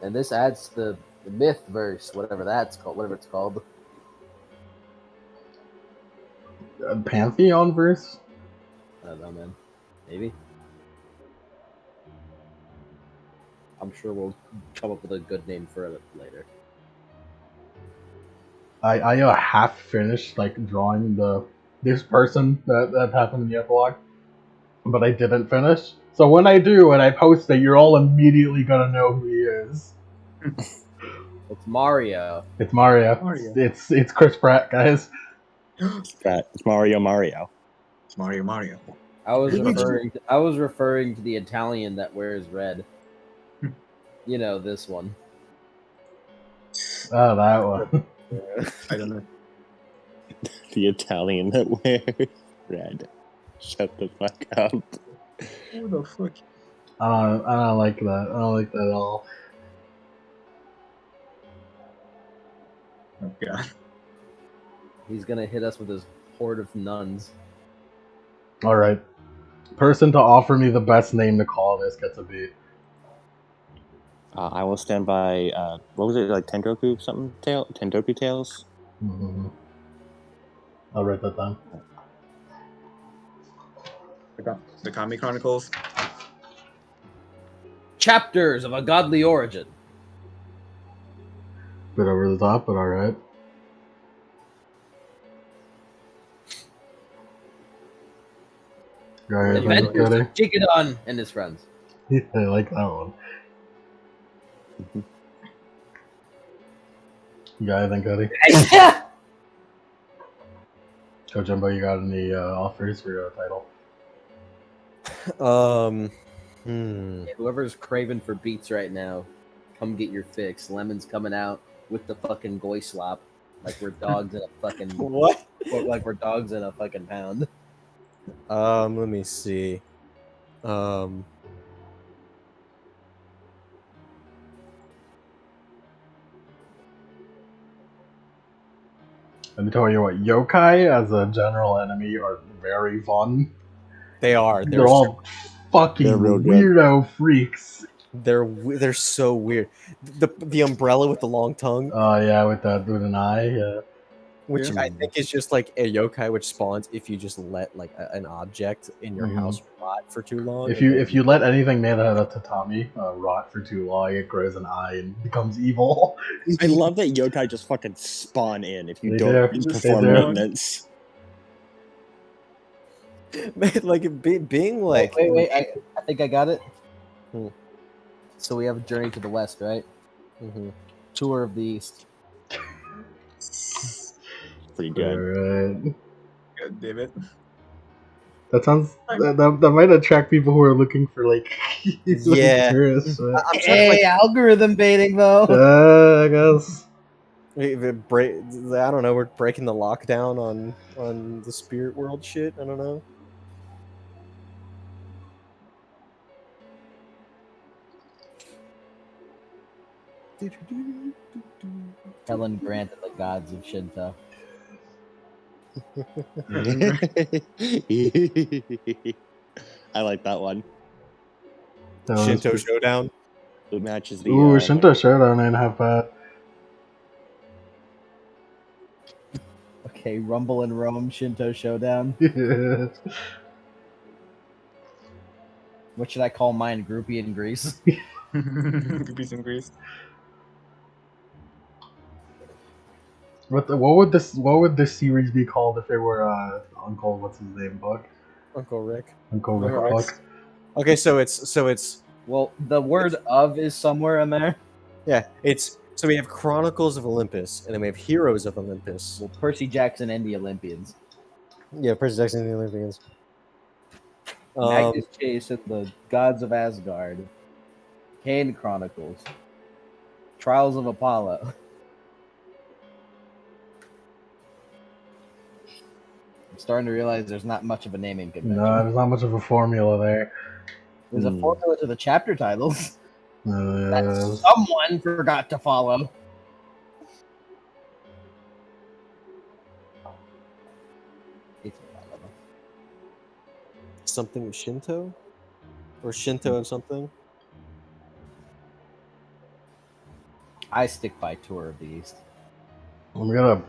And this adds the myth verse, whatever it's called. Pantheon verse? I don't know, man. Maybe. I'm sure we'll come up with a good name for it later. I half finished drawing this person that happened in the epilogue, but I didn't finish. So when I do and I post it, you're all immediately gonna know who he is. It's Mario. It's Mario. Mario. It's Chris Pratt, guys. It's Mario. It's Mario. I was referring to the Italian that wears red. You know, this one. Oh, that one. I don't know. The Italian that wears red. Shut the fuck up. Who the fuck? I don't like that. I don't like that at all. Oh god. He's gonna hit us with his horde of nuns. Alright. Person to offer me the best name to call this gets a beat. I will stand by, what was it, like Tengoku something? Tengoku Tales? Mm-hmm. I'll write that down. The Kami Chronicles. Chapters of a godly origin. Bit over the top, but alright. Go ahead, Adventures Cody. of Jikidon and his friends. I like that one. You got anything, Cody? Go Jumbo, you got any offers for your title? Whoever's craving for beats right now, come get your fix. Lemon's coming out with the fucking goy slop, like we're dogs in a fucking What? Like we're dogs in a fucking pound. Let me see. Let me tell you what, yokai as a general enemy are very fun. They are. They're all fucking real good. weirdo freaks. They're so weird. The umbrella with the long tongue. Oh yeah, with an eye. Yeah. Which I think is just like a yokai which spawns if you just let like an object in your house rot for too long. If you let anything made out of tatami rot for too long, it grows an eye and becomes evil. I love that yokai just fucking spawn in if you They don't do. perform They do. maintenance. Like being like. Wait, I think I got it. Hmm. So we have a journey to the west, right? Mm-hmm. Tour of the east. Pretty good. Alright. God damn it. That sounds that might attract people who are looking for like Yeah. curious. Hey, algorithm baiting though. I guess. I don't know. We're breaking the lockdown on the spirit world shit. I don't know. Helen Grant and the gods of Shinto. I like that one. Shinto Showdown. It matches the. Ooh, Shinto Showdown ain't half bad. Okay, Rumble in Rome, Shinto Showdown. What should I call mine? Groupie in Greece? Groupies in Greece. What would this series be called if it were Uncle what's his name Buck? Uncle Rick. Uncle Rick Alright. Buck. Okay, so it's Well, the word "of" is somewhere in there. yeah, it's so we have Chronicles of Olympus, and then we have Heroes of Olympus. Well, Percy Jackson and the Olympians. Yeah, Percy Jackson and the Olympians. Magnus Chase and the Gods of Asgard. Kane Chronicles. Trials of Apollo. I'm starting to realize there's not much of a naming convention. No, there's not much of a formula there. There's a formula to the chapter titles that Uh, someone forgot to follow. Something with Shinto? Or Shinto and something? I stick by Tour of the East. I'm gonna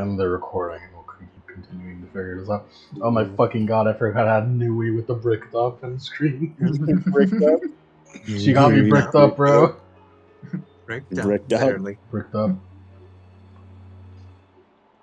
end the recording and we'll keep continuing to figure this out. Oh my fucking god, I forgot I had Nui with the bricked up on the screen. Bricked up? She got me bricked up, bro. Bricked up. Bricked up. Literally. Bricked up.